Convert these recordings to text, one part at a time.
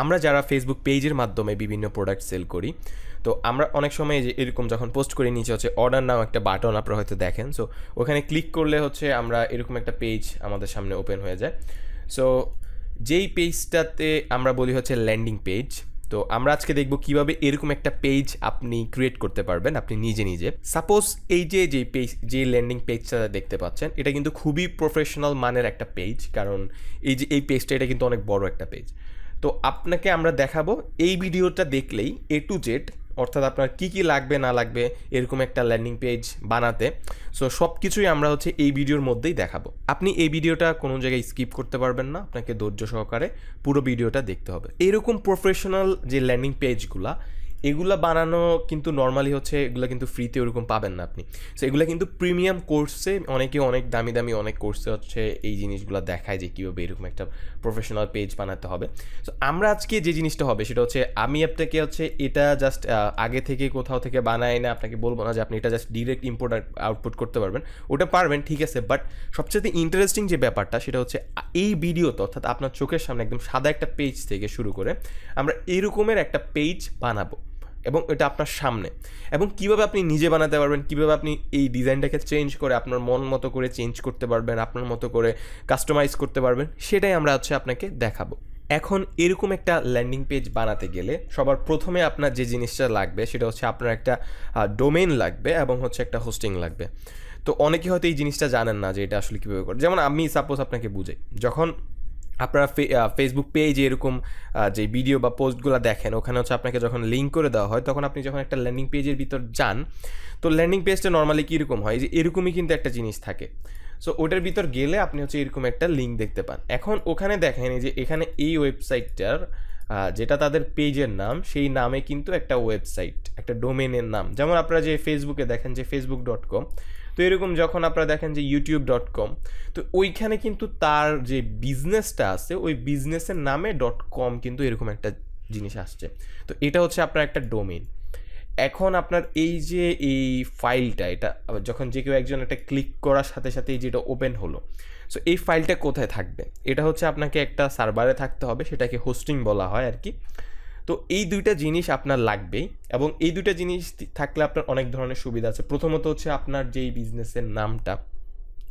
আমরা যারা ফেসবুক পেজের মাধ্যমে বিভিন্ন প্রোডাক্ট সেল করি, তো আমরা অনেক সময় যে এরকম যখন পোস্ট করি নিচে হচ্ছে অর্ডার নাও একটা বাটন আপনারা হয়তো দেখেন। সো ওখানে ক্লিক করলে হচ্ছে আমরা এরকম একটা পেজ আমাদের সামনে ওপেন হয়ে যায়। সো যেই পেজটাতে আমরা বলি হচ্ছে ল্যান্ডিং পেজ। তো আমরা আজকে দেখব কিভাবে এরকম একটা পেজ আপনি ক্রিয়েট করতে পারবেন আপনি নিজে নিজে। সাপোজ এই যে পেজ, যে ল্যান্ডিং পেজটা দেখতে পাচ্ছেন, এটা কিন্তু খুবই প্রফেশনাল মানের একটা পেজ, কারণ এই পেজটা এটা কিন্তু অনেক বড় একটা পেজ। তো আপনাকে আমরা দেখাবো এই ভিডিওটা দেখলেই এ টু জেড, অর্থাৎ আপনার কী কী লাগবে না লাগবে এরকম একটা ল্যান্ডিং পেজ বানাতে। সো সব কিছুই আমরা হচ্ছে এই ভিডিওর মধ্যেই দেখাবো। আপনি এই ভিডিওটা কোনো জায়গায় স্কিপ করতে পারবেন না, আপনাকে ধৈর্য সহকারে পুরো ভিডিওটা দেখতে হবে। এরকম প্রফেশনাল যে ল্যান্ডিং পেজগুলা, এগুলা বানানো কিন্তু নর্মালি হচ্ছে এগুলো কিন্তু ফ্রিতে ওরকম পাবেন না আপনি। সো এগুলো কিন্তু প্রিমিয়াম কোর্সে অনেকে অনেক দামি দামি অনেক কোর্সে হচ্ছে এই জিনিসগুলো দেখায় যে কীভাবে এরকম একটা প্রফেশনাল পেজ বানাতে হবে। সো আমরা আজকে যে জিনিসটা হবে সেটা হচ্ছে আমি আপনাকে হচ্ছে এটা জাস্ট আগে থেকে কোথাও থেকে বানাই না, আপনাকে বলবো না যে আপনি এটা জাস্ট ডিরেক্ট ইম্পোর্ট আউটপুট করতে পারবেন। ওটা পারবেন, ঠিক আছে, বাট সবচেয়ে ইন্টারেস্টিং যে ব্যাপারটা সেটা হচ্ছে এই ভিডিওতে, অর্থাৎ আপনার চোখের সামনে একদম সাদা একটা পেজ থেকে শুরু করে আমরা এরকমের একটা পেজ বানাবো, এবং এটা আপনার সামনে, এবং কীভাবে আপনি নিজে বানাতে পারবেন, কীভাবে আপনি এই ডিজাইনটাকে চেঞ্জ করে আপনার মন মতো করে চেঞ্জ করতে পারবেন, আপনার মতো করে কাস্টমাইজ করতে পারবেন, সেটাই আমরা হচ্ছে আপনাকে দেখাবো। এখন এরকম একটা ল্যান্ডিং পেজ বানাতে গেলে সবার প্রথমে আপনার যে জিনিসটা লাগবে সেটা হচ্ছে আপনার একটা ডোমেইন লাগবে এবং হচ্ছে একটা হোস্টিং লাগবে। তো অনেকে হয়তো এই জিনিসটা জানেন না যে এটা আসলে কীভাবে করে। যেমন আমি সাপোজ আপনাকে বুঝাই, যখন আপনারা ফেসবুক পেজে এরকম যে ভিডিও বা পোস্টগুলো দেখেন, ওখানে হচ্ছে আপনাকে যখন লিঙ্ক করে দেওয়া হয়, তখন আপনি যখন একটা ল্যান্ডিং পেজের ভিতর যান, তো ল্যান্ডিং পেজটা নর্মালি কীরকম হয়, যে এরকমই কিন্তু একটা জিনিস থাকে। সো ওটার ভিতর গেলে আপনি হচ্ছে এরকম একটা লিঙ্ক দেখতে পান। এখন ওখানে দেখেন যে এখানে এই ওয়েবসাইটটার যেটা তাদের পেজের নাম, সেই নামে কিন্তু একটা ওয়েবসাইট, একটা ডোমেনের নাম। যেমন আপনারা যে ফেসবুকে দেখেন যে facebook.com, তো এরকম যখন আপনারা দেখেন যে youtube.com, তো ওইখানে কিন্তু তার যে বিজনেসটা আছে ওই বিজনেসের নামে .com কিন্তু এরকম একটা জিনিস আসছে। তো এটা হচ্ছে আপনার একটা ডোমেইন। এখন আপনার এই যে এই ফাইলটা, এটা যখন যে কেউ একজন একটা ক্লিক করার সাথে সাথেই যেটা ওপেন হলো, সো এই ফাইলটা কোথায় থাকবে, এটা হচ্ছে আপনাকে একটা সার্ভারে থাকতে হবে, সেটাকে হোস্টিং বলা হয় আর কি। তো এই দুইটা জিনিস আপনার লাগবেই, এবং এই দুইটা জিনিস থাকলে আপনার অনেক ধরনের সুবিধা আছে। প্রথমত হচ্ছে আপনার যেই বিজনেসের নামটা,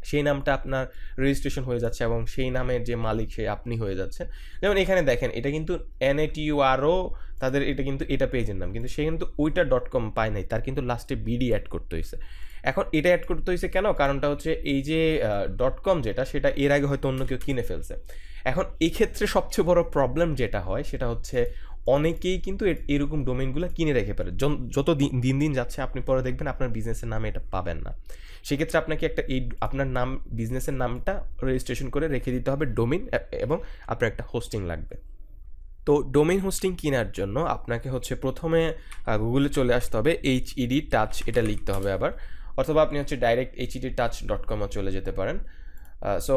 সেই নামটা আপনার রেজিস্ট্রেশন হয়ে যাচ্ছে, এবং সেই নামের যে মালিক সে আপনি হয়ে যাচ্ছেন। যেমন এখানে দেখেন, এটা কিন্তু NATURO তাদের, এটা কিন্তু এটা পেজের নাম, কিন্তু সে কিন্তু ওইটা .com পায় নাই, তার কিন্তু লাস্টে BD অ্যাড করতে হয়েছে। এখন এটা অ্যাড করতে হয়েছে কেন? কারণটা হচ্ছে এই যে .com যেটা, সেটা এর আগে হয়তো অন্য কেউ কিনে ফেলছে। এখন এই ক্ষেত্রে সবচেয়ে বড় প্রবলেম যেটা হয় সেটা হচ্ছে অনেকেই কিন্তু এরকম ডোমেইনগুলো কিনে রেখে পারে। যত দিন দিন যাচ্ছে আপনি পরে দেখবেন আপনার বিজনেসের নামে এটা পাবেন না। সেক্ষেত্রে আপনাকে একটা এই আপনার নাম, বিজনেসের নামটা রেজিস্ট্রেশন করে রেখে দিতে হবে ডোমেইন, এবং আপনার একটা হোস্টিং লাগবে। তো ডোমেইন হোস্টিং কেনার জন্য আপনাকে হচ্ছে প্রথমে গুগলে চলে আসতে হবে, HED টাচ এটা লিখতে হবে আবার, অথবা আপনি হচ্ছে ডাইরেক্ট HEDtouch.com চলে যেতে পারেন। সো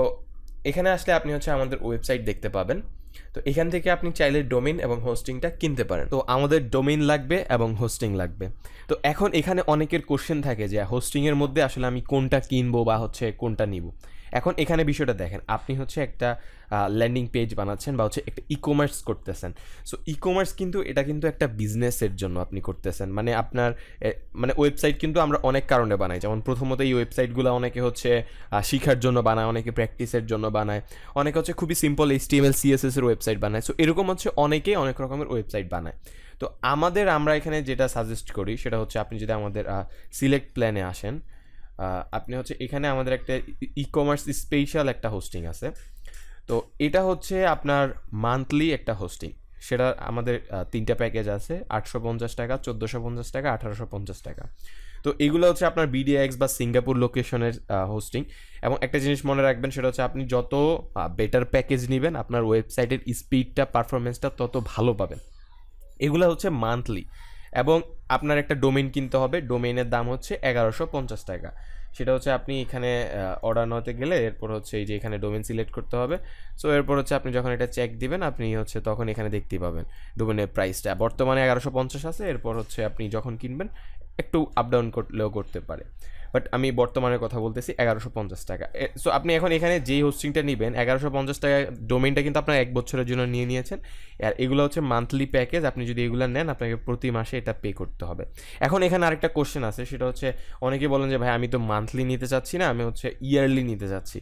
এখানে আসলে আপনি হচ্ছে আমাদের ওয়েবসাইট দেখতে পাবেন। তো এখান থেকে আপনি চাইলে ডোমেইন এবং হোস্টিংটা কিনতে পারেন। তো আমাদের ডোমেইন লাগবে এবং হোস্টিং লাগবে। তো এখন এখানে অনেকের কোশ্চেন থাকে যে হোস্টিংয়ের মধ্যে আসলে আমি কোনটা কিনবো বা হচ্ছে কোনটা নিব। এখন এখানে বিষয়টা দেখেন, আপনি হচ্ছে একটা ল্যান্ডিং পেজ বানাচ্ছেন বা হচ্ছে একটা ই-কমার্স করতেছেন। সো ই-কমার্স কিন্তু এটা কিন্তু একটা বিজনেসের জন্য আপনি করতেছেন, মানে আপনার মানে ওয়েবসাইট কিন্তু আমরা অনেক কারণে বানাই। যেমন প্রথমত এই ওয়েবসাইটগুলো অনেকে হচ্ছে শিখার জন্য বানায়, অনেকে প্র্যাকটিসের জন্য বানায়, অনেকে হচ্ছে খুবই সিম্পল HTML CSS এর ওয়েবসাইট বানায়। সো এরকম হচ্ছে অনেকেই অনেক রকমের ওয়েবসাইট বানায়। তো আমরা এখানে যেটা সাজেস্ট করি সেটা হচ্ছে আপনি যদি আমাদের সিলেক্ট প্ল্যানে আসেন, আপনি হচ্ছে এখানে আমাদের একটা ই-কমার্স স্পেশাল একটা হোস্টিং আছে। তো এটা হচ্ছে আপনার মান্থলি একটা হোস্টিং, সেটা আমাদের 3টা প্যাকেজ আছে, 850 টাকা, 1450 টাকা, 1850 টাকা। তো এগুলো হচ্ছে আপনার BDX বা সিঙ্গাপুর লোকেশনের হোস্টিং। এবং একটা জিনিস মনে রাখবেন, সেটা হচ্ছে আপনি যত বেটার প্যাকেজ নেবেন আপনার ওয়েবসাইটের স্পিডটা, পারফরমেন্সটা তত ভালো পাবেন। এগুলো হচ্ছে মান্থলি, এবং আপনার একটা ডোমেইন কিনতে হবে, ডোমেইনের দাম হচ্ছে 1150 টাকা। সেটা হচ্ছে আপনি এখানে অর্ডার নাওতে গেলে এরপর হচ্ছে এই যে এখানে ডোমেইন সিলেক্ট করতে হবে। সো এরপর হচ্ছে আপনি যখন এটা চেক দিবেন, আপনি হচ্ছে তখন এখানে দেখতেই পাবেন ডোমেইনের প্রাইসটা বর্তমানে 1150 আছে। এরপর হচ্ছে আপনি যখন কিনবেন একটু আপ ডাউন করলেও করতে পারে, বাট আমি বর্তমানে কথা বলতেছি 1150 টাকা। সো আপনি এখন এখানে যেই হোস্টিংটা নেবেন 1150 টাকা, ডোমেইনটা কিন্তু আপনার 1 বছরের জন্য নিয়ে নিয়েছেন। আর এগুলো হচ্ছে মান্থলি প্যাকেজ, আপনি যদি এগুলো নেন আপনাকে প্রতি মাসে এটা পে করতে হবে। এখন এখানে আরেকটা কোশ্চেন আছে, সেটা হচ্ছে অনেকে বলেন যে ভাই আমি তো মান্থলি নিতে চাচ্ছি না, আমি হচ্ছে ইয়ারলি নিতে চাচ্ছি।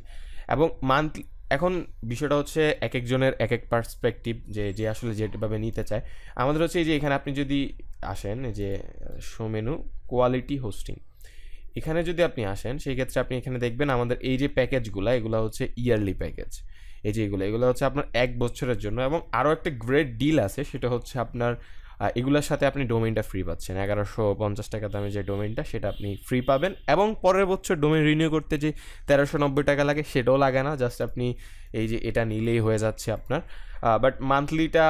এবং মান্থলি, এখন বিষয়টা হচ্ছে এক একজনের এক এক পার্সপেক্টিভ, যে আসলে যেভাবে নিতে চায়। আমাদের হচ্ছে এই যে এখানে আপনি যদি আসেন, এই যে শো মেনু কোয়ালিটি হোস্টিং, এখানে যদি আপনি আসেন সেই ক্ষেত্রে আপনি এখানে দেখবেন আমাদের এই যে প্যাকেজগুলো, এগুলো হচ্ছে ইয়ারলি প্যাকেজ। এই যে এগুলো হচ্ছে আপনার 1 বছরের জন্য। এবং আরও একটা গ্রেট ডিল আছে, সেটা হচ্ছে আপনার এগুলোর সাথে আপনি ডোমেইনটা ফ্রি পাচ্ছেন। 1150 টাকা দামে যে ডোমেইনটা, সেটা আপনি ফ্রি পাবেন। এবং পরের বছর ডোমেইন রিনিউ করতে যে 1390 টাকা লাগে, সেটাও লাগে না, জাস্ট আপনি এই যে এটা নিলেই হয়ে যাচ্ছে আপনার। বাট মান্থলিটা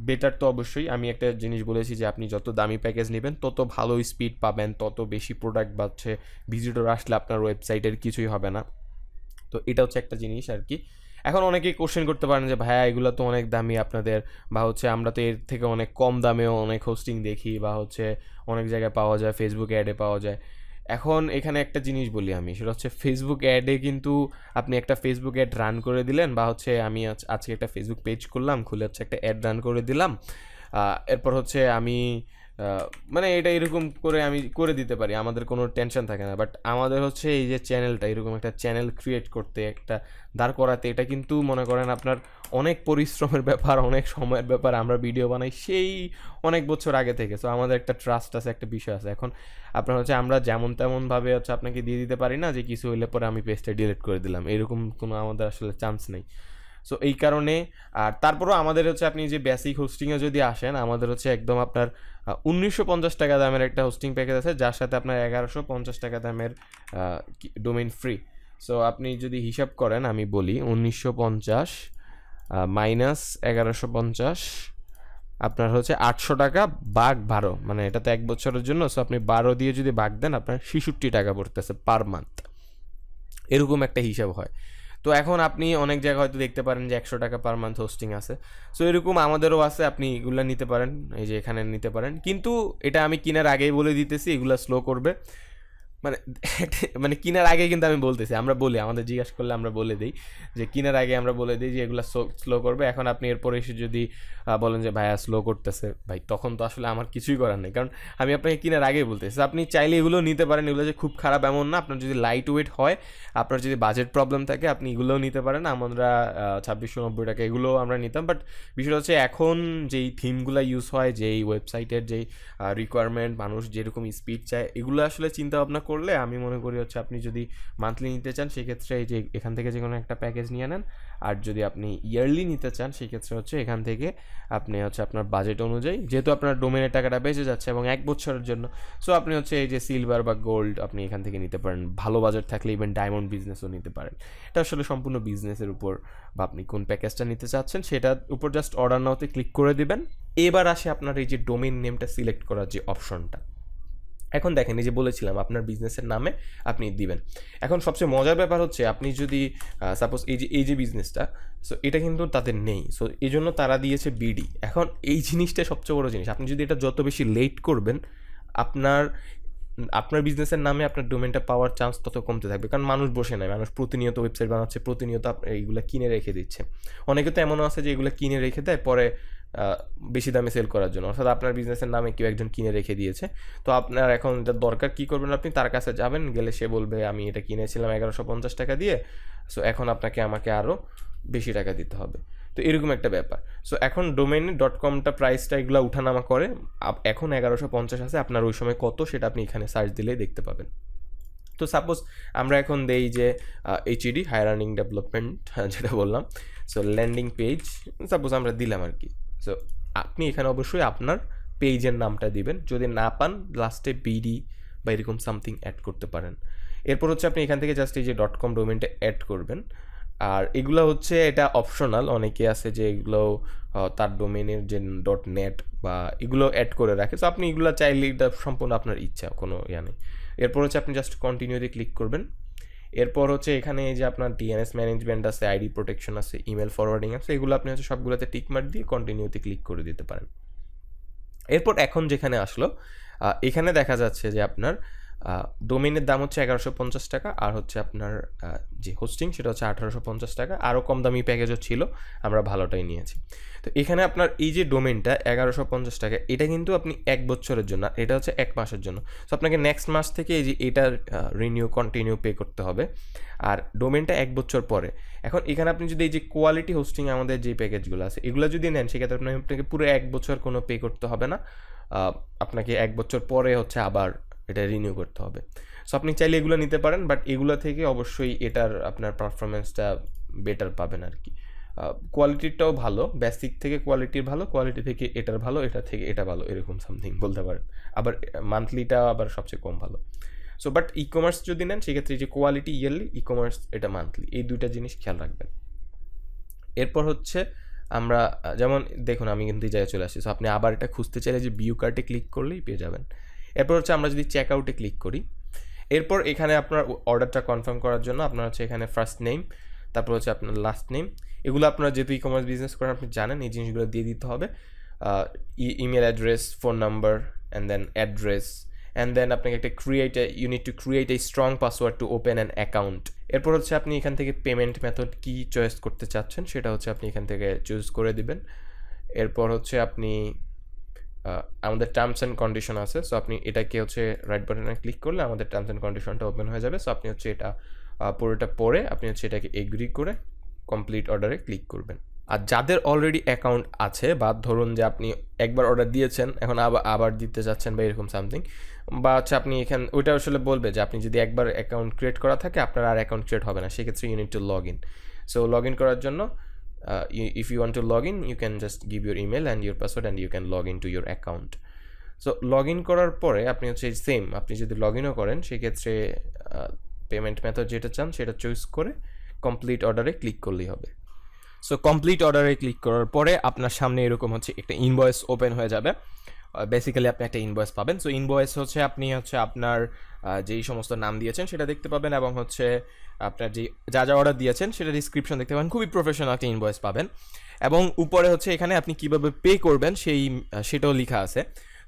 বেটার তো অবশ্যই। আমি একটা জিনিস বলেছি যে আপনি যত দামি প্যাকেজ নেবেন তত ভালো স্পিড পাবেন, তত বেশি প্রোডাক্ট বাড়ছে, ভিজিটর আসলে আপনার ওয়েবসাইটের কিছুই হবে না। তো এটা হচ্ছে একটা জিনিস আর কি। এখন অনেকেই কোশ্চেন করতে পারেন যে ভাইয়া এগুলো তো অনেক দামি আপনাদের, বা হচ্ছে আমরা তো এর থেকে অনেক কম দামেও অনেক হোস্টিং দেখি, বা হচ্ছে অনেক জায়গায় পাওয়া যায়, ফেসবুক অ্যাডে পাওয়া যায়। এখন এখানে একটা জিনিস বলি আমি, সেটা হচ্ছে ফেসবুক অ্যাডে কিন্তু আপনি একটা ফেসবুক অ্যাড রান করে দিলেন, বা হচ্ছে আমি আজকে একটা ফেসবুক পেজ করলাম, খুলে হচ্ছে একটা অ্যাড রান করে দিলাম, এরপর হচ্ছে আমি মানে এটা এরকম করে আমি করে দিতে পারি, আমাদের কোনো টেনশন থাকে না। বাট আমাদের হচ্ছে এই যে চ্যানেলটা, এরকম একটা চ্যানেল ক্রিয়েট করতে, একটা দাঁড় করাতে, এটা কিন্তু মনে করেন আপনার অনেক পরিশ্রমের ব্যাপার, অনেক সময়ের ব্যাপার। আমরা ভিডিও বানাই সেই অনেক বছর আগে থেকে, সো আমাদের একটা ট্রাস্ট আছে, একটা বিষয় আছে। এখন আপনার হচ্ছে আমরা যেমন তেমনভাবে হচ্ছে আপনাকে দিয়ে দিতে পারি না যে কিছু হইলে পরে আমি পেজটা ডিলিট করে দিলাম, এরকম কোনো আমাদের আসলে চান্স নেই। সো এই কারণে, আর তারপরেও আমাদের হচ্ছে আপনি যে বেসিক হোস্টিংয়ে যদি আসেন, আমাদের হচ্ছে একদম আপনার 1950 টাকা দামের একটা হোস্টিং প্যাকেজ আছে, যার সাথে আপনার 1150 টাকা দামের ডোমেইন ফ্রি। সো আপনি যদি হিসাব করেন, আমি বলি 1950 মাইনাস 1150, আপনার হচ্ছে 800 টাকা বাঘ 12, মানে এটা তো 1 বছরের জন্য। সো আপনি 12 দিয়ে যদি বাঘ দেন, আপনার 66 টাকা পড়তেছে পার মান্থ, এরকম একটা হিসাব হয়। তো এখন আপনি অনেক জায়গায় হয়তো দেখতে পারেন যে 100 টাকা পার মান্থ হোস্টিং আছে। সো এরকম আমাদেরও আছে, আপনি এগুলো নিতে পারেন, এই যে এখানে নিতে পারেন। কিন্তু এটা আমি কেনার আগেই বলে দিতেছি, এগুলো স্লো করবে। মানে মানে কেনার আগে কিন্তু আমি বলতেছি, আমরা বলি, আমাদের জিজ্ঞাসা করলে আমরা বলে দিই যে কেনার আগে আমরা বলে দিই যে এগুলো স্লো করবে। এখন আপনি এরপরে এসে যদি বলেন যে ভাইয়া স্লো করতেছে, ভাই তখন তো আসলে আমার কিছুই করার নেই, কারণ আমি আপনাকে কেনার আগেই বলতেছি। আপনি চাইলে এগুলো নিতে পারেন, এগুলো যে খুব খারাপ এমন না। আপনার যদি লাইট ওয়েট হয়, আপনার যদি বাজেট প্রবলেম থাকে, আপনি এগুলোও নিতে পারেন। আমরা 2690 টাকা এগুলোও আমরা নিতাম। বাট বিষয়টা হচ্ছে এখন যেই থিমগুলো ইউজ হয়, যেই ওয়েবসাইটের যেই রিকোয়ারমেন্ট, মানুষ যেরকম স্পিড চায়, এগুলো আসলে চিন্তা ভাবনা করলে আমি মনে করি হচ্ছে আপনি যদি মান্থলি নিতে চান সেক্ষেত্রে এই যে এখান থেকে যে কোনো একটা প্যাকেজ নিয়ে নেন। আর যদি আপনি ইয়ারলি নিতে চান সেক্ষেত্রে হচ্ছে এখান থেকে আপনি হচ্ছে আপনার বাজেট অনুযায়ী, যেহেতু আপনার ডোমেনের টাকাটা বেঁচে যাচ্ছে এবং 1 বছরের জন্য, সো আপনি হচ্ছে এই যে সিলভার বা গোল্ড আপনি এখান থেকে নিতে পারেন। ভালো বাজেট থাকলে ইভেন ডায়মন্ড বিজনেসও নিতে পারেন। এটা আসলে সম্পূর্ণ বিজনেসের উপর, বা আপনি কোন প্যাকেজটা নিতে চাচ্ছেন সেটার উপর জাস্ট অর্ডার নাওতে ক্লিক করে দিবেন। এবার আসে আপনার এই যে ডোমেইন নেমটা সিলেক্ট করার যে অপশনটা। এখন দেখেন, এই যে বলেছিলাম আপনার বিজনেসের নামে আপনি দিবেন। এখন সবচেয়ে মজার ব্যাপার হচ্ছে, আপনি যদি সাপোজ এই যে বিজনেসটা, সো এটা কিন্তু তাদের নেই, সো এই জন্য তারা দিয়েছে বিডি। এখন এই জিনিসটা সবচেয়ে বড় জিনিস, আপনি যদি এটা যত বেশি লেট করবেন, আপনার আপনার বিজনেসের নামে আপনার ডোমেনটা পাওয়ার চান্স তত কমতে থাকবে। কারণ মানুষ বসে নেয়, মানুষ প্রতিনিয়ত ওয়েবসাইট বানাচ্ছে, প্রতিনিয়ত এইগুলো কিনে রেখে দিচ্ছে। অনেকে তো এমনও আছে যে এগুলো কিনে রেখে দেয় পরে বেশি দামে সেল করার জন্য, অর্থাৎ আপনার বিজনেসের নামে কেউ একজন কিনে রেখে দিয়েছে। তো আপনার এখন এটা দরকার, কী করবেন, আপনি তার কাছে যাবেন, গেলে সে বলবে আমি এটা কিনেছিলাম 1150 টাকা দিয়ে, সো এখন আপনাকে আমাকে আরও বেশি টাকা দিতে হবে। তো এরকম একটা ব্যাপার। সো এখন domain.comটা প্রাইসটা এগুলো উঠানামা করে, এখন 1150 আছে, আপনার ওই সময় কত সেটা আপনি এখানে সার্চ দিলেই দেখতে পাবেন। তো সাপোজ আমরা এখন দেই যে HED, হায়ার আর্নিং ডেভেলপমেন্ট, যেটা বললাম। সো ল্যান্ডিং পেজ সাপোজ আমরা দিলাম আর কি। সো আপনি এখানে অবশ্যই আপনার পেজের নামটা দিবেন, যদি না পান লাস্টে বিডি বা এরকম সামথিং অ্যাড করতে পারেন। এরপর হচ্ছে আপনি এখান থেকে জাস্ট এই যে .com ডোমেনটা অ্যাড করবেন। আর এগুলো হচ্ছে এটা অপশনাল, অনেকে আছে যে এগুলো তার ডোমেনের যে .net বা এগুলো অ্যাড করে রাখে। সো আপনি এগুলো চাইলে, এটা সম্পূর্ণ আপনার ইচ্ছা, কোনো ইয়া নেই। এরপর হচ্ছে আপনি জাস্ট কন্টিনিউতে ক্লিক করবেন। এরপর হচ্ছে এখানে এই যে আপনার DNS ম্যানেজমেন্ট আছে, আইডি প্রোটেকশন আছে, ইমেল ফরওয়ার্ডিং আছে, এগুলো আপনি হচ্ছে সবগুলোতে টিক মার্ক দিয়ে কন্টিনিউতে ক্লিক করে দিতে পারেন। এরপর এখন যেখানে আসলো, এখানে দেখা যাচ্ছে যে আপনার ডোমেইনের দাম হচ্ছে 1150 টাকা, আর হচ্ছে আপনার যে হোস্টিং সেটা হচ্ছে 1850 টাকা। আরও কম দামি প্যাকেজও ছিল, আমরা ভালোটাই নিয়েছি। তো এখানে আপনার এই যে ডোমেইনটা 1150 টাকা, এটা কিন্তু আপনি 1 বছরের জন্য, এটা হচ্ছে 1 মাসের জন্য। সো আপনাকে নেক্সট মাস থেকে এই যে এটার কন্টিনিউ পে করতে হবে, আর ডোমেইনটা 1 বছর পরে। এখন এখানে আপনি যদি এই যে কোয়ালিটি হোস্টিং আমাদের যে প্যাকেজগুলো আছে এগুলো যদি নেন, সেক্ষেত্রে আপনাকে পুরো 1 বছর কোনো পে করতে হবে না, আপনাকে 1 বছর পরে হচ্ছে আবার এটা রিনিউ করতে হবে। সো আপনি চাইলে এগুলো নিতে পারেন, বাট এগুলো থেকে অবশ্যই এটার আপনার পারফরমেন্সটা বেটার পাবেন আর কি। কোয়ালিটিটাও ভালো, বেসিক থেকে কোয়ালিটির ভালো, কোয়ালিটি থেকে এটার ভালো, এটা থেকে এটা ভালো, এরকম সামথিং বলতে পারেন। আবার মান্থলিটা আবার সবচেয়ে কম ভালো। সো বাট ই কমার্স যদি নেন সেক্ষেত্রে যে কোয়ালিটি ইয়ারলি, ই কমার্স এটা মান্থলি, এই দুইটা জিনিস খেয়াল রাখবেন। এরপর হচ্ছে আমরা যেমন দেখুন আমি কিন্তু জায়গায় চলে আসছি। সো আপনি আবার এটা খুঁজতে চাইলে যে ভিউ কার্টে ক্লিক করলেই পেয়ে যাবেন। এরপর হচ্ছে আমরা যদি চেক আউটে ক্লিক করি, এরপর এখানে আপনার অর্ডারটা কনফার্ম করার জন্য আপনার হচ্ছে এখানে ফার্স্ট নেম, তারপর হচ্ছে আপনার লাস্ট নেম, এগুলো আপনারা যেহেতু ই কমার্স বিজনেস করেন আপনি জানেন এই জিনিসগুলো দিয়ে দিতে হবে। Email address, phone number, and then address, and then আপনাকে একটা you need to create a strong password to open an account. এরপর হচ্ছে আপনি এখান থেকে পেমেন্ট মেথড কী চয়েস করতে চাচ্ছেন সেটা হচ্ছে আপনি এখান থেকে চুজ করে দিবেন। এরপর হচ্ছে আপনি আমাদের টার্মস অ্যান্ড কন্ডিশন আছে, সো আপনি এটাকে হচ্ছে রাইট বাটনে ক্লিক করলে আমাদের টার্মস অ্যান্ড কন্ডিশনটা ওপেন হয়ে যাবে। সো আপনি হচ্ছে এটা পুরোটা পড়ে আপনি হচ্ছে এটাকে এগ্রি করে কমপ্লিট অর্ডারে ক্লিক করবেন। আর যাদের অলরেডি অ্যাকাউন্ট আছে, বা ধরুন যে আপনি একবার অর্ডার দিয়েছেন এখন আবার দিতে চাচ্ছেন বা এরকম সামথিং, বা হচ্ছে আপনি এখানে ওইটা আসলে বলবে যে আপনি যদি একবার অ্যাকাউন্ট ক্রিয়েট করা থাকে আপনার আর অ্যাকাউন্ট ক্রিয়েট হবে না, সেক্ষেত্রে you need to log in. So log in করার জন্য if you want to log in you can just give your email and your password and you can log into your account. So log in করার পরে আপনি হচ্ছে same, আপনি যদি log ইনও করেন সেক্ষেত্রে পেমেন্ট মেথড যেটা চান সেটা চুজ করে কমপ্লিট অর্ডারে ক্লিক করলেই হবে। সো কমপ্লিট অর্ডারে ক্লিক করার পরে আপনার সামনে এরকম হচ্ছে একটা ইনভয়েস ওপেন হয়ে যাবে। বেসিক্যালি আপনি একটা ইনভয়েস পাবেন। সো ইনভয়েস হচ্ছে আপনি হচ্ছে আপনার যেই সমস্ত নাম দিয়েছেন সেটা দেখতে পাবেন, এবং হচ্ছে আপনার যা অর্ডার দিয়েছেন সেটা ডিসক্রিপশন দেখতে পাবেন, খুবই প্রফেশনাল একটা ইনভয়েস পাবেন। এবং উপরে হচ্ছে এখানে আপনি কিভাবে পে করবেন সেটাও লেখা আছে।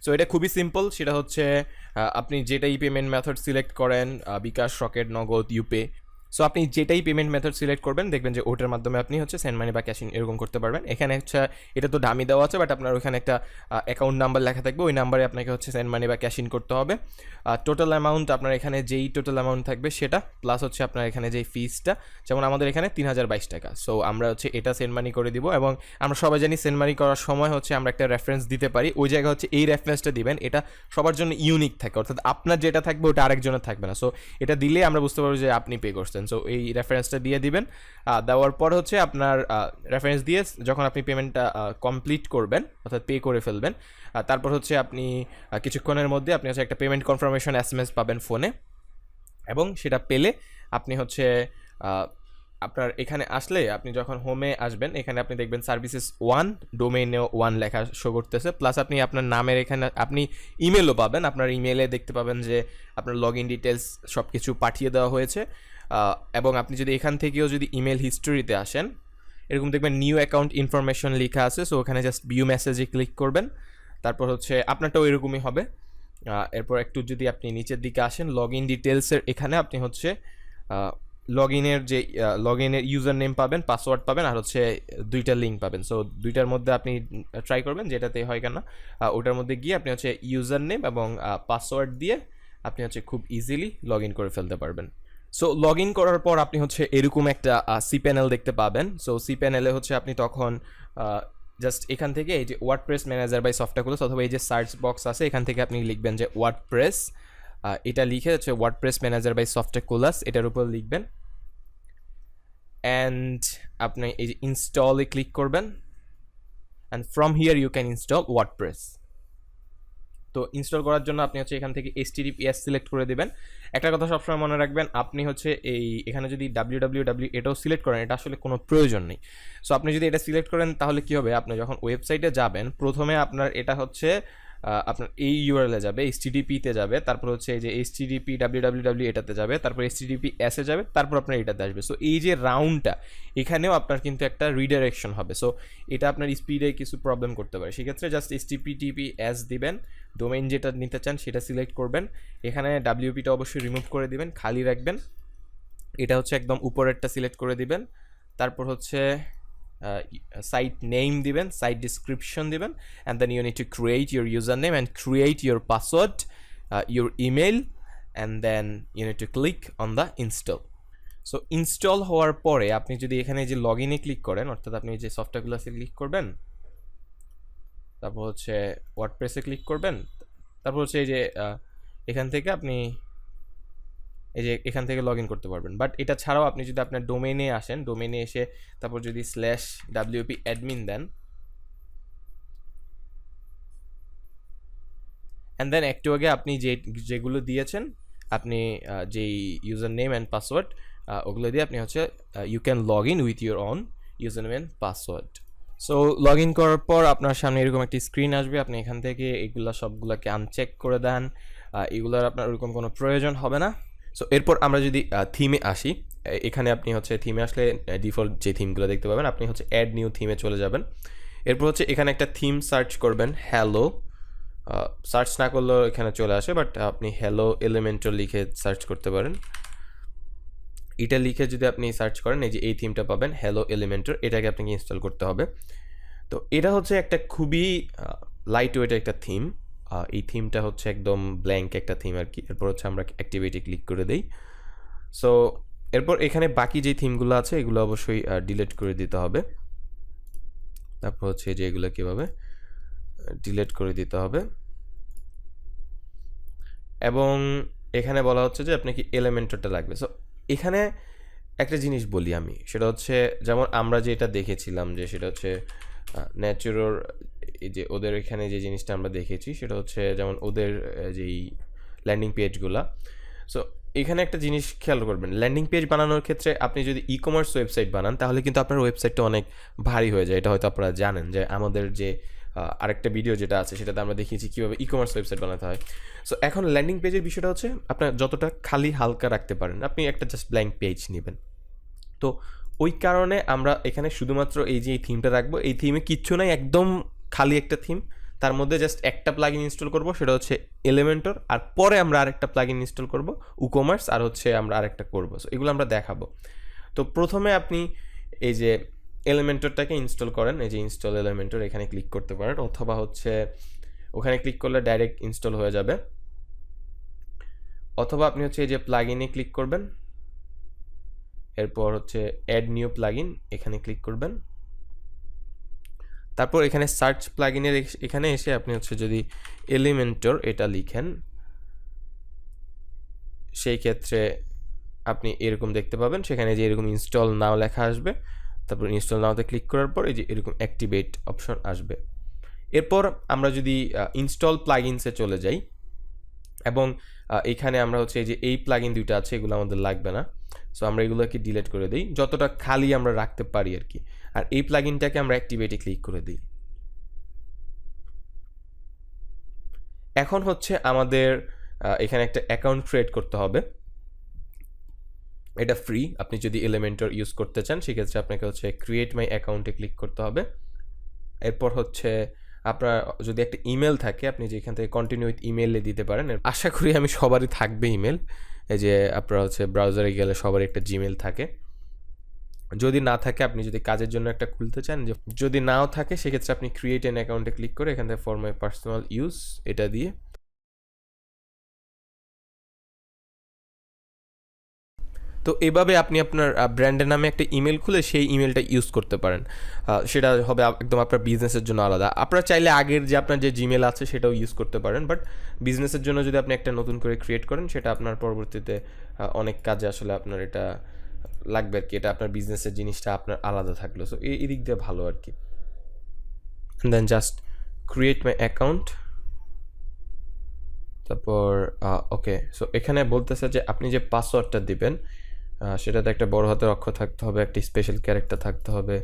সো এটা খুবই সিম্পল, সেটা হচ্ছে আপনি যেটাই পেমেন্ট মেথড সিলেক্ট করেন, বিকাশ, রকেট, নগদ, ইউপে, সো আপনি যেটাই পেমেন্ট মেথড সিলেক্ট করবেন দেখবেন যে ওটার মাধ্যমে আপনি হচ্ছে সেন্ড মানি বা ক্যাশ ইন এরকম করতে পারবেন। এখানে হচ্ছে এটা তো দামি দেওয়া আছে, বাট আপনার ওইখানে একটা অ্যাকাউন্ট নাম্বার লেখা থাকবে, ওই নাম্বারে আপনাকে হচ্ছে সেন্ড মানি বা ক্যাশ ইন করতে হবে। টোটাল অ্যামাউন্ট আপনার এখানে যেই টোটাল অ্যামাউন্ট থাকবে সেটা, প্লাস হচ্ছে আপনার এখানে যেই ফিসটা, যেমন আমাদের এখানে 3022 টাকা। সো আমরা হচ্ছে এটা সেন্ড মানি করে দিব, এবং আমরা সবাই জানি সেন্ড মানি করার সময় হচ্ছে আমরা একটা রেফারেন্স দিতে পারি, ওই জায়গায় হচ্ছে এই রেফারেন্সটা দিবেন, এটা সবার জন্য ইউনিক থাকে, অর্থাৎ আপনার যেটা থাকবে ওটা আরেকজনের থাকবে না। সো এটা দিলে আমরা বুঝতে পারবো যে আপনি পে করছেন। সো এই রেফারেন্সটা দিয়ে দিবেন। দেওয়ার পর হচ্ছে আপনার রেফারেন্স দিয়ে যখন আপনি পেমেন্টটা কমপ্লিট করবেন অর্থাৎ পে করে ফেলবেন, তারপর হচ্ছে আপনি কিছুক্ষণের মধ্যে আপনি হচ্ছে একটা পেমেন্ট কনফার্মেশন SMS পাবেন ফোনে, এবং সেটা পেলে আপনি হচ্ছে আপনার এখানে আসলে আপনি যখন হোমে আসবেন এখানে আপনি দেখবেন সার্ভিসেস 1, ডোমেইনেও 1 লেখা শো করতেছে, প্লাস আপনি আপনার নামের এখানে আপনি ইমেলও পাবেন, আপনার ইমেলে দেখতে পাবেন যে আপনার লগ ইন ডিটেলস সব কিছু পাঠিয়ে দেওয়া হয়েছে। এবং আপনি যদি এখান থেকেও যদি ইমেল হিস্টোরিতে আসেন এরকম দেখবেন নিউ অ্যাকাউন্ট ইনফরমেশন লেখা আছে, সো ওখানে জাস্ট ভিউ মেসেজে ক্লিক করবেন, তারপর হচ্ছে আপনারটাও এরকমই হবে। এরপর একটু যদি আপনি নিচের দিকে আসেন লগ ইন ডিটেলসের এখানে আপনি হচ্ছে লগ ইনের ইউজার নেম পাবেন, পাসওয়ার্ড পাবেন, আর হচ্ছে দুইটা লিঙ্ক পাবেন। সো দুইটার মধ্যে আপনি ট্রাই করবেন যেটাতে হয় কেন, ওটার মধ্যে গিয়ে আপনি হচ্ছে ইউজার নেম এবং পাসওয়ার্ড দিয়ে আপনি হচ্ছে খুব ইজিলি লগ ইন করে ফেলতে পারবেন। সো লগ ইন করার পর আপনি হচ্ছে এরকম একটা সি প্যানেল দেখতে পাবেন। সো সি প্যানেলে হচ্ছে আপনি তখন জাস্ট এখান থেকে এই যে ওয়ার্ডপ্রেস ম্যানেজার বাই সফটওয়্যারগুলো, অথবা এই যে সার্চ বক্স আছে এখান থেকে আপনি লিখবেন যে ওয়ার্ডপ্রেস, এটা লিখে হচ্ছে ওয়ার্ডপ্রেস ম্যানেজার বাই সফটওয়্যার এটার উপর লিখবেন, অ্যান্ড আপনি এই যে ইনস্টলে ক্লিক করবেন, and from here you can install WordPress. তো ইনস্টল করার জন্য আপনি হচ্ছে এখান থেকে HTTPS সিলেক্ট করে দেবেন। একটা কথা সবসময় মনে রাখবেন, আপনি হচ্ছে এখানে যদি www এটাও সিলেক্ট করেন এটা আসলে কোনো প্রয়োজন নেই। সো আপনি যদি এটা সিলেক্ট করেন তাহলে কি হবে, আপনি যখন ওয়েবসাইটে যাবেন প্রথমে আপনার এটা হচ্ছে আপনার এই ইউআরএলে যাবে, এইচটিটিপিতে যাবে, তারপর হচ্ছে এই যে এইচটিটিপি www এটাতে যাবে, তারপর এইচটিটিপি এসে যাবে, তারপর আপনার এটাতে আসবে। সো এই যে রাউন্ডটা, এখানেও আপনার কিন্তু একটা রিডাইরেকশন হবে। সো এটা আপনার স্পিডে কিছু প্রবলেম করতে পারে, সেক্ষেত্রে জাস্ট এইচটিটিপি এস দিবেন, ডোমেইন যেটা নিতে চান সেটা সিলেক্ট করবেন, এখানে ডাব্লিউপিটা অবশ্যই রিমুভ করে দিবেন, খালি রাখবেন, এটা হচ্ছে একদম উপরেরটা সিলেক্ট করে দিবেন, তারপর হচ্ছে সাইট নেম দিবেন, সাইট ডিসক্রিপশন দিবেন, and then you need to create your user name and create your password, your email, and then you need to click on the install. So install হওয়ার পরে আপনি যদি এখানে যে লগ ইনে click করেন, অর্থাৎ আপনি যে সফটওয়্যারগুলোতে ক্লিক করবেন, তারপর হচ্ছে ওয়ার্ডপ্রেসে ক্লিক করবেন, তারপর হচ্ছে এই যে এখান থেকে আপনি এই যে এখান থেকে লগ ইন করতে পারবেন। বাট এটা ছাড়াও আপনি যদি আপনার ডোমেইনে আসেন, ডোমেইনে এসে তারপর যদি /wp admin দেন, অ্যান্ড দেন একটু আগে আপনি যেগুলো দিয়েছেন, আপনি যেই ইউজার নেম অ্যান্ড পাসওয়ার্ড, ওগুলো দিয়ে আপনি হচ্ছে you can log in with your own user name and password. So log in করার পর আপনার সামনে এরকম একটি স্ক্রিন আসবে, আপনি এখান থেকে এগুলো সবগুলোকে আনচেক করে দেন, এগুলোর আপনার ওরকম কোনো প্রয়োজন হবে না। সো এরপর আমরা যদি থিমে আসি, এখানে আপনি হচ্ছে থিমে আসলে ডিফল্ট যে থিমগুলো দেখতে পাবেন, আপনি হচ্ছে অ্যাড নিউ থিমে চলে যাবেন। এরপর হচ্ছে এখানে একটা থিম সার্চ করবেন, হ্যালো, সার্চ না করলেও এখানে চলে আসে, বাট আপনি হ্যালো এলিমেন্টর লিখে সার্চ করতে পারেন। এটা লিখে যদি আপনি সার্চ করেন, এই যে এই থিমটা পাবেন, হ্যালো এলিমেন্টর, এটাকে আপনাকে ইনস্টল করতে হবে। তো এটা হচ্ছে একটা খুবই লাইট ওয়েট একটা থিম, এই থিমটা হচ্ছে একদম ব্ল্যাঙ্ক একটা থিম আর কি। এরপর হচ্ছে আমরা অ্যাক্টিভিটি ক্লিক করে দিই। সো এরপর এখানে বাকি যে থিমগুলো আছে এগুলো অবশ্যই ডিলিট করে দিতে হবে। তারপর হচ্ছে যে এগুলো কীভাবে ডিলিট করে দিতে হবে, এবং এখানে বলা হচ্ছে যে আপনাকে এলিমেন্টরটা লাগবে। সো এখানে একটা জিনিস বলি আমি, সেটা হচ্ছে যেমন আমরা যেটা দেখেছিলাম যে সেটা হচ্ছে ন্যাচুরাল, এই যে ওদের এখানে যে জিনিসটা আমরা দেখেছি সেটা হচ্ছে যেমন ওদের যেই ল্যান্ডিং পেজগুলা। সো এখানে একটা জিনিস খেয়াল করবেন, ল্যান্ডিং পেজ বানানোর ক্ষেত্রে আপনি যদি ই কমার্স ওয়েবসাইট বানান তাহলে কিন্তু আপনার ওয়েবসাইটটা অনেক ভারী হয়ে যায়। এটা হয়তো আপনারা জানেন যে আমাদের যে আরেকটা ভিডিও যেটা আছে সেটাতে আমরা দেখিয়েছি কীভাবে ই কমার্স ওয়েবসাইট বানাতে হয়। সো এখন ল্যান্ডিং পেজের বিষয়টা হচ্ছে আপনার যতটা খালি হালকা রাখতে পারেন, আপনি একটা জাস্ট ব্ল্যাঙ্ক পেজ নেবেন। তো ওই কারণে আমরা এখানে শুধুমাত্র এই যে এই থিমটা রাখবো, এই থিমে কিচ্ছু নাই, একদম খালি একটা থিম, তার মধ্যে জাস্ট একটা প্লাগইন ইনস্টল করব, সেটা হচ্ছে এলিমেন্টর, আর পরে আমরা আরেকটা প্লাগইন ইনস্টল করব উকমার্স, আর হচ্ছে আমরা আরেকটা করব। সো এগুলো আমরা দেখাবো। তো প্রথমে আপনি এই যে এলিমেন্টরটাকে ইনস্টল করেন, এই যে ইনস্টল এলিমেন্টর, এখানে ক্লিক করতে পারেন, অথবা হচ্ছে ওখানে ক্লিক করলে ডাইরেক্ট ইনস্টল হয়ে যাবে, অথবা আপনি হচ্ছে এই যে প্লাগইনে ক্লিক করবেন, এরপর হচ্ছে অ্যাড নিউ প্লাগইন, এখানে ক্লিক করবেন, তারপর এখানে সার্চ প্লাগইনের এখানে এসে আপনি হচ্ছে যদি এলিমেন্টর এটা লিখেন, সেই ক্ষেত্রে আপনি এরকম দেখতে পাবেন, সেখানে যে এরকম ইনস্টল নাও লেখা আসবে, তারপর ইনস্টল নাওতে ক্লিক করার পর এই যে এরকম অ্যাক্টিভেট অপশন আসবে। এরপর আমরা যদি ইনস্টল প্লাগইনসে চলে যাই, এবং এখানে আমরা হচ্ছে এই যে এই প্লাগইন দুইটা আছে এগুলো আমাদের লাগবে না, সো আমরা এগুলোকে ডিলিট করে দিই, যতটা খালি আমরা রাখতে পারি আর কি। আর এই প্লাগইনটাকে আমরা অ্যাক্টিভেটে ক্লিক করে দিই। এখন হচ্ছে আমাদের এখানে একটা অ্যাকাউন্ট ক্রিয়েট করতে হবে, এটা ফ্রি। আপনি যদি এলিমেন্টর ইউজ করতে চান সেক্ষেত্রে আপনাকে হচ্ছে ক্রিয়েট মাই অ্যাকাউন্টে ক্লিক করতে হবে। এরপর হচ্ছে আপনার যদি একটা ইমেল থাকে আপনি যেখান থেকে কন্টিনিউ উইথ ইমেলে দিতে পারেন। আশা করি আমি সবারই থাকবে ইমেল, এই যে আপনারা হচ্ছে ব্রাউজারে গেলে সবারই একটা জিমেল থাকে। যদি না থাকে, আপনি যদি কাজের জন্য একটা খুলতে চান, যদি নাও থাকে সেক্ষেত্রে আপনি ক্রিয়েট অ্যান অ্যাকাউন্টে ক্লিক করে এখান থেকে ফর মাই পার্সোনাল ইউজ এটা দিয়ে তো এভাবে আপনি আপনার ব্র্যান্ডের নামে একটা ইমেল খুলে সেই ইমেলটা ইউজ করতে পারেন। সেটা হবে একদম আপনার বিজনেসের জন্য আলাদা। আপনারা চাইলে আগের যে আপনার যে জিমেল আছে সেটাও ইউজ করতে পারেন, বাট বিজনেসের জন্য যদি আপনি একটা নতুন করে ক্রিয়েট করেন সেটা আপনার পরবর্তীতে অনেক কাজে আসলে আপনার এটা লাগবে আর কি। এটা আপনার বিজনেসের জিনিসটা আপনার আলাদা থাকলো, সো এই দিক দিয়ে ভালো আর কি। দেন জাস্ট ক্রিয়েট মাই অ্যাকাউন্ট, তারপর ওকে। সো এখানে বলতেছে যে আপনি যে পাসওয়ার্ডটা দিবেন সেটাতে একটা বড় হাতের অক্ষর থাকতে হবে, একটা স্পেশাল ক্যারেক্টার থাকতে হবে,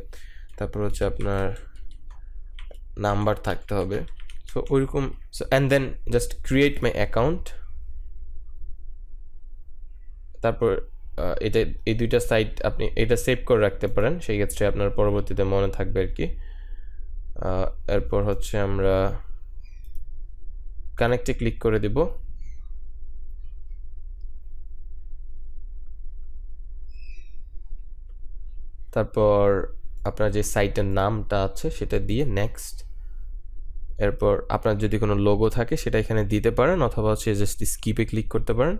তারপর হচ্ছে আপনার নাম্বার থাকতে হবে, সো ওইরকম, so and then just create my account. তারপর এটা এই দুইটা সাইট আপনি এটা সেভ করে রাখতে পারেন, সেই ক্ষেত্রে আপনার পরবর্তীতে মনে থাকবে আর কি। এরপর হচ্ছে আমরা কানেক্টে ক্লিক করে দিব। তারপর আপনার যে সাইটের নামটা আছে সেটা দিয়ে নেক্সট। এরপর আপনার যদি কোনো লোগো থাকে সেটা এখানে দিতে পারেন, অথবা হচ্ছে জাস্ট স্কিপে ক্লিক করতে পারেন।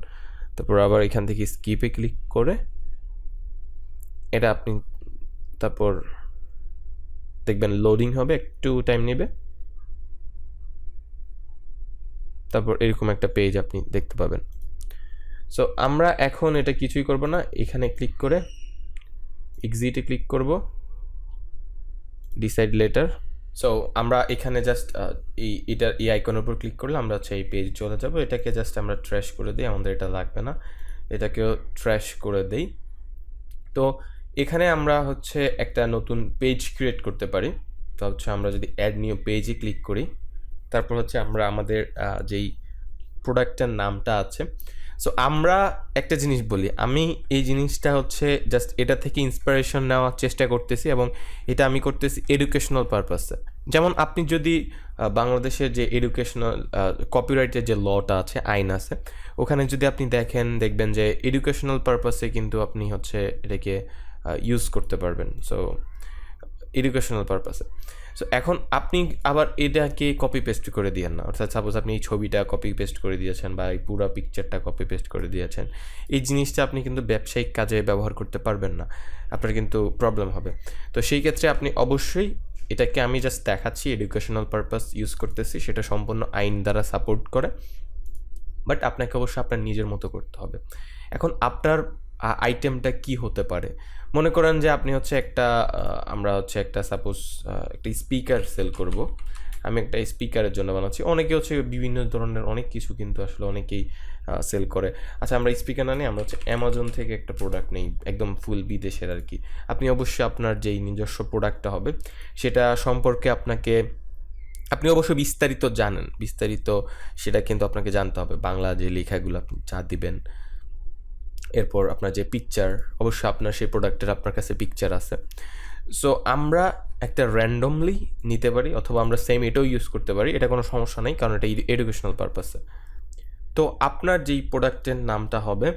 তারপর আবার এখান থেকে স্কিপে ক্লিক করে এটা আপনি, তারপর দেখবেন লোডিং হবে, একটু টাইম নেবে। তারপর এরকম একটা পেজ আপনি দেখতে পাবেন। সো আমরা এখন এটা কিছুই করব না, এখানে ক্লিক করে এক্সিটে ক্লিক করব, ডিসাইড লেটার। সো আমরা এখানে জাস্ট এটার এই আইকনের উপর ক্লিক করলে আমরা হচ্ছে এই পেজ চলে যাব। এটাকে জাস্ট আমরা ট্র্যাশ করে দিই, আমাদের এটা লাগবে না, এটাকেও ট্র্যাশ করে দেই। তো এখানে আমরা হচ্ছে একটা নতুন পেজ ক্রিয়েট করতে পারি। তো হচ্ছে আমরা যদি অ্যাড নিউ পেজে ক্লিক করি, তারপর হচ্ছে আমরা আমাদের যেই প্রোডাক্টের নামটা আছে, সো আমরা একটা জিনিস বলি, আমি এই জিনিসটা হচ্ছে জাস্ট এটা থেকে ইন্সপিরেশন নেওয়ার চেষ্টা করতেছি, এবং এটা আমি করতেছি এডুকেশনাল পারপাসে। যেমন আপনি যদি বাংলাদেশের যে এডুকেশনাল কপিরাইটের যে লটা আছে, আইন আছে, ওখানে যদি আপনি দেখবেন যে এডুকেশনাল পারপাসে কিন্তু আপনি হচ্ছে এটাকে ইউজ করতে পারবেন। সো এডুকেশনাল পারপাসে। সো এখন আপনি আবার এটাকে কপি পেস্ট করে দিয়েন না, অর্থাৎ সাপোজ আপনি এই ছবিটা কপি পেস্ট করে দিয়েছেন বা এই পুরো পিকচারটা কপি পেস্ট করে দিয়েছেন, এই জিনিসটা আপনি কিন্তু ব্যবসায়িক কাজে ব্যবহার করতে পারবেন না, আপনার কিন্তু প্রবলেম হবে। তো সেই ক্ষেত্রে আপনি অবশ্যই এটাকে, আমি জাস্ট দেখাচ্ছি এডুকেশনাল পারপাস ইউজ করতেছি, সেটা সম্পূর্ণ আইন দ্বারা সাপোর্ট করে, বাট আপনাকে অবশ্যই আপনার নিজের মতো করতে হবে। এখন আপনার আইটেমটা কি হতে পারে? মনে করেন যে আপনি হচ্ছে একটা আমরা হচ্ছে একটা সাপোজ একটা স্পিকার সেল করব, আমি একটা স্পিকারের জন্য বানাচ্ছি। অনেকে হচ্ছে বিভিন্ন ধরনের অনেক কিছু কিন্তু আসলে অনেকেই সেল করে। আচ্ছা, আমরা স্পিকার না নিয়ে আমরা হচ্ছে অ্যামাজন থেকে একটা প্রোডাক্ট নেই, একদম ফুল বিদেশের আর কি। আপনি অবশ্যই আপনার যেই নিজস্ব প্রোডাক্টটা হবে সেটা সম্পর্কে আপনি অবশ্যই বিস্তারিত জানেন, বিস্তারিত সেটা কিন্তু আপনাকে জানতে হবে, বাংলা যে লেখাগুলো আপনি যা দিবেন। এরপর আপনার যে পিকচার, অবশ্যই আপনার সেই প্রোডাক্টের আপনার কাছে পিকচার আছে। সো আমরা একটা র্যান্ডমলি নিতে পারি, অথবা আমরা সেম এটাও ইউজ করতে পারি, এটা কোনো সমস্যা নেই, কারণ এটা এডুকেশনাল পারপাসে। তো আপনার যেই প্রোডাক্টের নামটা হবে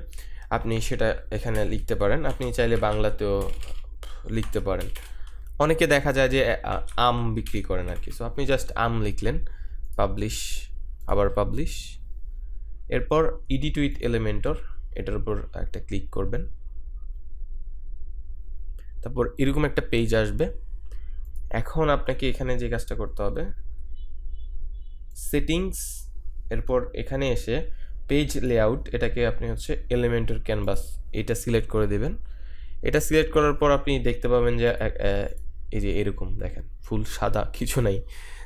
আপনি সেটা এখানে লিখতে পারেন, আপনি চাইলে বাংলাতেও লিখতে পারেন। অনেকে দেখা যায় যে আম বিক্রি করেন আর কি, সো আপনি জাস্ট আম লিখলেন, পাবলিশ, আবার পাবলিশ। এরপর এডিট উইথ এলিমেন্টর, এটার উপর একটা ক্লিক করবেন। তারপর এরকম একটা পেজ আসবে। এখন আপনাকে এখানে যে কাজটা করতে হবে, সেটিংস, এরপর এখানে এসে পেজ লেআউট, এটাকে আপনি হচ্ছে এলিমেন্টর ক্যানভাস এটা সিলেক্ট করে দেবেন। এটা সিলেক্ট করার পর আপনি দেখতে পাবেন যে এই যে এরকম দেখেন ফুল সাদা, কিছু নাই,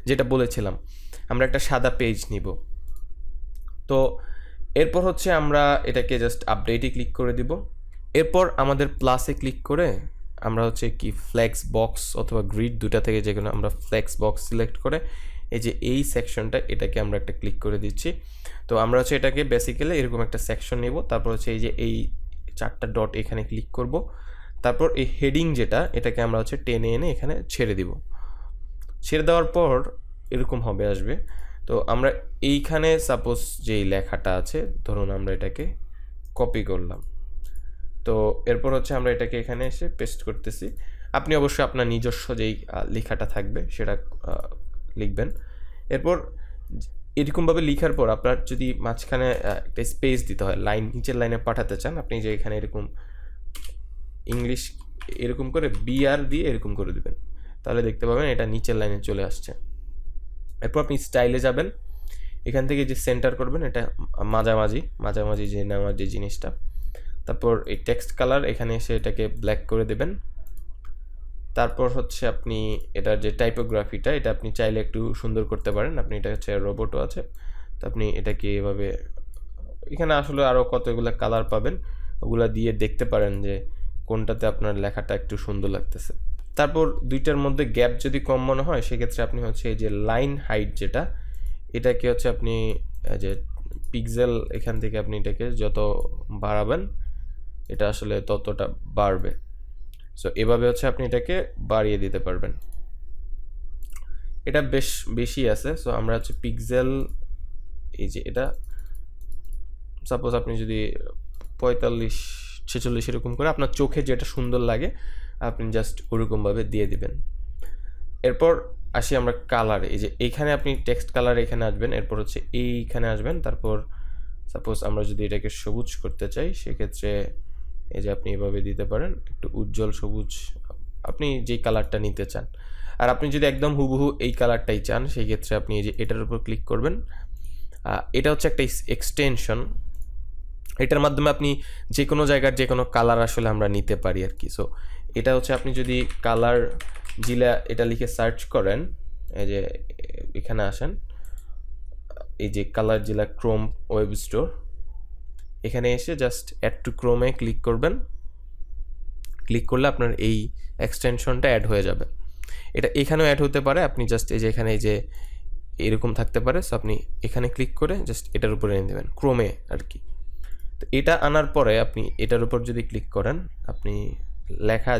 যেটা বলেছিলাম আমরা একটা সাদা পেজ নিব। তো এরপর হচ্ছে আমরা এটাকে জাস্ট আপডেটে ক্লিক করে দিব। এরপর আমাদের প্লাসে ক্লিক করে আমরা হচ্ছে কি ফ্লেক্স বক্স অথবা গ্রিড দুটা থেকে যে কোনো আমরা ফ্লেক্স বক্স সিলেক্ট করে এই যে এই সেকশনটা, এটাকে আমরা একটা ক্লিক করে দিচ্ছি। তো আমরা হচ্ছে এটাকে বেসিক্যালি এরকম একটা সেকশন নেব। তারপর হচ্ছে এই যে এই 4টা ডট এখানে ক্লিক করব। তারপর এই হেডিং যেটা, এটাকে আমরা হচ্ছে টেনে এনে এখানে ছেড়ে দিব। ছেড়ে দেওয়ার পর এরকম হবে, আসবে। তো আমরা এইখানে সাপোজ যেই লেখাটা আছে, ধরুন আমরা এটাকে কপি করলাম। তো এরপর হচ্ছে আমরা এটাকে এখানে এসে পেস্ট করতেছি। আপনি অবশ্যই আপনার নিজস্ব যেই লেখাটা থাকবে সেটা লিখবেন। এরপর এরকমভাবে লেখার পর আপনার যদি মাঝখানে একটা স্পেস দিতে হয়, লাইন নিচের লাইনে পাঠাতে চান, আপনি যে এখানে এরকম ইংলিশ এরকম করে বিআর দিয়ে এরকম করে দিবেন, তাহলে দেখতে পাবেন এটা নিচের লাইনে চলে আসছে। এরপর আপনি স্টাইলে যাবেন, এখান থেকে যে সেন্টার করবেন এটা মাঝামাঝি যে নেওয়ার যে জিনিসটা। তারপর এই টেক্সট কালার এখানে এসে এটাকে ব্ল্যাক করে দেবেন। তারপর হচ্ছে আপনি এটার যে টাইপোগ্রাফিটা, এটা আপনি চাইলে একটু সুন্দর করতে পারেন। আপনি এটা হচ্ছে রোবটও আছে, তো আপনি এটাকে এভাবে, এখানে আসলে আরও কতগুলো কালার পাবেন, ওগুলা দিয়ে দেখতে পারেন যে কোনটাতে আপনার লেখাটা একটু সুন্দর লাগতেছে। তারপর দুইটার মধ্যে গ্যাপ যদি কম মনে হয় সেক্ষেত্রে আপনি হচ্ছে এই যে লাইন হাইট যেটা, এটাকে হচ্ছে আপনি যে পিক্সেল এখান থেকে আপনি এটাকে যত বাড়াবেন এটা আসলে ততটা বাড়বে। সো এভাবে হচ্ছে আপনি এটাকে বাড়িয়ে দিতে পারবেন। এটা বেশ বেশি আছে, সো আমরা হচ্ছে পিক্সেল এই যে এটা সাপোজ আপনি যদি 45-46 এরকম করে আপনার চোখে যেটা সুন্দর লাগে আপনি জাস্ট ওরকমভাবে দিয়ে দিবেন। এরপর আসি আমরা কালারে। এই যে এইখানে আপনি টেক্সট কালার এখানে আসবেন, এরপর হচ্ছে এইখানে আসবেন, তারপর সাপোজ আমরা যদি এটাকে সবুজ করতে চাই সেক্ষেত্রে এই যে আপনি এভাবে দিতে পারেন, একটু উজ্জ্বল সবুজ আপনি যেই কালারটা নিতে চান। আর আপনি যদি একদম হুবহু এই কালারটাই চান সেই ক্ষেত্রে আপনি এই যে এটার উপর ক্লিক করবেন। এটা হচ্ছে একটা এক্সটেনশন, এটার মাধ্যমে আপনি যে কোনো জায়গার যে কোনো কালার আসলে আমরা নিতে পারি আর কি। সো এটা হচ্ছে আপনি যদি কালার জিলা এটা লিখে সার্চ করেন, এই যে এখানে আসেন, এই যে কালার জিলা ক্রোম ওয়েব স্টোর, এখানে এসে জাস্ট অ্যাড টু ক্রোমে ক্লিক করবেন। ক্লিক করলে আপনার এই এক্সটেনশনটা অ্যাড হয়ে যাবে। এটা এখানেও অ্যাড হতে পারে, আপনি জাস্ট এই যে এখানে এই যে এরকম থাকতে পারে, সো আপনি এখানে ক্লিক করে জাস্ট এটার উপরে এনে দেবেন ক্রোমে আর কি। তো এটা আনার পরে আপনি এটার উপর যদি ক্লিক করেন, আপনি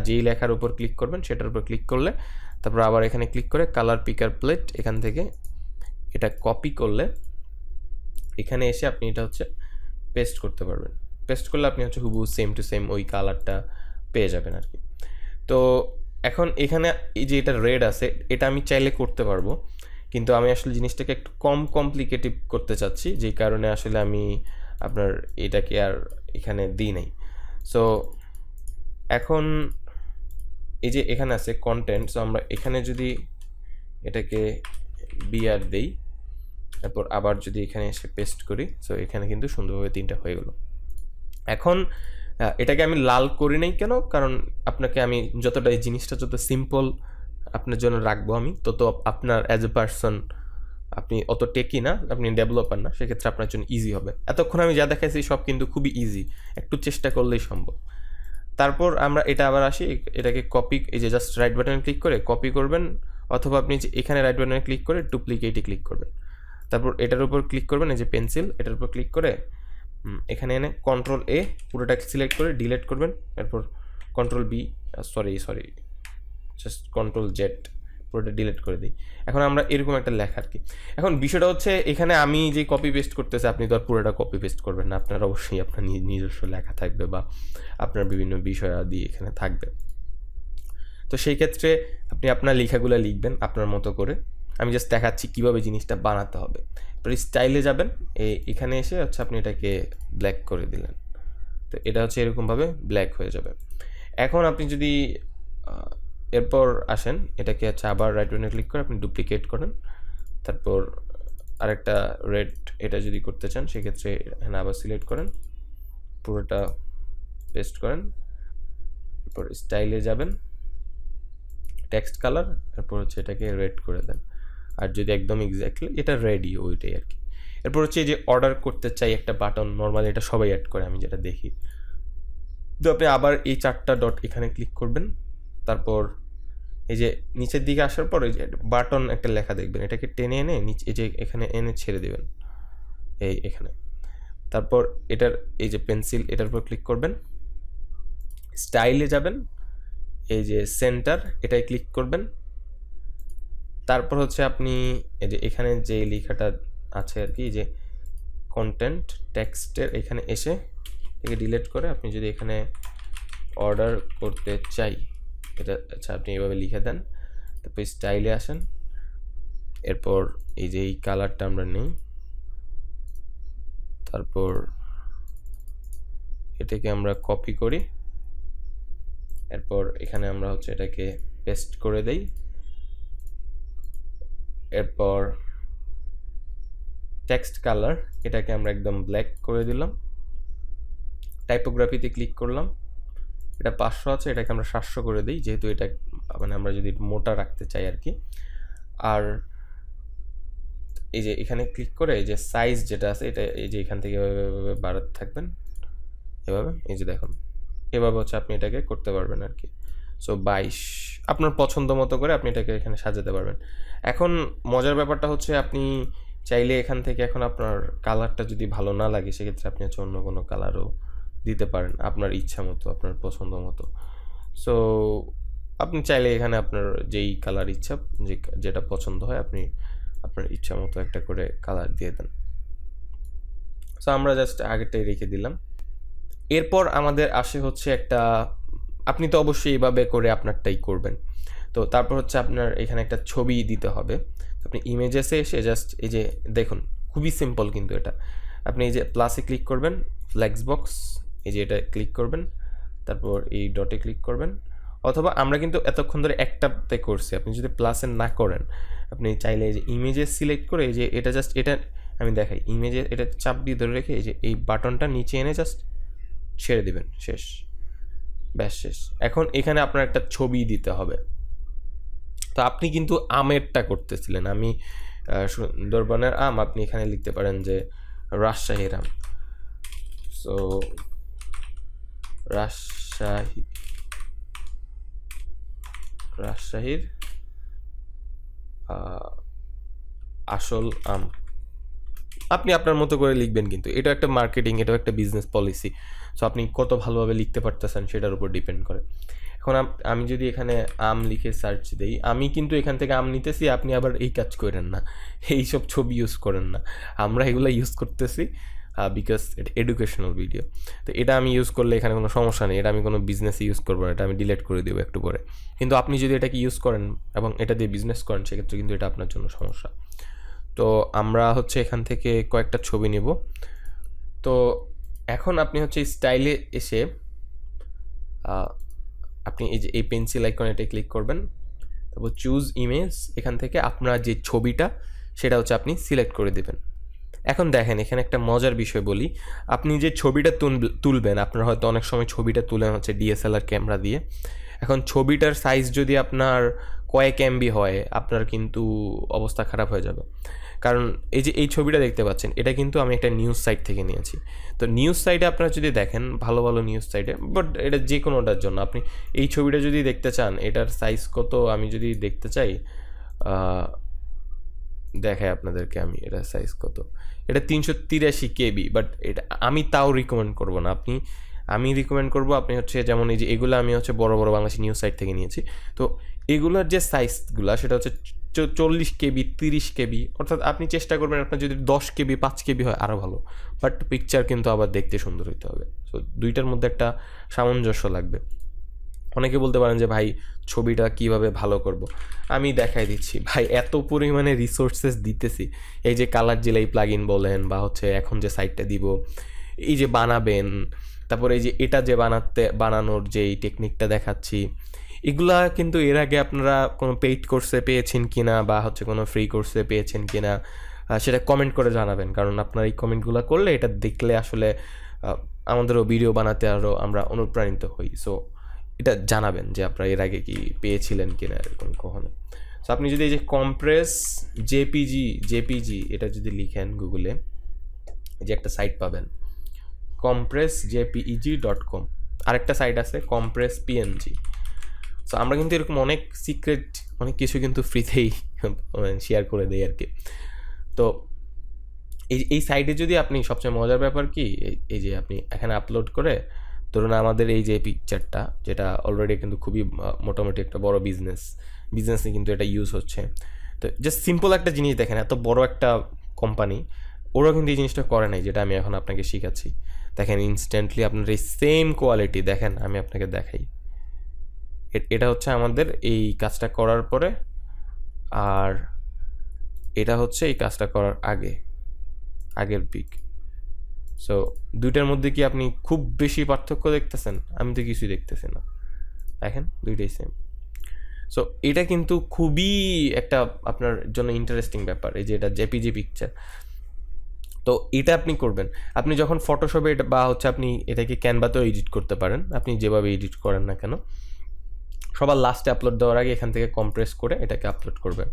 যেই লেখার উপর ক্লিক করবেন সেটার উপর ক্লিক করলে তারপর আবার এখানে ক্লিক করে কালার পিকার প্লেট এখান থেকে এটা কপি করলে এখানে এসে আপনি এটা হচ্ছে পেস্ট করতে পারবেন। পেস্ট করলে আপনি হচ্ছে হুবহু সেম টু সেম ওই কালারটা পেয়ে যাবেন আর কি। তো এখন এখানে এই যে এটা রেড আছে, এটা আমি চাইলে করতে পারবো, কিন্তু আমি আসলে জিনিসটাকে একটু কম কমপ্লিকেটিভ করতে চাচ্ছি, যেই কারণে আসলে আমি আপনার এটাকে আর এখানে দিই নাই। সো এখন এই যে এখানে আছে কন্টেন্ট, সো আমরা এখানে যদি এটাকে বিআর দেই, তারপর আবার যদি এখানে এসে পেস্ট করি, সো এখানে কিন্তু সুন্দরভাবে 3টা হয়ে গেল। এখন এটাকে আমি লাল করি নাই কেন, কারণ আপনাকে আমি যতটা এই জিনিসটা যত সিম্পল আপনার জন্য রাখবো আমি, তত আপনার অ্যাজ এ পারসন আপনি অত টেকি না, আপনি ডেভেলপার না, সেক্ষেত্রে আপনার জন্য ইজি হবে। এতক্ষণ আমি যা দেখাইছি সব কিন্তু খুবই ইজি, একটু চেষ্টা করলেই সম্ভব। তারপর আমরা এটা আবার আসি, এটাকে কপি, এই যে জাস্ট রাইট বাটনে ক্লিক করে কপি করবেন, অথবা আপনি যে এখানে রাইট বাটনে ক্লিক করে ডুপ্লিকেটে ক্লিক করবেন। তারপর এটার উপর ক্লিক করবেন, এই যে পেন্সিল, এটার উপর ক্লিক করে এখানে এনে কন্ট্রোল এ পুরোটাকে সিলেক্ট করে ডিলিট করবেন, এরপর control B sorry just control Z পুরোটা ডিলিট করে দিই। এখন আমরা এরকম একটা লেখা আর কি। এখন বিষয়টা হচ্ছে এখানে আমি যে কপি পেস্ট করতেছি আপনি তো আর পুরোটা কপি পেস্ট করবেন না, আপনার অবশ্যই আপনার নিজস্ব লেখা থাকবে বা আপনার বিভিন্ন বিষয়াদি এখানে থাকবে। তো সেই ক্ষেত্রে আপনি আপনার লেখাগুলো লিখবেন আপনার মতো করে। আমি জাস্ট দেখাচ্ছি কীভাবে জিনিসটা বানাতে হবে। এরপর স্টাইলে যাবেন, এখানে এসে হচ্ছে আপনি এটাকে ব্ল্যাক করে দিলেন, তো এটা হচ্ছে এরকমভাবে ব্ল্যাক হয়ে যাবে। এখন আপনি যদি এরপর আসেন, এটাকে হচ্ছে আবার রাইট বাটনে ক্লিক করে আপনি ডুপ্লিকেট করেন, তারপর আরেকটা রেড এটা যদি করতে চান সেক্ষেত্রে এখানে আবার সিলেক্ট করেন, পুরোটা পেস্ট করেন, এরপর স্টাইলে যাবেন, টেক্সট কালার, এরপর হচ্ছে এটাকে রেড করে দেন। আর যদি একদম এক্স্যাক্টলি এটা রেডি ওইটাই আর কি। এরপর হচ্ছে যে অর্ডার করতে চাই একটা বাটন, নর্মালি এটা সবাই অ্যাড করে আমি যেটা দেখি। তো আপনি আবার এই 4টা ডট এখানে ক্লিক করবেন, তারপর এই যে নিচের দিকে আসার পর এই যে বাটন একটা লেখা দেখবেন, এটাকে টেনে এনে নিচে এই যে এখানে এনে ছেড়ে দেবেন এখানে। তারপর এটার এই যে পেন্সিল এটার উপর ক্লিক করবেন, স্টাইলে যাবেন, এই যে সেন্টার এটাই ক্লিক করবেন, তারপর হচ্ছে আপনি এই যে এখানে যে লেখাটা আছে আর কি, যে কন্টেন্ট টেক্সটের এখানে এসে এটাকে ডিলিট করে আপনি যদি এখানে অর্ডার করতে চাই এটা আচ্ছা আপনি এভাবে লিখে দেন, তারপর স্টাইলে আসেন, এরপর এই যে এই কালারটা আমরা নেই, তারপর এটাকে আমরা কপি করি, এরপর এখানে আমরা হচ্ছে এটাকে পেস্ট করে দেই, এরপর টেক্সট কালার এটাকে আমরা একদম ব্ল্যাক করে দিলাম, টাইপোগ্রাফিতে ক্লিক করলাম, এটা 500 আছে এটাকে আমরা 700 করে দিই, যেহেতু এটা মানে আমরা যদি মোটা রাখতে চাই আর কি। আর এই যে এখানে ক্লিক করে এই যে সাইজ যেটা আছে এটা এই যে এখান থেকে এভাবে বাড়াতে থাকবেন, এভাবে এই যে দেখুন এভাবে হচ্ছে আপনি এটাকে করতে পারবেন আর কি। সো 22 আপনার পছন্দ মতো করে আপনি এটাকে এখানে সাজাতে পারবেন। এখন মজার ব্যাপারটা হচ্ছে আপনি চাইলে এখান থেকে এখন আপনার কালারটা যদি ভালো না লাগে সেক্ষেত্রে আপনি হচ্ছে অন্য কোনো কালারও দিতে পারেন আপনার ইচ্ছা মতো, আপনার পছন্দ মতো। সো আপনি চাইলে এখানে আপনার যেই কালার ইচ্ছা, যেটা পছন্দ হয় আপনি আপনার ইচ্ছা মতো একটা করে কালার দিয়ে দেন। সো আমরা জাস্ট আগেরটাই রেখে দিলাম। এরপর আমাদের আসে হচ্ছে একটা, আপনি তো অবশ্যই এইভাবে করে আপনারটাই করবেন। তো তারপর হচ্ছে আপনার এখানে একটা ছবি দিতে হবে। আপনি ইমেজেসে এসে জাস্ট এই যে দেখুন, খুবই সিম্পল কিন্তু এটা। আপনি এই যে প্লাসে ক্লিক করবেন, ফ্লেক্স বক্স, এই যে এটা ক্লিক করবেন, তারপর এই ডটে ক্লিক করবেন, অথবা আমরা কিন্তু এতক্ষণ ধরে একটাতে করছি, আপনি যদি প্লাসে না করেন আপনি চাইলে এই যে ইমেজে সিলেক্ট করে এই যে এটা জাস্ট এটা আমি দেখাই, ইমেজে এটা চাপ দিয়ে ধরে রেখে এই যে এই বাটনটা নিচে এনে জাস্ট ছেড়ে দিবেন, শেষ, ব্যাস শেষ। এখন এখানে আপনার একটা ছবি দিতে হবে। তো আপনি কিন্তু আমেরটা করতেছিলেন, আমি সুন্দরবনের আম, আপনি এখানে লিখতে পারেন যে রাজশাহীর আম। সো রাজশাহীর আসল আম, আপনি আপনার মতো করে লিখবেন, কিন্তু এটা একটা মার্কেটিং, এটাও একটা বিজনেস পলিসি। সো আপনি কত ভালোভাবে লিখতে পারতেছেন সেটার উপর ডিপেন্ড করে। এখন আমি যদি এখানে আম লিখে সার্চ দিই, আমি কিন্তু এখান থেকে আম নিতেছি, আপনি আবার এই কাজ করেন না, এইসব ছবি ইউজ করেন না। আমরা এগুলো ইউজ করতেছি বিকজ এটা এডুকেশনাল ভিডিও। তো এটা আমি ইউজ করলে এখানে কোনো সমস্যা নেই, এটা আমি কোনো বিজনেসে ইউজ করবো না, এটা আমি ডিলিট করে দেবো একটু পরে। কিন্তু আপনি যদি এটাকে ইউজ করেন এবং এটা দিয়ে বিজনেস করেন সেক্ষেত্রে কিন্তু এটা আপনার জন্য সমস্যা। তো আমরা হচ্ছে এখান থেকে কয়েকটা ছবি নেব। তো এখন আপনি হচ্ছে স্টাইলে এসে আপনি এই যে এই পেন্সিল আইকন এটাই ক্লিক করবেন, তারপর চুজ ইমেজ, এখান থেকে আপনার যে ছবিটা সেটা হচ্ছে আপনি সিলেক্ট করে দেবেন। এখন দেখেন এখানে একটা মজার বিষয় বলি, আপনি যে ছবিটা তুলবেন, আপনার হয়তো অনেক সময় ছবিটা তুলেন হচ্ছে ডিএসএলআর ক্যামেরা দিয়ে। এখন ছবিটার সাইজ যদি আপনার কয়েক এমবি হয়, আপনার কিন্তু অবস্থা খারাপ হয়ে যাবে। কারণ এই যে এই ছবিটা দেখতে পাচ্ছেন, এটা কিন্তু আমি একটা নিউজ সাইট থেকে নিয়েছি। তো নিউজ সাইটে আপনারা যদি দেখেন, ভালো ভালো নিউজ সাইটে, বাট এটা যে কোনোটার জন্য আপনি এই ছবিটা যদি দেখতে চান, এটার সাইজ কত আমি যদি দেখতে চাই, দেখাই আপনাদেরকে আমি এটার সাইজ কত। এটা 383 কেবি, বাট এটা আমি তাও রিকমেন্ড করব না। আমি রিকমেন্ড করব আপনি হচ্ছে যেমন এই যে এগুলো আমি হচ্ছে বড় বড় বাংলাদেশি নিউজ সাইট থেকে নিয়েছি। তো এগুলোর যে সাইজগুলো সেটা হচ্ছে 40 কেবি, 30 কেবি, অর্থাৎ আপনি চেষ্টা করবেন আপনার যদি 10 কেবি 5 কেবি হয় আরও ভালো, বাট পিকচার কিন্তু আবার দেখতে সুন্দর হইতে হবে। সো দুইটার মধ্যে একটা সামঞ্জস্য লাগবে। অনেকে বলতে পারেন যে ভাই ছবিটা কিভাবে ভালো করব, আমি দেখাই দিচ্ছি ভাই, এত পরিমাণে রিসোর্সেস দিতেছি। এই যে কালার জেলাই প্লাগ ইন বলেন, বা হচ্ছে এখন যে সাইটটা দিব, এই যে বানাবেন, তারপরে এই যে এটা যে বানানোর যে এই টেকনিকটা দেখাচ্ছি, এগুলা কিন্তু এর আগে আপনারা কোনো পেইড কোর্সে পেয়েছেন কিনা, বা হচ্ছে কোনো ফ্রি কোর্সে পেয়েছেন কিনা, সেটা কমেন্ট করে জানাবেন। কারণ আপনার এই কমেন্টগুলো করলে, এটা দেখলে আসলে আমাদেরও ভিডিও বানাতে আরও আমরা অনুপ্রাণিত হই। সো এটা জানাবেন যে আপনারা এর আগে কি পেয়েছিলেন কিনা এরকম কখনো। সো আপনি যদি এই যে কম্প্রেস জেপিজি এটা যদি লিখেন গুগলে, যে একটা সাইট পাবেন compressjpeg.com, আরেকটা সাইট আছে compress png। সো আমরা কিন্তু এরকম অনেক সিক্রেট অনেক কিছু কিন্তু ফ্রিতেই শেয়ার করে দেই আর কি। তো এই সাইটে যদি আপনি, সবচেয়ে মজার ব্যাপার কি, এই যে আপনি এখানে আপলোড করে, ধরুন আমাদের এই যে পিকচারটা, যেটা অলরেডি কিন্তু খুবই মোটামুটি একটা বড় বিজনেসে কিন্তু এটা ইউজ হচ্ছে। তো জাস্ট সিম্পল একটা জিনিস দেখেন, এত বড় একটা কোম্পানি, ওরাও কিন্তু এই জিনিসটা করে নাই যেটা আমি এখন আপনাকে শিখাচ্ছি। দেখেন ইনস্ট্যান্টলি আপনার এই সেম কোয়ালিটি, দেখেন আমি আপনাকে দেখাই, এটা হচ্ছে আমাদের এই কাজটা করার পরে, আর এটা হচ্ছে এই কাজটা করার আগের পিক। সো দুইটার মধ্যে কি আপনি খুব বেশি পার্থক্য দেখতেছেন? আমি তো কিছুই দেখতেছি না, দেখেন দুইটাই সেম। সো এটা কিন্তু খুবই একটা আপনার জন্য ইন্টারেস্টিং ব্যাপার, এই যে এটা জেপিজি পিকচার। তো এটা আপনি করবেন, আপনি যখন ফটোশপে এটা, বা হচ্ছে আপনি এটাকে ক্যানভাতেও এডিট করতে পারেন, আপনি যেভাবে এডিট করেন না কেন, সবার লাস্টে আপলোড দেওয়ার আগে এখান থেকে কম্প্রেস করে এটাকে আপলোড করবেন।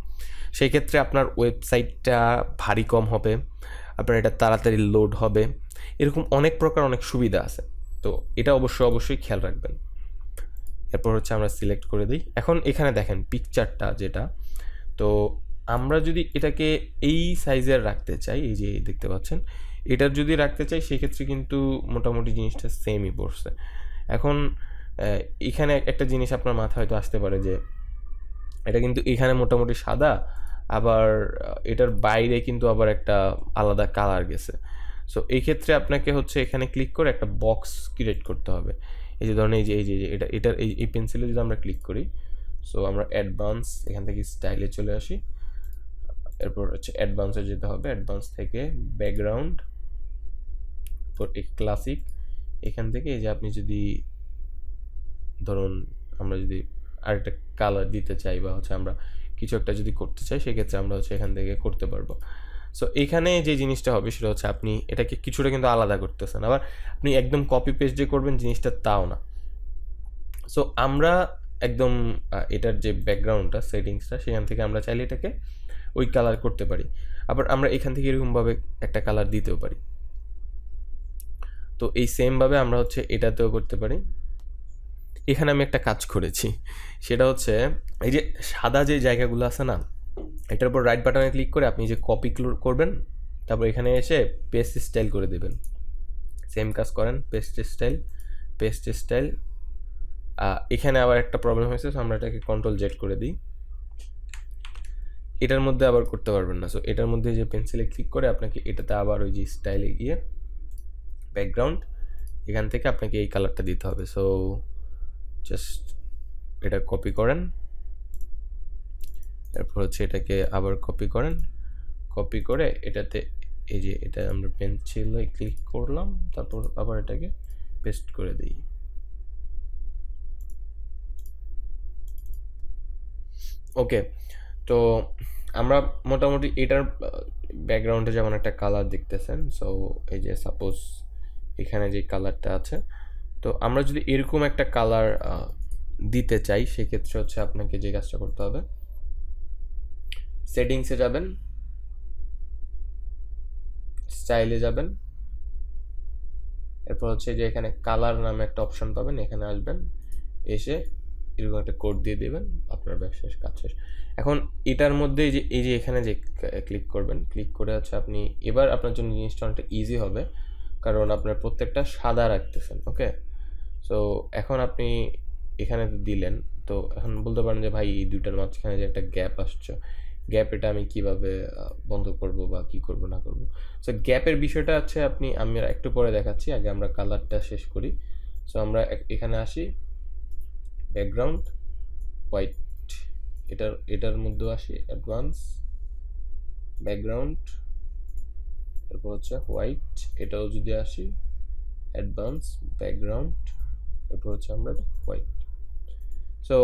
সেই ক্ষেত্রে আপনার ওয়েবসাইটটা ভারী কম হবে, আপনার এটা তাড়াতাড়ি লোড হবে, এরকম অনেক প্রকার অনেক সুবিধা আছে। তো এটা অবশ্যই খেয়াল রাখবেন। এরপর হচ্ছে আমরা সিলেক্ট করে দিই। এখন এখানে দেখেন পিকচারটা যেটা, তো আমরা যদি এটাকে এই সাইজের রাখতে চাই, এই যে দেখতে পাচ্ছেন, এটার যদি রাখতে চাই সেক্ষেত্রে কিন্তু মোটামুটি জিনিসটা সেমই পড়ছে। এখন এখানে একটা জিনিস আপনার মাথায় হয়তো আসতে পারে যে এটা কিন্তু এখানে মোটামুটি সাদা, আবার এটার বাইরে কিন্তু আবার একটা আলাদা কালার গেছে। সো এই ক্ষেত্রে আপনাকে হচ্ছে এখানে ক্লিক করে একটা বক্স ক্রিয়েট করতে হবে। এই যে ধরুন এই যে এটার এই পেন্সিলে যদি আমরা ক্লিক করি, সো আমরা অ্যাডভান্স এখান থেকে স্টাইলে চলে আসি, এরপর হচ্ছে অ্যাডভান্সে যেতে হবে, অ্যাডভান্স থেকে ব্যাকগ্রাউন্ড, এরপর ক্লাসিক, এখান থেকে এই যে আপনি যদি ধরুন আমরা যদি আরেকটা কালার দিতে চাই বা হচ্ছে আমরা কিছু একটা যদি করতে চাই সেক্ষেত্রে আমরা হচ্ছে এখান থেকে করতে পারবো। সো এখানে যে জিনিসটা হবে সেটা হচ্ছে আপনি এটাকে কিছুটা কিন্তু আলাদা করতেছেন, আবার আপনি একদম কপি পেস্ট যে করবেন জিনিসটা তাও না। সো আমরা একদম এটার যে ব্যাকগ্রাউন্ডটা সেটিংসটা সেখান থেকে আমরা চাইলে এটাকে ওই কালার করতে পারি, আবার আমরা এখান থেকে এরকমভাবে একটা কালার দিতেও পারি। তো এই সেমভাবে আমরা হচ্ছে এটাতেও করতে পারি। এখানে আমি একটা কাজ করেছি, সেটা হচ্ছে এই যে সাদা যে জায়গাগুলো আছে না, এটার উপর রাইট বাটনে ক্লিক করে আপনি যে কপি করবেন, তারপর এখানে এসে পেস্ট স্টাইল করে দেবেন। সেম কাজ করেন, পেস্ট স্টাইল। এখানে আবার একটা প্রবলেম হয়েছে, সো আমরা এটাকে কন্ট্রোল জেড করে দিই। এটার মধ্যে আবার করতে পারবেন না, সো এটার মধ্যে যে পেন্সিলে ক্লিক করে আপনাকে এটাতে আবার ওই যে স্টাইলে গিয়ে ব্যাকগ্রাউন্ড, এখান থেকে আপনাকে এই কালারটা দিতে হবে। সো জাস্ট এটা কপি করেন, এরপর হচ্ছে এটাকে আবার কপি করেন, কপি করে এটাতে এই যে এটা আমরা পেন্সিলে ক্লিক করলাম, তারপর আবার এটাকে পেস্ট করে দিই। ওকে, তো আমরা মোটামুটি এটার ব্যাকগ্রাউন্ডে যেমন একটা কালার দেখতেছেন, সো এই যে সাপোজ এখানে যে কালারটা আছে, তো আমরা যদি এরকম একটা কালার দিতে চাই সেক্ষেত্রে হচ্ছে আপনাকে যে কাজটা করতে হবে, সেটিংসে যাবেন, স্টাইলে যাবেন, এরপর হচ্ছে যে এখানে কালার নামে একটা অপশন পাবেন, এখানে আসবেন, এসে এরকম একটা কোড দিয়ে দেবেন, আপনার ব্যবসা কাজ শেষ। এখন এটার মধ্যে এই যে এখানে যে ক্লিক করবেন, ক্লিক করে হচ্ছে আপনি এবার আপনার জন্য জিনিসটা অনেকটা ইজি হবে, কারণ আপনার প্রত্যেকটা সাদা রাখতেছেন। ওকে, সো এখন আপনি এখানে দিলেন, তো এখন বলতে পারেন যে ভাই এই দুইটার মাঝখানে যে একটা গ্যাপ আসছে, গ্যাপ এটা আমি কিভাবে বন্ধ করব বা কি করব না করব। সো গ্যাপের বিষয়টা হচ্ছে আমি একটু পরে দেখাচ্ছি, আগে আমরা কালারটা শেষ করি। সো আমরা এখানে আসি, ব্যাকগ্রাউন্ড হোয়াইট, এটার মধ্যেও আসি, অ্যাডভান্স ব্যাকগ্রাউন্ড, এরপর হচ্ছে হোয়াইট, এটাও যদি আসি অ্যাডভান্স ব্যাকগ্রাউন্ড, এরপর হচ্ছে আমরা হোয়াইট। সো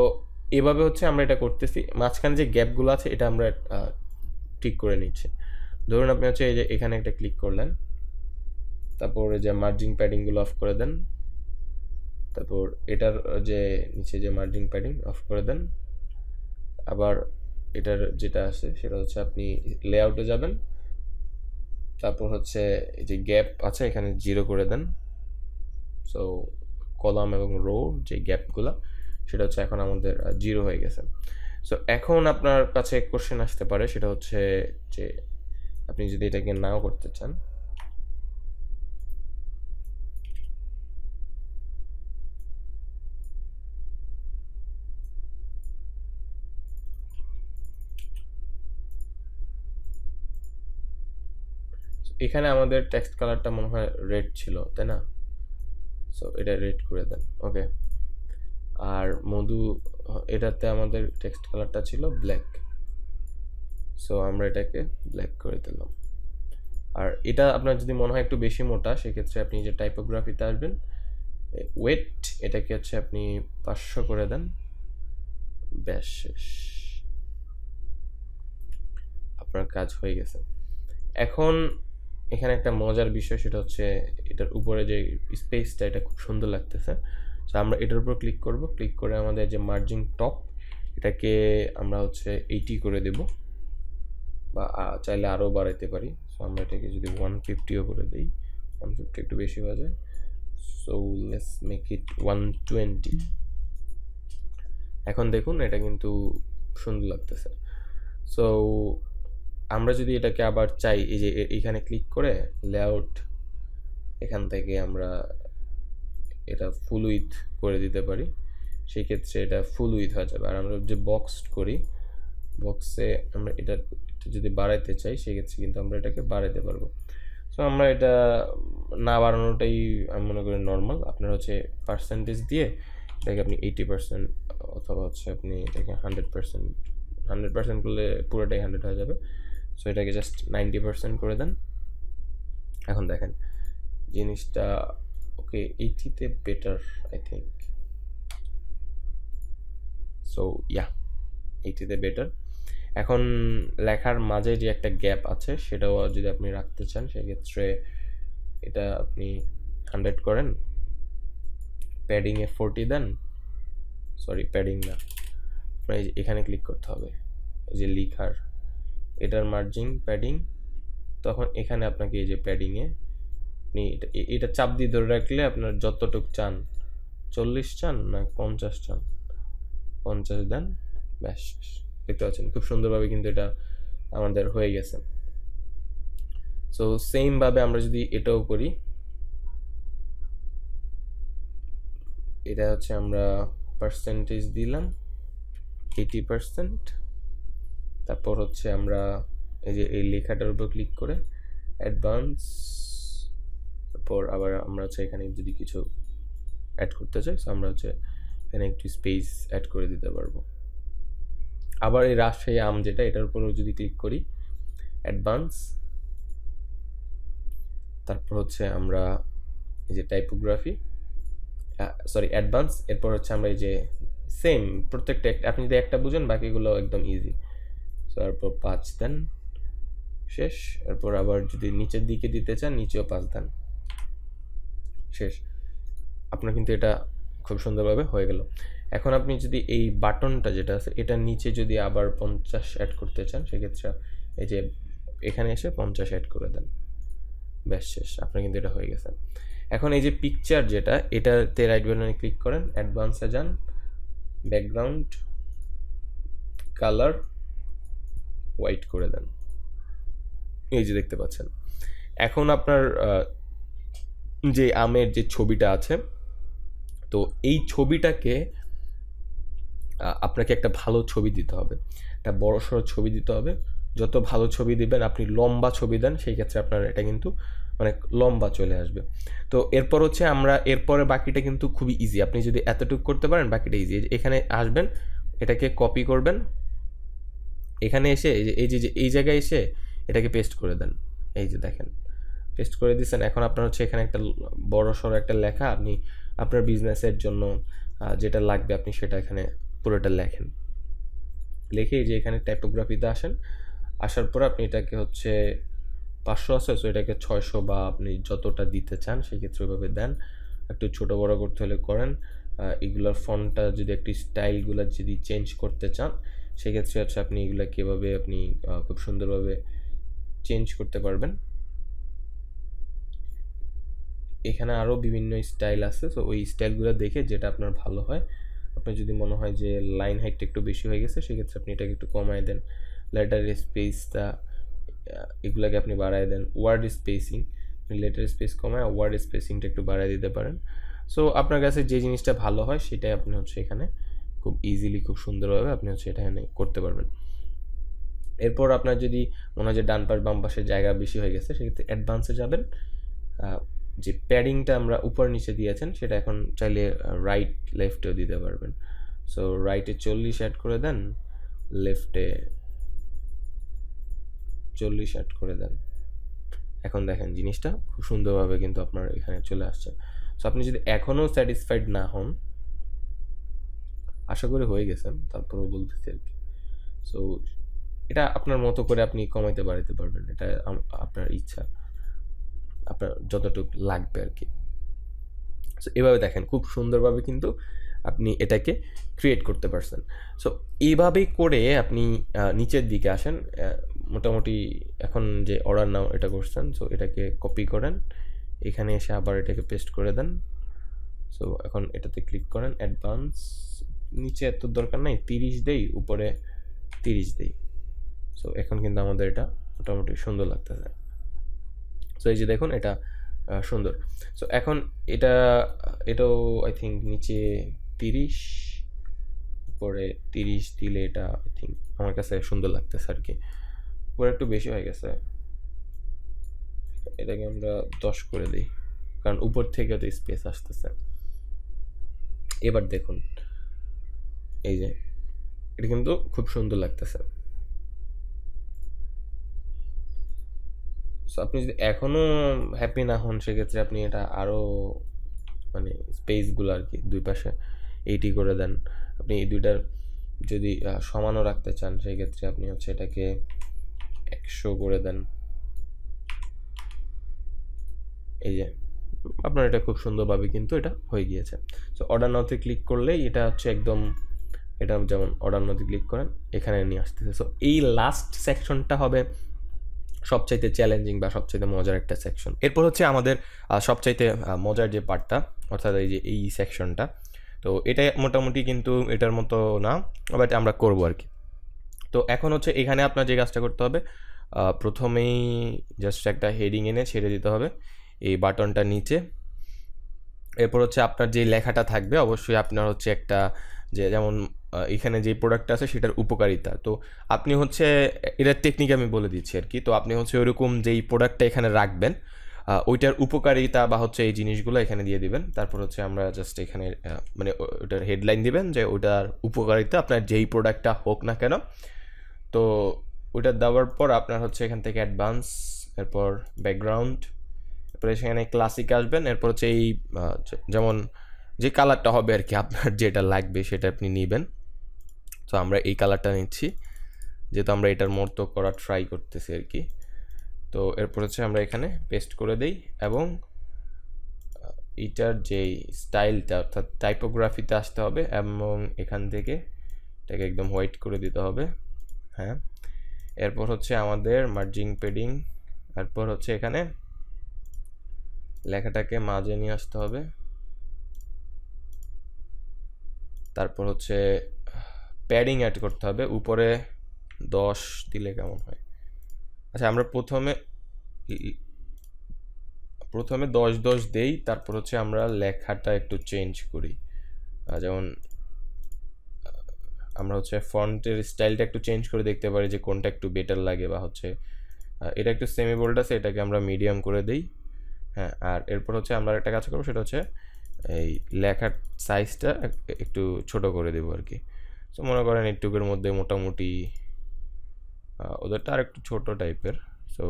এভাবে হচ্ছে আমরা এটা করতেছি, মাঝখানে যে গ্যাপগুলো আছে এটা আমরা ঠিক করে নিচ্ছি। ধরুন আপনি হচ্ছে এই যে এখানে একটা ক্লিক করলেন, তারপর যে মার্জিং প্যাডিংগুলো অফ করে দেন, তারপর এটার যে নিচে যে মার্জিং প্যাডিং অফ করে দেন, আবার এটার যেটা আছে সেটা হচ্ছে আপনি লেআউটে যাবেন, তারপর হচ্ছে এই যে গ্যাপ আছে এখানে 0 করে দেন। সো কলাম এবং রো যে গ্যাপগুলো সেটা হচ্ছে এখন আমাদের 0 হয়ে গেছে। সো এখন আপনার কাছে কোশ্চেন আসতে পারে, সেটা হচ্ছে যে আপনি যদি এটাকে নাও করতে চান, এখানে আমাদের টেক্সট কালারটা মনে হয় রেড ছিল, তাই না? সো এটা রেড করে দেন। ওকে, আর মধু এটাতে আমাদের টেক্সট কালারটা ছিল ব্ল্যাক, সো আমরা এটাকে ব্ল্যাক করে দিলাম। আর এটা আপনার যদি মনে হয় একটু বেশি মোটা, সেক্ষেত্রে আপনি যে টাইপোগ্রাফিতে আসবেন, ওয়েট এটাকে হচ্ছে আপনি 500 করে দেন, ব্যাস শেষ, আপনার কাজ হয়ে গেছে। এখন এখানে একটা মজার বিষয়, সেটা হচ্ছে এটার উপরে যে স্পেসটা এটা খুব সুন্দর লাগতেছে। তো আমরা এটার উপর ক্লিক করব, ক্লিক করে আমাদের যে মার্জিং টপ এটাকে আমরা হচ্ছে 80 করে দেব, বা চাইলে আরও বাড়াইতে পারি। সো আমরা এটাকে যদি 150ও করে দিই, 150 একটু বেশি হয়ে যায়, সো লেটস মেক ইট 120। এখন দেখুন এটা কিন্তু সুন্দর লাগতেছে। সো আমরা যদি এটাকে আবার চাই, এই যে এখানে ক্লিক করে লেআউট, এখান থেকে আমরা এটা ফুল উইথ করে দিতে পারি, সেই ক্ষেত্রে এটা ফুল উইথ হয়ে যাবে। আর আমরা যে বক্স করি, বক্সে আমরা এটা যদি বাড়াইতে চাই সেক্ষেত্রে কিন্তু আমরা এটাকে বাড়াইতে পারবো। সো আমরা এটা না বাড়ানোটাই আমি মনে করি নর্মাল। আপনার হচ্ছে পার্সেন্টেজ দিয়ে এটাকে আপনি 80% অথবা হচ্ছে আপনি এটাকে 100% করলে পুরোটাই 100 হয়ে যাবে। সো এটাকে জাস্ট 90% করে দেন। এখন দেখেন জিনিসটা ওকে 80-তে better I think. So yeah 80-তে বেটার। এখন লেখার মাঝে যে একটা গ্যাপ আছে সেটাও যদি আপনি রাখতে চান সেক্ষেত্রে এটা আপনি 100 করেন, প্যাডিংয়ে 40 দেন, সরি প্যাডিং না, আপনার এখানে ক্লিক করতে হবে, এই যে লিখার এটার মার্জিন প্যাডিং, তখন এখানে আপনাকে এই যে প্যাডিংয়ে আপনি এটা চাপ দিয়ে ধরে রাখলে আপনার যতটুক চান, 40 চান না 50 চান, 50 দেন, ব্যাস। দেখতে পাচ্ছেন খুব সুন্দরভাবে কিন্তু এটা আমাদের হয়ে গেছে। সো সেমভাবে আমরা যদি এটাও করি, এটা হচ্ছে আমরা পার্সেন্টেজ দিলাম 80%, তারপর হচ্ছে আমরা এই যে এই লেখাটার উপর ক্লিক করে অ্যাডভান্স, তারপর আবার আমরা হচ্ছে এখানে যদি কিছু অ্যাড করতে চাই আমরা হচ্ছে এখানে একটু স্পেস অ্যাড করে দিতে পারবো। আবার এই রাজশাহী আম যেটা, এটার উপর যদি ক্লিক করি অ্যাডভান্স, তারপর হচ্ছে আমরা এই যে টাইপোগ্রাফি, সরি অ্যাডভান্স, এরপর হচ্ছে আমরা এই যে সেম প্রত্যেকটা আপনি যদি একটা বুঝেন বাকিগুলো একদম ইজি। সো তারপর 5 দেন, শেষ। এরপর আবার যদি নিচের দিকে দিতে চান নিচেও 5 দেন, শেষ। আপনার কিন্তু এটা খুব সুন্দরভাবে হয়ে গেল। এখন আপনি যদি এই বাটনটা যেটা আছে এটার নিচে যদি আবার 50 অ্যাড করতে চান সেক্ষেত্রে এই যে এখানে এসে 50 অ্যাড করে দেন, ব্যাস শেষ। আপনার কিন্তু এটা হয়ে গেছে। এখন এই যে পিকচার যেটা, এটাতে রাইট বাটনে ক্লিক করেন, অ্যাডভান্সে যান, ব্যাকগ্রাউন্ড কালার হোয়াইট করে দেন, এই যে দেখতে পাচ্ছেন। এখন আপনার যে আমের যে ছবিটা আছে, তো এই ছবিটাকে আপনাকে একটা ভালো ছবি দিতে হবে, একটা বড় সড়ো ছবি দিতে হবে। যত ভালো ছবি দিবেন, আপনি লম্বা ছবি দেন সেই ক্ষেত্রে আপনার এটা কিন্তু অনেক লম্বা চলে আসবে। তো এরপর হচ্ছে আমরা এরপরে বাকিটা কিন্তু খুবই ইজি, আপনি যদি এতটুকু করতে পারেন বাকিটা ইজি। এখানে আসবেন, এটাকে কপি করবেন, এখানে এসে এই জায়গায় এসে এটাকে পেস্ট করে দেন, এই যে দেখেন পেস্ট করে দিয়েছেন। এখন আপনার হচ্ছে এখানে একটা বড় সড়ো একটা লেখা, আপনি আপনার বিজনেসের জন্য যেটা লাগবে আপনি সেটা এখানে পুরোটা লেখেন, লিখে যে এখানে টাইপোগ্রাফিতে আসেন, আসার পর আপনি এটাকে হচ্ছে 500 আছে, সো এটাকে 600 বা আপনি যতটা দিতে চান সেক্ষেত্রে ওইভাবে দেন। একটু ছোটো বড়ো করতে হলে করেন। এগুলোর ফন্টটা যদি একটু স্টাইলগুলো যদি চেঞ্জ করতে চান সেক্ষেত্রে হচ্ছে আপনি এগুলো কীভাবে আপনি খুব সুন্দরভাবে চেঞ্জ করতে পারবেন। এখানে আরও বিভিন্ন স্টাইল আছে, সো ওই স্টাইলগুলো দেখে যেটা আপনার ভালো হয়, আপনার যদি মনে হয় যে লাইন হাইটটা একটু বেশি হয়ে গেছে সেক্ষেত্রে আপনি এটাকে একটু কমায় দেন, লেটার স্পেসটা এগুলাকে আপনি বাড়ায় দেন, ওয়ার্ড স্পেসিং লেটার স্পেস কমায় ওয়ার্ড স্পেসিংটা একটু বাড়ায় দিতে পারেন। সো আপনার কাছে যে জিনিসটা ভালো হয় সেটাই আপনি হচ্ছে এখানে খুব ইজিলি খুব সুন্দরভাবে আপনি হচ্ছে এটা এখানে করতে পারবেন। এরপর আপনার যদি মনে হয় যে ডান পাশ বাম পাশের জায়গা বেশি হয়ে গেছে সেক্ষেত্রে অ্যাডভান্সে যাবেন, যে প্যাডিংটা আমরা উপর নিচে দিয়েছেন সেটা এখন চাইলে রাইট লেফটেও দিতে পারবেন। সো রাইটে 40 অ্যাড করে দেন, লেফটে 40 অ্যাড করে দেন। এখন দেখেন জিনিসটা খুব সুন্দরভাবে কিন্তু আপনার এখানে চলে আসছে। সো আপনি যদি এখনও স্যাটিসফাইড না হন, আশা করি হয়ে গেছেন, তারপরেও বলতেছি আর কি। সো এটা আপনার মতো করে আপনি কমাইতে বাড়াতে পারবেন, এটা আপনার ইচ্ছা, আপনার যতটুকু লাগবে আর কি। সো এভাবে দেখেন খুব সুন্দরভাবে কিন্তু আপনি এটাকে ক্রিয়েট করতে পারছেন। সো এইভাবেই করে আপনি নিচের দিকে আসেন, মোটামুটি এখন যে অর্ডার নাও এটা করছেন, সো এটাকে কপি করেন, এখানে এসে আবার এটাকে পেস্ট করে দেন। সো এখন এটাতে ক্লিক করেন অ্যাডভান্স, নিচে এত দরকার নাই, 30 দেই, উপরে 30 দেই, সো এখন কিন্তু আমাদের এটা মোটামুটি সুন্দর লাগতেছে। সো এই যে দেখুন এটা সুন্দর। সো এখন এটাও আই থিঙ্ক নিচে 30, উপরে 30 দিলে এটা আই থিঙ্ক আমার কাছে সুন্দর লাগতেছে আর কি। উপরে একটু বেশি হয়ে গেছে, এটাকে আমরা 10 করে দিই, কারণ উপর থেকে তো স্পেস আসতেছে। এবার দেখুন এই যে এটা কিন্তু খুব সুন্দর লাগতেছে। সো আপনি যদি এখনও হ্যাপি না হন সেক্ষেত্রে আপনি এটা আরও মানে স্পেসগুলো আর কি দুই পাশে 80 করে দেন। আপনি এই দুইটার যদি সমানও রাখতে চান সেক্ষেত্রে আপনি হচ্ছে এটাকে 100 করে দেন। এই যে আপনার এটা খুব সুন্দরভাবে কিন্তু এটা হয়ে গিয়েছে। সো অর্ডার নাওতে ক্লিক করলেই এটা হচ্ছে একদম, এটা যেমন অর্ডার নাওতে ক্লিক করেন এখানে নিয়ে আসতেছে। সো এই লাস্ট সেকশনটা হবে সবচাইতে চ্যালেঞ্জিং বা সবচাইতে মজার একটা সেকশন। এরপর হচ্ছে আমাদের সবচাইতে মজার যে পার্টটা, অর্থাৎ এই যে এই সেকশনটা। তো এটা মোটামুটি কিন্তু এটার মতো না, বাট আমরা করবো আর কি। তো এখন হচ্ছে এখানে আপনার যে কাজটা করতে হবে, প্রথমেই জাস্ট একটা হেডিং এনে ছেড়ে দিতে হবে এই বাটনটা নিচে। এরপর হচ্ছে আপনার যে লেখাটা থাকবে অবশ্যই আপনার হচ্ছে একটা, যে যেমন এখানে যে প্রোডাক্টটা আছে সেটার উপকারিতা, তো আপনি হচ্ছে এটার টেকনিক আমি বলে দিচ্ছি আর কি। তো আপনি হচ্ছে ওইরকম যেই প্রোডাক্টটা এখানে রাখবেন ওইটার উপকারিতা বা হচ্ছে এই জিনিসগুলো এখানে দিয়ে দিবেন। তারপর হচ্ছে আমরা জাস্ট এখানে মানে ওটার হেডলাইন দিবেন যে ওটার উপকারিতা আপনার যেই প্রোডাক্টটা হোক না কেন। তো ওইটা দেওয়ার পর আপনার হচ্ছে এখান থেকে অ্যাডভান্স, এরপর ব্যাকগ্রাউন্ড, এরপরে সেখানে ক্লাসিক আসবেন। এরপর হচ্ছে এই যেমন যে কালারটা হবে আর কি আপনার যেটা লাগবে সেটা আপনি নেবেন। তো আমরা এই কালারটা নিচ্ছি যেহেতু আমরা এটার মতো করা ট্রাই করতেছি আর কি। তো এরপর হচ্ছে আমরা এখানে পেস্ট করে দেই এবং এটার যেই স্টাইলটা অর্থাৎ টাইপোগ্রাফিতে আসতে হবে এবং এখান থেকে এটাকে একদম হোয়াইট করে দিতে হবে। হ্যাঁ, এরপর হচ্ছে আমাদের মার্জিং পেডিং, এরপর হচ্ছে এখানে লেখাটাকে মাঝে নিয়ে আসতে হবে। তারপর হচ্ছে প্যাডিং অ্যাড করতে হবে, উপরে 10 দিলে কেমন হয়? আচ্ছা আমরা প্রথমে 10 দেই, তারপর হচ্ছে আমরা লেখাটা একটু চেঞ্জ করি। যেমন আমরা হচ্ছে ফন্টের স্টাইলটা একটু চেঞ্জ করে দেখতে পারি যে কোনটা একটু বেটার লাগে, বা হচ্ছে এটা একটু সেমি বোল্ড আছে, এটাকে আমরা মিডিয়াম করে দিই। হ্যাঁ, আর এরপর হচ্ছে আমরা একটা কাজ করবো, সেটা হচ্ছে এই লেখার সাইজটা একটু ছোট করে দেবো আর কি। সো মনে করেন এইটুকুর মধ্যে মোটামুটি ওদেরটা আর একটু ছোট টাইপের। সো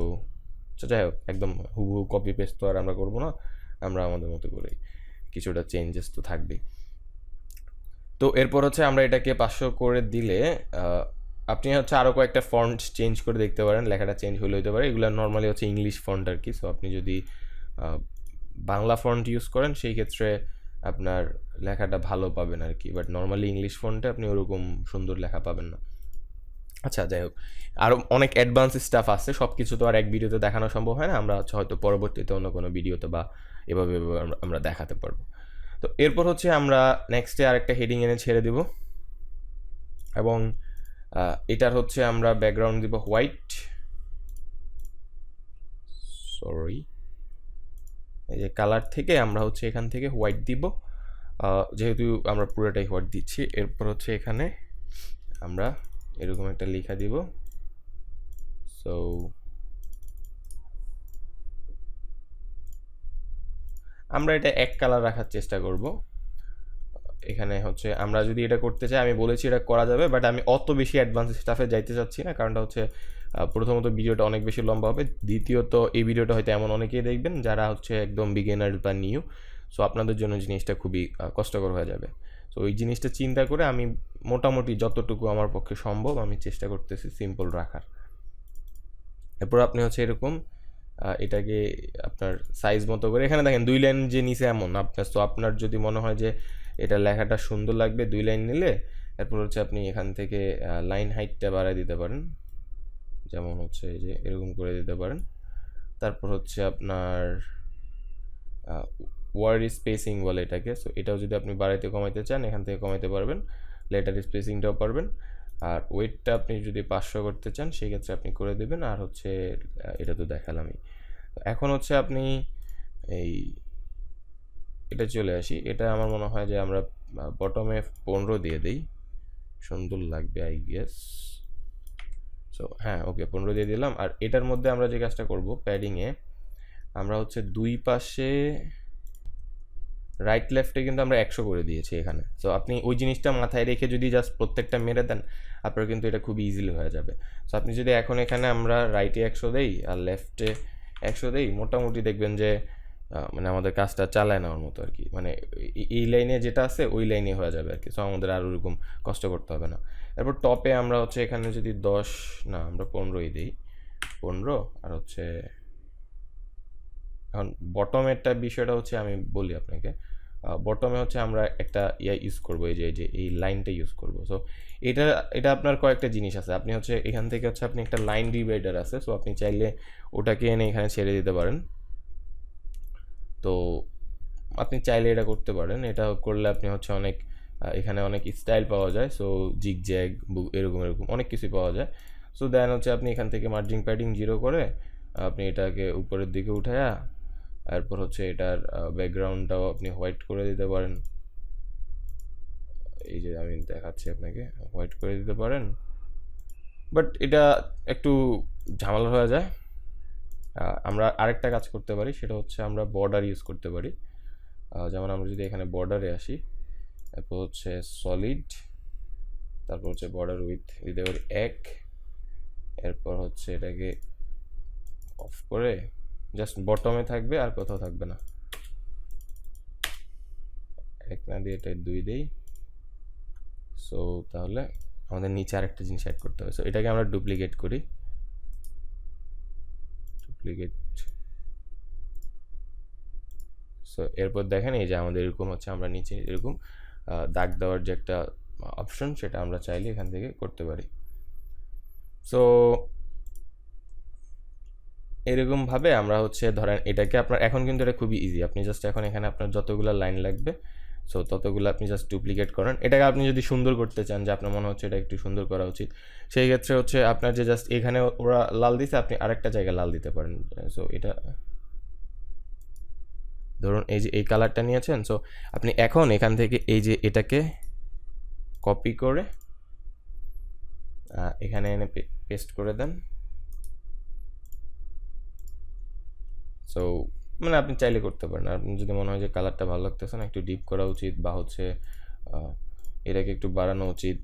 যাই হোক, একদম হুবহু কপি পেস্ট তো আর আমরা করবো না, আমরা আমাদের মতো করেই কিছুটা চেঞ্জেস তো থাকবেই। তো এরপর হচ্ছে আমরা এটাকে 500 করে দিলে আপনি হচ্ছে আরও কয়েকটা ফন্ট চেঞ্জ করে দেখতে পারেন, লেখাটা চেঞ্জ হলে হতে পারে। এগুলো নর্মালি হচ্ছে ইংলিশ ফন্ট আর কি। সো আপনি যদি বাংলা ফন্ট ইউজ করেন সেই ক্ষেত্রে আপনার লেখাটা ভালো পাবেন আর কি, বাট নর্মালি ইংলিশ ফন্টে আপনি ওরকম সুন্দর লেখা পাবেন না। আচ্ছা যাই হোক, আরও অনেক অ্যাডভান্স স্টাফ আছে, সব কিছু তো আর এক ভিডিওতে দেখানো সম্ভব হয় না। আমরা হচ্ছে হয়তো পরবর্তীতে অন্য কোনো ভিডিওতে বা এভাবে আমরা দেখাতে পারবো। তো এরপর হচ্ছে আমরা নেক্সটে আরেকটা হেডিং এনে ছেড়ে দিব এবং এটার হচ্ছে আমরা ব্যাকগ্রাউন্ড দিব হোয়াইট, সরি এই যে কালার থেকে আমরা হচ্ছে এখান থেকে হোয়াইট দিব, যেহেতু আমরা পুরোটাই হোয়াইট দিচ্ছি। এরপর হচ্ছে এখানে আমরা এরকম একটা লেখা দিব। সো আমরা এটা এক কালার রাখার চেষ্টা করব। এখানে হচ্ছে আমরা যদি এটা করতে চাই, আমি বলেছি এটা করা যাবে, বাট আমি অত বেশি অ্যাডভান্স স্টাফে যাইতে চাচ্ছি না। কারণটা হচ্ছে প্রথমত ভিডিওটা অনেক বেশি লম্বা হবে, দ্বিতীয়ত এই ভিডিওটা হয়তো এমন অনেকেই দেখবেন যারা হচ্ছে একদম বিগিনার বা নিউ। সো আপনাদের জন্য জিনিসটা খুবই কষ্টকর হয়ে যাবে। সো ওই জিনিসটা চিন্তা করে আমি মোটামুটি যতটুকু আমার পক্ষে সম্ভব আমি চেষ্টা করতেছি সিম্পল রাখার। এরপর আপনি হচ্ছে এরকম এটাকে আপনার সাইজ মতো করে, এখানে দেখেন 2 লাইন যে নিচে এমন আপনার, তো আপনার যদি মনে হয় যে এটা লেখাটা সুন্দর লাগবে 2 লাইন নিলে, এরপর হচ্ছে আপনি এখান থেকে লাইন হাইটটা বাড়ায় দিতে পারেন, যেমন হচ্ছে এই যে এরকম করে দিতে পারেন। তারপর হচ্ছে আপনার ওয়ার্ড স্পেসিং বলে এটাকে। সো এটাও যদি আপনি বাড়াইতে কমাইতে চান এখান থেকে কমাইতে পারবেন, লেটার স্পেসিংটাও পারবেন। আর ওয়েটটা আপনি যদি 500 করতে চান সেক্ষেত্রে আপনি করে দেবেন। আর হচ্ছে এটা তো দেখালামই। এখন হচ্ছে আপনি এই এটা চলে আসি, এটা আমার মনে হয় যে আমরা বটমে 15 দিয়ে দিই, সুন্দর লাগবে আই গেস। সো হ্যাঁ, ওকে 15 দিয়ে দিলাম। আর এটার মধ্যে আমরা যে কাজটা করব, প্যাডিংয়ে আমরা হচ্ছে দুই পাশে রাইট লেফটে কিন্তু আমরা 100 করে দিয়েছি এখানে। সো আপনি ওই জিনিসটা মাথায় রেখে যদি জাস্ট প্রত্যেকটা মেরে দেন, আপনার কিন্তু এটা খুব ইজিলি হয়ে যাবে। সো আপনি যদি এখন এখানে আমরা রাইটে 100 দেই আর লেফটে 100 দেই, মোটামুটি দেখবেন যে মানে আমাদের কাজটা চালায় নেওয়ার মতো আর কি, মানে এই লাইনে যেটা আছে ওই লাইনে হয়ে যাবে আর কি। সো আমাদের আর ওরকম কষ্ট করতে হবে না। এরপর টপে আমরা হচ্ছে এখানে যদি 10 না আমরা 15ই দিই, 15। আর হচ্ছে এখন বটমেরটা বিষয়টা হচ্ছে আমি বলি আপনাকে, বটমে হচ্ছে আমরা একটা ইউজ করবো, এই যে এই লাইনটা ইউজ করবো। সো এটা এটা আপনার কয়েকটা জিনিস আছে, আপনি হচ্ছে এখান থেকে হচ্ছে আপনি একটা লাইন ডিভাইডার আছে, সো আপনি চাইলে ওটাকে এনে এখানে ছেড়ে দিতে পারেন। তো আপনি চাইলে এটা করতে পারেন, এটা করলে আপনি হচ্ছে অনেক এখানে অনেক স্টাইল পাওয়া যায়। সো জিগ জ্যাগ এরকম এরকম অনেক কিছু পাওয়া যায়। সো দেন হচ্ছে আপনি এখান থেকে মার্জিং প্যাডিং 0 করে আপনি এটাকে উপরের দিকে উঠায়া, এরপর হচ্ছে এটার ব্যাকগ্রাউন্ডটাও আপনি হোয়াইট করে দিতে পারেন। এই যে আমি দেখাচ্ছি আপনাকে, হোয়াইট করে দিতে পারেন, বাট এটা একটু ঝামেলা হয়ে যায়। আমরা আরেকটা কাজ করতে পারি, সেটা হচ্ছে আমরা বর্ডার ইউজ করতে পারি। যেমন আমরা যদি এখানে বর্ডারে আসি, এরপর হচ্ছে সলিড, তারপর হচ্ছে বর্ডার উইথ দিতে পারি 1, এরপর হচ্ছে এটাকে অফ করে জাস্ট বটমে থাকবে আর কোথাও থাকবে না। 1 না দিয়ে এটা 2 দেই। সো তাহলে আমাদের নিচে আরেকটা জিনিস অ্যাড করতে হবে। সো এটাকে আমরা ডুপ্লিকেট করি, ডুপ্লিকেট। সো এরপর দেখেন এই যে আমাদের এরকম হচ্ছে, আমরা নিচে এরকম দাগ দেওয়ার যে একটা অপশন, সেটা আমরা চাইলে এখান থেকে করতে পারি। সো এরকমভাবে আমরা হচ্ছে ধরেন এটাকে আপনার এখন কিন্তু এটা খুবই ইজি, আপনি জাস্ট এখন এখানে আপনার যতগুলো লাইন লাগবে সো ততগুলো আপনি জাস্ট ডুপ্লিকেট করেন। এটাকে আপনি যদি সুন্দর করতে চান, যে আপনার মনে হচ্ছে এটা একটু সুন্দর করা উচিত, সেই ক্ষেত্রে হচ্ছে আপনার যে জাস্ট এখানে ওরা লাল দিছে, আপনি আরেকটা জায়গায় লাল দিতে পারেন। সো এটা ধরুন এই যে এই কালারটা নিয়েছেন, সো আপনি এখন এখান থেকে এই যে এটাকে কপি করে এখানে এনে পেস্ট করে দেন। সো মানে আপনি চাইলে করতে পারেন, আপনি যদি মনে হয় যে কালারটা ভালো লাগতেছে না, একটু ডিপ করা উচিত বা হচ্ছে এটাকে একটু বাড়ানো উচিত,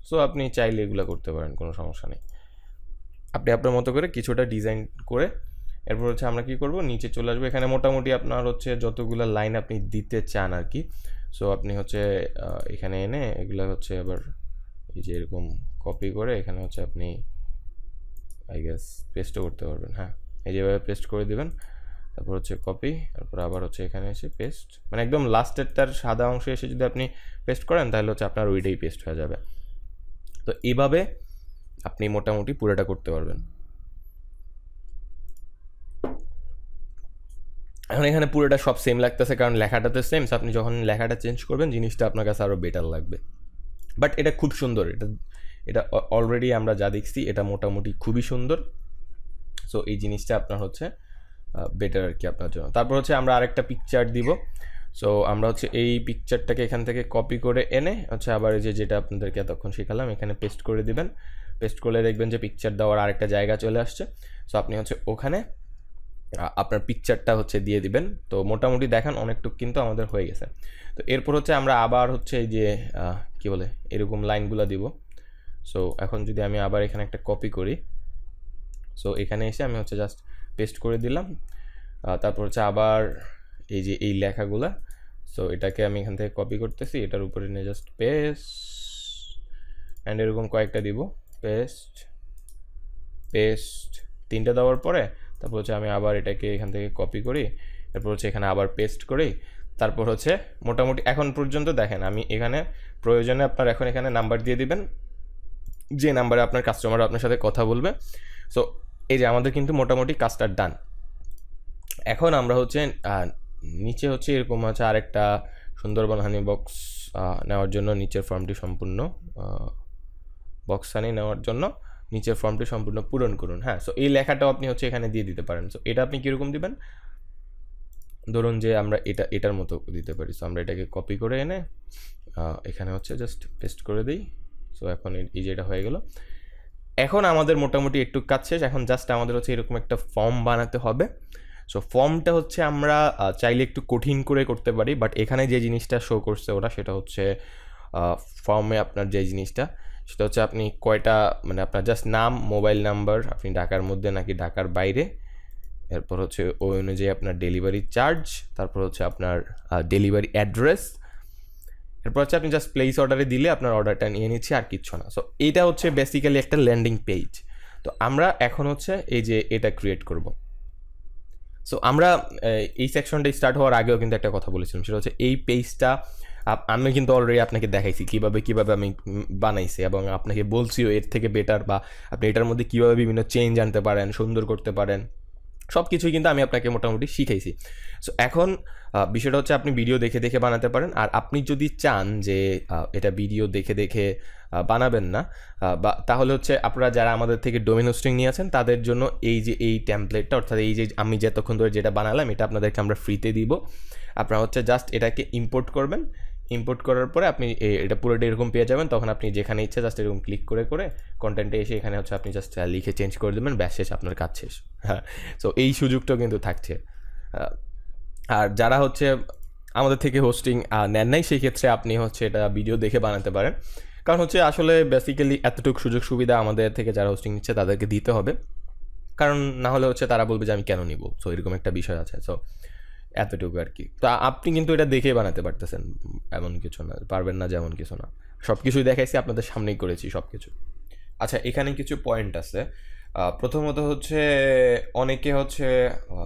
সো আপনি চাইলে এগুলো করতে পারেন, কোনো সমস্যা নেই। আপনি আপনার মতো করে কিছুটা ডিজাইন করে এরপর হচ্ছে আমরা কি করব, নিচে চলে আসবো। এখানে মোটামুটি আপনার হচ্ছে যতগুলো লাইন আপনি দিতে চান আর কি, সো আপনি হচ্ছে এখানে এনে এগুলো হচ্ছে আবার এই যে এরকম কপি করে এখানে হচ্ছে আপনি আই গেস পেস্টও করতে পারবেন। হ্যাঁ, এই যেভাবে পেস্ট করে দিবেন, তারপর হচ্ছে কপি, তারপর আবার হচ্ছে এখানে এসে পেস্ট, মানে একদম লাস্টেরটার সাদা অংশে এসে যদি আপনি পেস্ট করেন তাহলে হচ্ছে আপনার ওইটাই পেস্ট হয়ে যাবে। তো এইভাবে আপনি মোটামুটি পুরোটা করতে পারবেন। এখন এখানে পুরোটা সব সেম লাগতেছে কারণ লেখাটা তো সেম, আপনি যখন লেখাটা চেঞ্জ করবেন জিনিসটা আপনার কাছে আরও বেটার লাগবে। বাট এটা খুব সুন্দর, এটা এটা অলরেডি আমরা যা দেখছি এটা মোটামুটি খুবই সুন্দর। সো এই জিনিসটা আপনার হচ্ছে বেটার আর কি আপনার জন্য। তারপর হচ্ছে আমরা আরেকটা পিকচার দিব। সো আমরা হচ্ছে এই পিকচারটাকে এখান থেকে কপি করে এনে হচ্ছে আবার এই যে যেটা আপনাদেরকে এতক্ষণ শেখালাম এখানে পেস্ট করে দিবেন। পেস্ট করলে দেখবেন যে পিকচার দেওয়ার আরেকটা জায়গা চলে আসছে। সো আপনি হচ্ছে ওখানে আপনার পিকচারটা হচ্ছে দিয়ে দিবেন। তো মোটামুটি দেখেন অনেকটুকু কিন্তু আমাদের হয়ে গেছে। তো এরপর হচ্ছে আমরা আবার হচ্ছে এই যে কী বলে এরকম লাইনগুলো দিব। সো এখন যদি আমি আবার এখানে একটা কপি করি, সো এখানে এসে আমি হচ্ছে জাস্ট পেস্ট করে দিলাম। তারপর হচ্ছে আবার এই যে এই লেখাগুলা, সো এটাকে আমি এখান থেকে কপি করতেছি, এটার উপরে নিয়ে জাস্ট পেস্ট অ্যান্ড এরকম কয়েকটা দিব, পেস্ট পেস্ট 3টা দেওয়ার পরে তারপর হচ্ছে আমি আবার এটাকে এখান থেকে কপি করি, এরপর হচ্ছে এখানে আবার পেস্ট করি। তারপর হচ্ছে মোটামুটি এখন পর্যন্ত দেখেন আমি এখানে প্রয়োজনে আপনার এখন এখানে নাম্বার দিয়ে দিবেন, যে নাম্বারে আপনার কাস্টমার আপনার সাথে কথা বলবে। সো এই যে আমাদের কিন্তু মোটামুটি কাজটা ডান। এখন আমরা হচ্ছে নিচে হচ্ছে এরকম আছে আরেকটা সুন্দরবন হানি বক্স নেওয়ার জন্য নিচের ফর্মটি সম্পূর্ণ বক্সানি নেওয়ার জন্য নিচের ফর্মটি সম্পূর্ণ পূরণ করুন। হ্যাঁ, সো এই লেখাটাও আপনি হচ্ছে এখানে দিয়ে দিতে পারেন। সো এটা আপনি কীরকম দিবেন, ধরুন যে আমরা এটার মতো দিতে পারি। সো আমরা এটাকে কপি করে এনে এখানে হচ্ছে জাস্ট পেস্ট করে দিই। সো এখন এই যে এটা হয়ে গেল। এখন আমাদের মোটামুটি একটু কাজ শেষ। এখন জাস্ট আমাদের হচ্ছে এরকম একটা ফর্ম বানাতে হবে। সো ফর্মটা হচ্ছে আমরা চাইলে একটু কঠিন করে করতে পারি, বাট এখানে যে জিনিসটা শো করছে ওরা, সেটা হচ্ছে ফর্মে আপনার যে জিনিসটা, সেটা হচ্ছে আপনি কয়টা, মানে আপনার জাস্ট নাম, মোবাইল নাম্বার, আপনি ঢাকার মধ্যে নাকি ঢাকার বাইরে, এরপর হচ্ছে ওই অনুযায়ী আপনার ডেলিভারি চার্জ, তারপর হচ্ছে আপনার ডেলিভারি অ্যাড্রেস, এরপর হচ্ছে আপনি জাস্ট প্লেস অর্ডারে দিলে আপনার অর্ডারটা নিয়ে নিচ্ছে, আর কিচ্ছু না। সো এটা হচ্ছে বেসিক্যালি একটা ল্যান্ডিং পেজ। তো আমরা এখন হচ্ছে এই যে এটা ক্রিয়েট করব। সো আমরা এই সেকশনটা স্টার্ট হওয়ার আগেও কিন্তু একটা কথা বলেছিলাম, সেটা হচ্ছে এই পেজটা আমি কিন্তু অলরেডি আপনাকে দেখাইছি কীভাবে আমি বানাইছি, এবং আপনাকে বলছিও এর থেকে বেটার, বা আপনি এটার মধ্যে কীভাবে বিভিন্ন চেঞ্জ আনতে পারেন, সুন্দর করতে পারেন, সব কিছুই কিন্তু আমি আপনাকে মোটামুটি শিখাইছি। সো এখন বিষয়টা হচ্ছে আপনি ভিডিও দেখে দেখে বানাতে পারেন। আর আপনি যদি চান যে এটা ভিডিও দেখে দেখে বানাবেন না, বা তাহলে হচ্ছে আপনারা যারা আমাদের থেকে ডোমেন হোস্টিং নিয়ে আছেন তাদের জন্য এই যে এই টেমপ্লেটটা, অর্থাৎ এই যে আমি যতক্ষণ ধরে যেটা বানালাম এটা আপনাদেরকে আমরা ফ্রিতে দিব। আপনারা হচ্ছে জাস্ট এটাকে ইম্পোর্ট করবেন। ইম্পোর্ট করার পরে আপনি এটা পুরোটা এরকম পেয়ে যাবেন। তখন আপনি যেখানে ইচ্ছে জাস্ট এরকম ক্লিক করে করে কন্টেন্টে এসে এখানে হচ্ছে আপনি জাস্ট লিখে চেঞ্জ করে দেবেন, ব্যাস শেষ, আপনার কাজ শেষ। হ্যাঁ, সো এই সুযোগটাও কিন্তু থাকছে। আর যারা হচ্ছে আমাদের থেকে হোস্টিং নেন নাই, সেই ক্ষেত্রে আপনি হচ্ছে এটা ভিডিও দেখে বানাতে পারেন। কারণ হচ্ছে আসলে বেসিক্যালি এতটুকু সুযোগ সুবিধা আমাদের থেকে যারা হোস্টিং নিচ্ছে তাদেরকে দিতে হবে, কারণ না হলে হচ্ছে তারা বলবে যে আমি কেন নিব। সো এরকম একটা বিষয় আছে। সো এতটুকু আর কি। তো আপনি কিন্তু এটা দেখে বানাতে পারতেছেন, এমন কিছু না, পারবেন না যেমন কিছু না, সব কিছুই দেখাইছি, আপনাদের সামনেই করেছি সব কিছু। আচ্ছা, এখানে কিছু পয়েন্ট আছে। প্রথমত হচ্ছে অনেকে হচ্ছে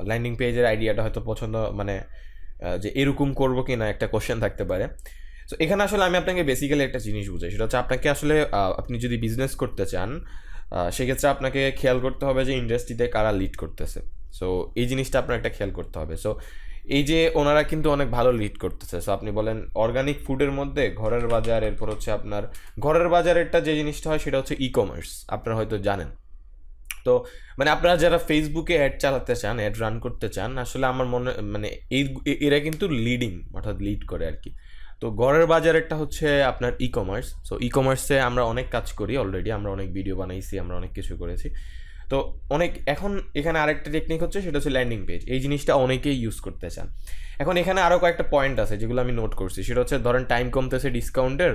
ল্যান্ডিং পেজের আইডিয়াটা হয়তো পছন্দ, মানে যে এরকম করবো কি না একটা কোশ্চেন থাকতে পারে। সো এখানে আসলে আমি আপনাকে বেসিক্যালি একটা জিনিস বুঝাই, সেটা হচ্ছে আপনাকে আসলে আপনি যদি বিজনেস করতে চান সেক্ষেত্রে আপনাকে খেয়াল করতে হবে যে ইন্ডাস্ট্রিতে কারা লিড করতেছে। সো এই জিনিসটা আপনার একটা খেয়াল করতে হবে। সো এই যে ওনারা কিন্তু অনেক ভালো লিড করতেছে। সো আপনি বলেন অর্গানিক ফুডের মধ্যে ঘরের বাজার, এরপর হচ্ছে আপনার ঘরের বাজারেরটা যে জিনিসটা হয় সেটা হচ্ছে ই কমার্স, আপনারা হয়তো জানেন। তো মানে আপনারা যারা ফেসবুকে অ্যাড চালাতে চান, অ্যাড রান করতে চান, আসলে আমার মনে মানে এরা কিন্তু লিডিং, অর্থাৎ লিড করে আর কি। তো ঘরের বাজারেরটা হচ্ছে আপনার ই কমার্স। সো ই কমার্সে আমরা অনেক কাজ করি অলরেডি, আমরা অনেক ভিডিও বানাইছি, আমরা অনেক কিছু করেছি। তো অনেক এখন এখানে আরেকটা টেকনিক হচ্ছে, সেটা হচ্ছে ল্যান্ডিং পেজ। এই জিনিসটা অনেকেই ইউজ করতে চান। এখন এখানে আরও কয়েকটা পয়েন্ট আছে যেগুলো আমি নোট করছি, সেটা হচ্ছে ধরেন টাইম কমতেছে ডিসকাউন্টের,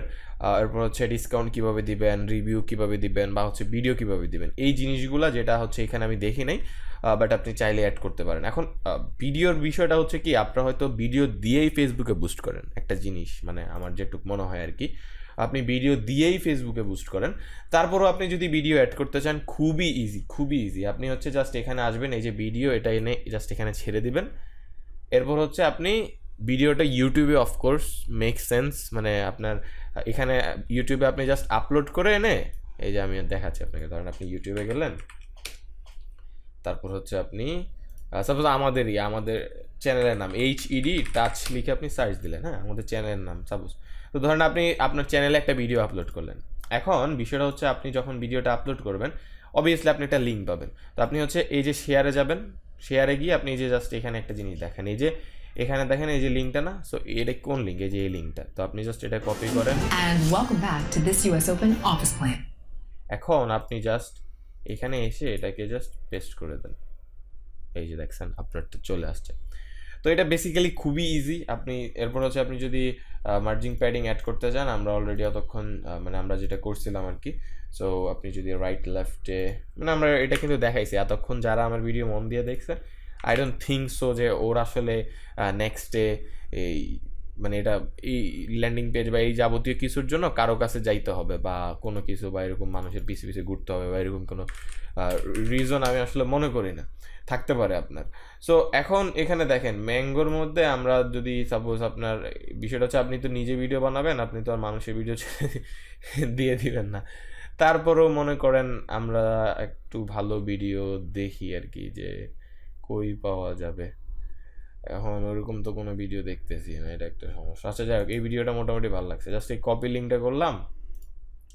এরপর হচ্ছে ডিসকাউন্ট কীভাবে দিবেন, রিভিউ কীভাবে দিবেন, বা হচ্ছে ভিডিও কীভাবে দিবেন, এই জিনিসগুলো যেটা হচ্ছে এখানে আমি দেখি নাই, বাট আপনি চাইলে অ্যাড করতে পারেন। এখন ভিডিওর বিষয়টা হচ্ছে কি, আপনারা হয়তো ভিডিও দিয়েই ফেসবুকে বুস্ট করেন, একটা জিনিস মানে আমার যেটুকু মনে হয় আর কি, আপনি ভিডিও দিয়েই ফেসবুকে বুস্ট করেন। তারপরও আপনি যদি ভিডিও অ্যাড করতে চান, খুবই ইজি। আপনি হচ্ছে জাস্ট এখানে আসবেন, এই যে ভিডিও, এটা এনে জাস্ট এখানে ছেড়ে দিবেন। এরপর হচ্ছে আপনি ভিডিওটা ইউটিউবে, অফকোর্স মেক সেন্স, মানে আপনার এখানে ইউটিউবে আপনি জাস্ট আপলোড করে এনে, এই যে আমি দেখাচ্ছি আপনাকে, ধরেন আপনি ইউটিউবে গেলেন, তারপর হচ্ছে আপনি সাপোজ আমাদের চ্যানেলের নাম HED টাচ লিখে আপনি সার্চ দিলেন, হ্যাঁ, আমাদের চ্যানেলের নাম সাপোজ। তো ধরেন আপনি আপনার চ্যানেলে একটা ভিডিও আপলোড করলেন। এখন বিষয়টা হচ্ছে আপনি যখন ভিডিওটা আপলোড করবেন, অবভিয়াসলি আপনি একটা লিঙ্ক পাবেন। তো আপনি হচ্ছে এই যে শেয়ারে যাবেন, শেয়ারে গিয়ে আপনি এই যে জাস্ট এখানে একটা জিনিস দেখেন, এই যে এখানে দেখেন এই যে লিঙ্কটা না, সো এটা কোন লিঙ্ক, এই যে এই লিঙ্কটা। তো আপনি জাস্ট এটা কপি করেন। এখন আপনি জাস্ট এখানে এসে এটাকে জাস্ট পেস্ট করে দেন, এই যে দেখছেন আপনারটা চলে আসছে। তো এটা বেসিক্যালি খুবই ইজি। আপনি এরপর হচ্ছে আপনি যদি মার্জিং প্যাডিং অ্যাড করতে চান, আমরা অলরেডি অতক্ষণ মানে আমরা যেটা করছিলাম আর কি। সো আপনি যদি রাইট লেফটে, মানে আমরা এটা কিন্তু দেখাইছি এতক্ষণ, যারা আমার ভিডিও মন দিয়ে দেখছে, আই ডোন্ট থিঙ্ক সো যে ওর আসলে নেক্সটে এই মানে এটা এই ল্যান্ডিং পেজ বা এই যাবতীয় কিছুর জন্য কারো কাছে যাইতে হবে, বা কোনো কিছু, বা এরকম মানুষের পিছে পিছে ঘুরতে হবে, বা এরকম কোনো রিজন আমি আসলে মনে করি না থাকতে পারে আপনার। সো এখন এখানে দেখেন ম্যাঙ্গোর মধ্যে আমরা যদি সাপোজ, আপনার বিষয়টা হচ্ছে আপনি তো নিজে ভিডিও বানাবেন, আপনি তো আর মানুষের ভিডিও দিয়ে দিবেন না। তারপরেও মনে করেন আমরা একটু ভালো ভিডিও দেখি আর কি, যে কই পাওয়া যাবে। এখন ওরকম তো কোনো ভিডিও দেখতেছি না, এটা একটা সমস্যা। আচ্ছা যাই হোক, এই ভিডিওটা মোটামুটি ভালো লাগছে, জাস্ট এই কপি লিঙ্কটা করলাম,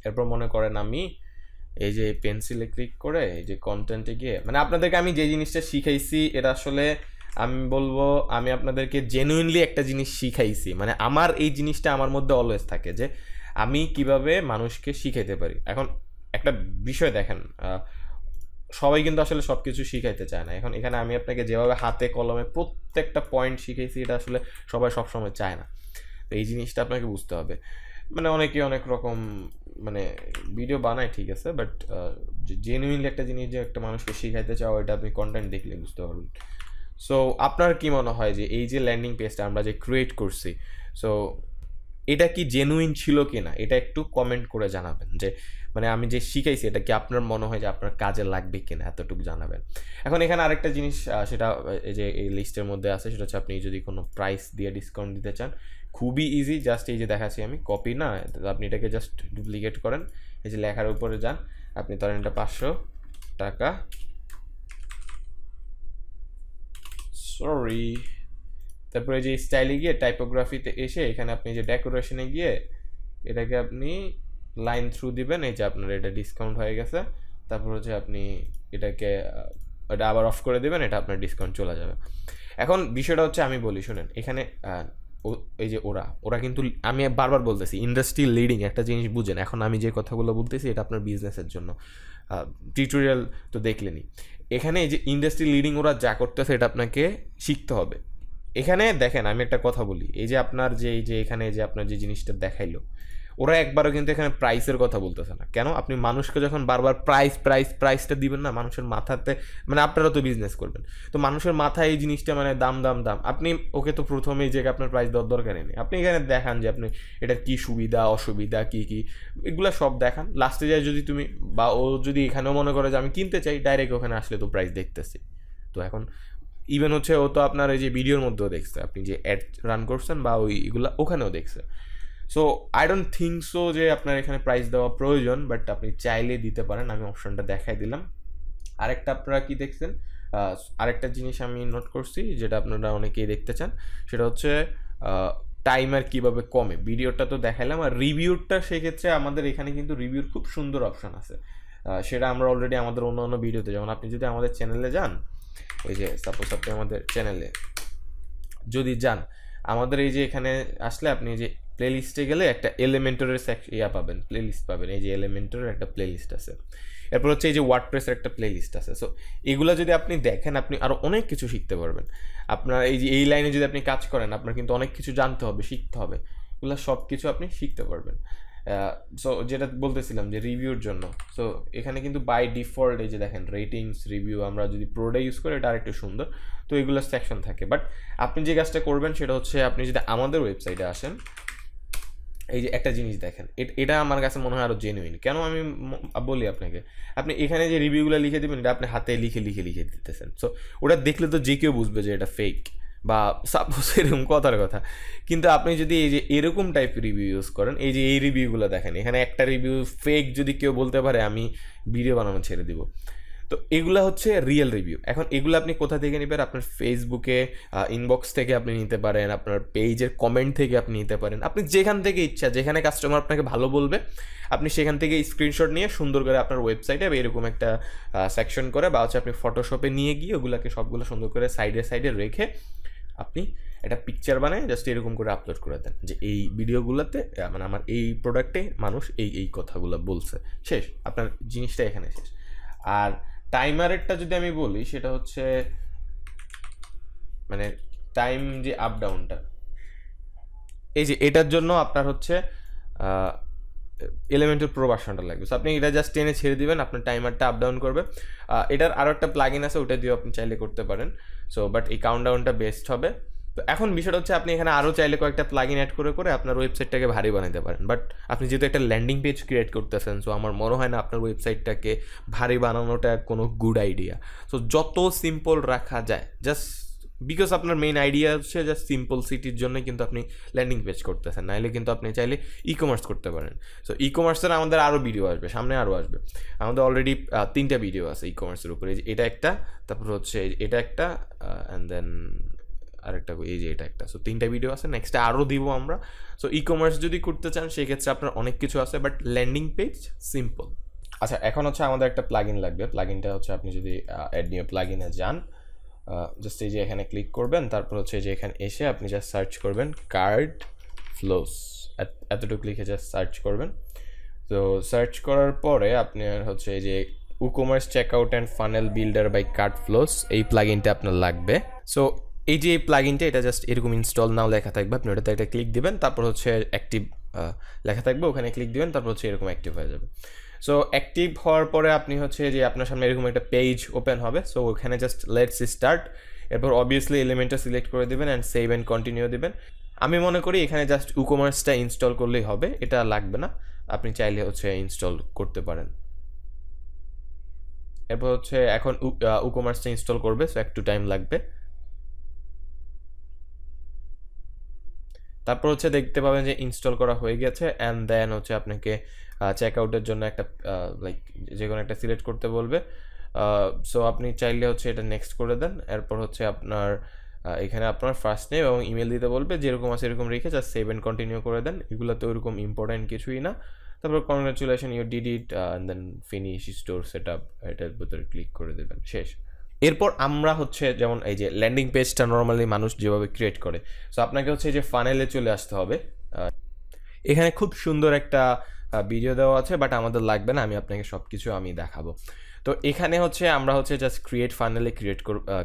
এরপর মনে করেন আমি এই যে পেন্সিলে ক্লিক করে এই যে কন্টেন্টে গিয়ে মানে আপনাদেরকে আমি যে জিনিসটা শিখাইছি এটা আসলে আমি বলবো আমি আপনাদেরকে জেনুইনলি একটা জিনিস শিখাইছি, মানে আমার এই জিনিসটা আমার মধ্যে অলওয়েজ থাকে যে আমি কিভাবে মানুষকে শিখাইতে পারি। এখন একটা বিষয় দেখেন, সবাই কিন্তু আসলে সব কিছু শিখাইতে চায় না। এখন এখানে আমি আপনাকে যেভাবে হাতে কলমে প্রত্যেকটা পয়েন্ট শিখাইছি এটা আসলে সবাই সবসময় চায় না। তো এই জিনিসটা আপনাকে বুঝতে হবে। মানে অনেকে অনেক রকম মানে ভিডিও বানায় ঠিক আছে, বাট জেনুইনলি একটা জিনিস যে একটা মানুষকে শিখাইতে চাও এটা আপনি কন্টেন্ট দেখলে বুঝতে পারবেন। সো আপনার কি মনে হয় যে এই যে ল্যান্ডিং পেজটা আমরা যে ক্রিয়েট করছি, সো এটা কি জেনুইন ছিল কি না এটা একটু কমেন্ট করে জানাবেন। যে মানে আমি যে শিখাইছি এটা কি আপনার মনে হয় যে আপনার কাজে লাগবে কিনা এতটুকু জানাবেন। এখন এখানে আরেকটা জিনিস সেটা এই যে এই লিস্টের মধ্যে আছে, সেটা হচ্ছে আপনি যদি কোনো প্রাইস দিয়ে ডিসকাউন্ট দিতে চান খুবই ইজি। জাস্ট এই যে দেখাচ্ছি আমি কপি না, আপনি এটাকে জাস্ট ডুপ্লিকেট করেন, এই যে লেখার উপরে যান, আপনি ধরেন এটা 500 টাকা, সরি, তারপরে যে স্টাইলে গিয়ে টাইপোগ্রাফিতে এসে এখানে আপনি যে ডেকোরেশনে গিয়ে এটাকে আপনি লাইন থ্রু দিবেন, এই যে আপনার এটা ডিসকাউন্ট হয়ে গেছে। তারপর হচ্ছে আপনি এটাকে এটা আবার অফ করে দেবেন, এটা আপনার ডিসকাউন্ট চলে যাবে। এখন বিষয়টা হচ্ছে আমি বলি শুনেন, এখানে এই যে ওরা কিন্তু আমি বারবার বলতেছি ইন্ডাস্ট্রি লিডিং একটা জিনিস বুঝেন। এখন আমি যে কথাগুলো বলতেছি এটা আপনার বিজনেসের জন্য, টিউটোরিয়াল তো দেখলেনি। এখানে এই যে ইন্ডাস্ট্রি লিডিং ওরা যা করতেছে এটা আপনাকে শিখতে হবে। এখানে দেখেন আমি একটা কথা বলি, এই যে আপনার যে এই যে এখানে যে আপনার যে জিনিসটা দেখাইলো ওরা একবারও কিন্তু এখানে প্রাইসের কথা বলতেছে না। কেন? আপনি মানুষকে যখন বারবার প্রাইসটা দিবেন না মানুষের মাথাতে, মানে আপনারা তো বিজনেস করবেন, তো মানুষের মাথায় এই জিনিসটা মানে দাম, আপনি ওকে তো প্রথমেই যে আপনার প্রাইস দেওয়ার দরকারই নেই। আপনি এখানে দেখান যে আপনি এটার কী সুবিধা অসুবিধা কী এগুলো সব দেখান। লাস্টে যায় যদি তুমি বা ও যদি এখানেও মনে করে যে আমি কিনতে চাই, ডাইরেক্ট ওখানে আসলে তো প্রাইস দেখতেছি। তো এখন ইভেন হচ্ছে ও তো আপনার এই যে ভিডিওর মধ্যেও দেখছে, আপনি যে অ্যাড রান করছেন বা ওইগুলা ওখানেও দেখছে। So I don't think so যে আপনার এখানে প্রাইস দেওয়া প্রয়োজন, বাট আপনি চাইলে দিতে পারেন, আমি অপশনটা দেখাই দিলাম। আরেকটা আপনারা কি দেখছেন, আরেকটা জিনিস আমি নোট করছি যেটা আপনারা অনেকেই দেখতে চান, সেটা হচ্ছে টাইমার কিভাবে কমে। ভিডিওটা তো দেখাইলাম, আর রিভিউটা সেক্ষেত্রে আমাদের এখানে কিন্তু রিভিউর খুব সুন্দর অপশন আছে। সেটা আমরা অলরেডি আমাদের অন্য ভিডিওতে, যেমন আপনি যদি আমাদের চ্যানেলে যান, ওই যে সাপোজ আপনি আমাদের চ্যানেলে যদি যান, আমাদের এই যে এখানে আসলে আপনি যে প্লেলিস্টে গেলে একটা এলিমেন্টরের পাবেন, প্লেলিস্ট পাবেন। এই যে এলিমেন্টরের একটা প্লেলিস্ট আছে, এরপর হচ্ছে এই যে ওয়ার্ডপ্রেসের একটা প্লেলিস্ট আছে। সো এগুলো যদি আপনি দেখেন আপনি আরও অনেক কিছু শিখতে পারবেন। আপনার এই যে এই লাইনে যদি আপনি কাজ করেন আপনার কিন্তু অনেক কিছু জানতে হবে, শিখতে হবে, এগুলো সব কিছু আপনি শিখতে পারবেন। সো যেটা বলতেছিলাম যে রিভিউর জন্য, সো এখানে কিন্তু বাই ডিফল্ট এই যে দেখেন রেটিংস রিভিউ, আমরা যদি প্রোডাক্ট ইউজ করি এটা আরেকটু সুন্দর, তো এগুলো সেকশন থাকে। বাট আপনি যে কাজটা করবেন সেটা হচ্ছে আপনি যদি আমাদের ওয়েবসাইটে আসেন, এই যে একটা জিনিস দেখেন, এটা আমার কাছে মনে হয় আরও জেনুইন। কেন আমি বলি আপনাকে, আপনি এখানে যে রিভিউগুলো লিখে দেবেন এটা আপনি হাতে লিখে দিতেছেন। সো ওটা দেখলে তো যে কেউ বুঝবে যে এটা ফেক বা সাপোজ এরকম কথার কথা। কিন্তু আপনি যদি এই যে এরকম টাইপের রিভিউ ইউজ করেন, এই যে এই রিভিউগুলো দেখেন, এখানে একটা রিভিউ ফেক যদি কেউ বলতে পারে আমি ভিডিও বানানো ছেড়ে দিব। তো এগুলো হচ্ছে রিয়েল রিভিউ। এখন এগুলো আপনি কোথা থেকে নেবেন? আপনার ফেসবুকে ইনবক্স থেকে আপনি নিতে পারেন, আপনার পেজের কমেন্ট থেকে আপনি নিতে পারেন, আপনি যেখান থেকে ইচ্ছা, যেখানে কাস্টমার আপনাকে ভালো বলবে আপনি সেখান থেকে স্ক্রিনশট নিয়ে সুন্দর করে আপনার ওয়েবসাইটে এরকম একটা সেকশন করে বা হচ্ছে আপনি ফটোশপে নিয়ে গিয়ে ওগুলোকে সবগুলো সুন্দর করে সাইডে রেখে আপনি একটা পিকচার বানায় জাস্ট এরকম করে আপলোড করে দেন যে এই ভিডিওগুলোতে মানে আমার এই প্রোডাক্টে মানুষ এই কথাগুলো বলছে, শেষ, আপনার জিনিসটা এখানে শেষ। আর টাইমারেরটা যদি আমি বলি সেটা হচ্ছে মানে টাইম যে আপ ডাউনটা, এই যে এটার জন্য আপনার হচ্ছে এলিমেন্টাল প্রো ভার্সনটা লাগবে। সো আপনি এটা জাস্ট টেনে ছেড়ে দিবেন, আপনার টাইমারটা আপ ডাউন করবে। এটার আরও একটা প্লাগইন আছে, ওটা দিয়েও আপনি চাইলে করতে পারেন। সো বাট এই কাউন্টডাউনটা বেস্ট হবে। তো এখন বিষয়টা হচ্ছে আপনি এখানে আরও চাইলে কয়েকটা প্লাগইন অ্যাড করে আপনার ওয়েবসাইটটাকে ভারী বানাতে পারেন। বাট আপনি যেহেতু একটা ল্যান্ডিং পেজ ক্রিয়েট করতেছেন, সো আমার মনে হয় না আপনার ওয়েবসাইটটাকে ভারী বানানোটা কোনো গুড আইডিয়া। সো যত সিম্পল রাখা যায়, জাস্ট বিকজ আপনার মেইন আইডিয়া হচ্ছে জাস্ট সিম্পল সিটির জন্যই কিন্তু আপনি ল্যান্ডিং পেজ করতেছেন, নাহলে কিন্তু আপনি চাইলে ই কমার্স করতে পারেন। সো ই কমার্সের আমাদের আরও ভিডিও আসবে, সামনে আরও আসবে। আমাদের অলরেডি 3টা ভিডিও আছে ই কমার্সের উপরে। এটা একটা, তারপর হচ্ছে এটা একটা, অ্যান্ড দেন আরেকটা এই যে এটা একটা। সো 3টা ভিডিও আছে, নেক্সটে আরও দিব আমরা। সো ই কমার্স যদি করতে চান সেক্ষেত্রে আপনার অনেক কিছু আছে, বাট ল্যান্ডিং পেজ সিম্পল। আচ্ছা, এখন হচ্ছে আমাদের একটা প্লাগইন লাগবে। প্লাগইনটা হচ্ছে আপনি যদি অ্যাড নিউ প্লাগইনে যান, জাস্ট এই যে এখানে ক্লিক করবেন, তারপর হচ্ছে যে এখানে এসে আপনি জাস্ট সার্চ করবেন কার্ড ফ্লোস, এতটুকু লিখে জাস্ট সার্চ করবেন। তো সার্চ করার পরে আপনার হচ্ছে এই যে WooCommerce checkout and funnel builder by CartFlows, এই প্লাগইনটা আপনার লাগবে। সো এই যে এই প্লাগইনটা, এটা জাস্ট এরকম ইনস্টল নাও লেখা থাকবে, আপনি ওটাতে একটা ক্লিক দিবেন, তারপর হচ্ছে অ্যাক্টিভ লেখা থাকবে, ওখানে ক্লিক দিবেন, তারপর হচ্ছে এরকম অ্যাক্টিভ হয়ে যাবে। সো অ্যাক্টিভ হওয়ার পরে আপনি হচ্ছে যে আপনার সামনে এরকম একটা পেজ ওপেন হবে। সো ওখানে জাস্ট লেটস স্টার্ট, এরপর অবভিয়াসলি এলিমেন্টটা সিলেক্ট করে দেবেন অ্যান্ড সেভ অ্যান্ড কন্টিনিউ দেবেন। আমি মনে করি এখানে জাস্ট উকমার্সটা ইনস্টল করলেই হবে, এটা লাগবে না, আপনি চাইলে হচ্ছে ইনস্টল করতে পারেন। এরপর হচ্ছে এখন উকমার্সটা ইনস্টল করবে, সো একটু টাইম লাগবে। তারপর হচ্ছে দেখতে পাবেন যে ইনস্টল করা হয়ে গেছে, অ্যান্ড দেন হচ্ছে আপনাকে চেক আউটের জন্য একটা লাইক যে কোনো একটা সিলেক্ট করতে বলবে। সো আপনি চাইলে হচ্ছে এটা নেক্সট করে দেন। এরপর হচ্ছে আপনার এখানে আপনার ফার্স্ট নেম এবং ইমেল দিতে বলবে, যেরকম আছে এরকম রেখে জাস্ট সেভ অ্যান্ড কন্টিনিউ করে দেন। এগুলো তো ওরকম ইম্পর্টেন্ট কিছুই না। তারপর congratulation you did it, and then finish store set up, এটার ভিতরে ক্লিক করে দেবেন, শেষ। এরপর আমরা হচ্ছে যেমন এই যে ল্যান্ডিং পেজটা নর্মালি মানুষ যেভাবে ক্রিয়েট করে, সো আপনাকে হচ্ছে এই যে ফানেলে চলে আসতে হবে। এখানে খুব সুন্দর একটা ভিডিও দেওয়া আছে, বাট আমাদের লাগবে না, আমি আপনাকে সব কিছু আমি দেখাবো। তো এখানে হচ্ছে আমরা হচ্ছে জাস্ট ক্রিয়েট ফানেলে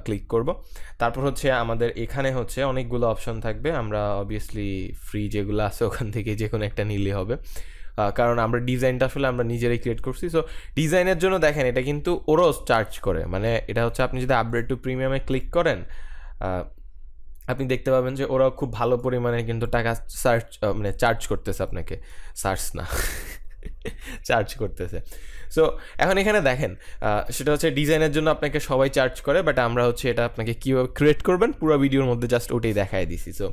ক্লিক করব। তারপর হচ্ছে আমাদের এখানে হচ্ছে অনেকগুলো অপশন থাকবে, আমরা অবভিয়াসলি ফ্রি যেগুলো আছে ওখান থেকে যে কোনো একটা নিলেই হবে, কারণ আমরা ডিজাইনটা আসলে আমরা নিজেরাই ক্রিয়েট করছি। সো ডিজাইনের জন্য দেখেন এটা কিন্তু ওরাও চার্জ করে, মানে এটা হচ্ছে আপনি যদি আপগ্রেড টু প্রিমিয়ামে ক্লিক করেন, আপনি দেখতে পাবেন যে ওরাও খুব ভালো পরিমাণে কিন্তু টাকা মানে চার্জ করতেছে আপনাকে, চার্জ করতেছে। সো এখন এখানে দেখেন সেটা হচ্ছে ডিজাইনের জন্য আপনাকে সবাই চার্জ করে, বাট আমরা হচ্ছে এটা আপনাকে কীভাবে ক্রিয়েট করবেন পুরো ভিডিওর মধ্যে জাস্ট ওটাই দেখাই দিছি। সো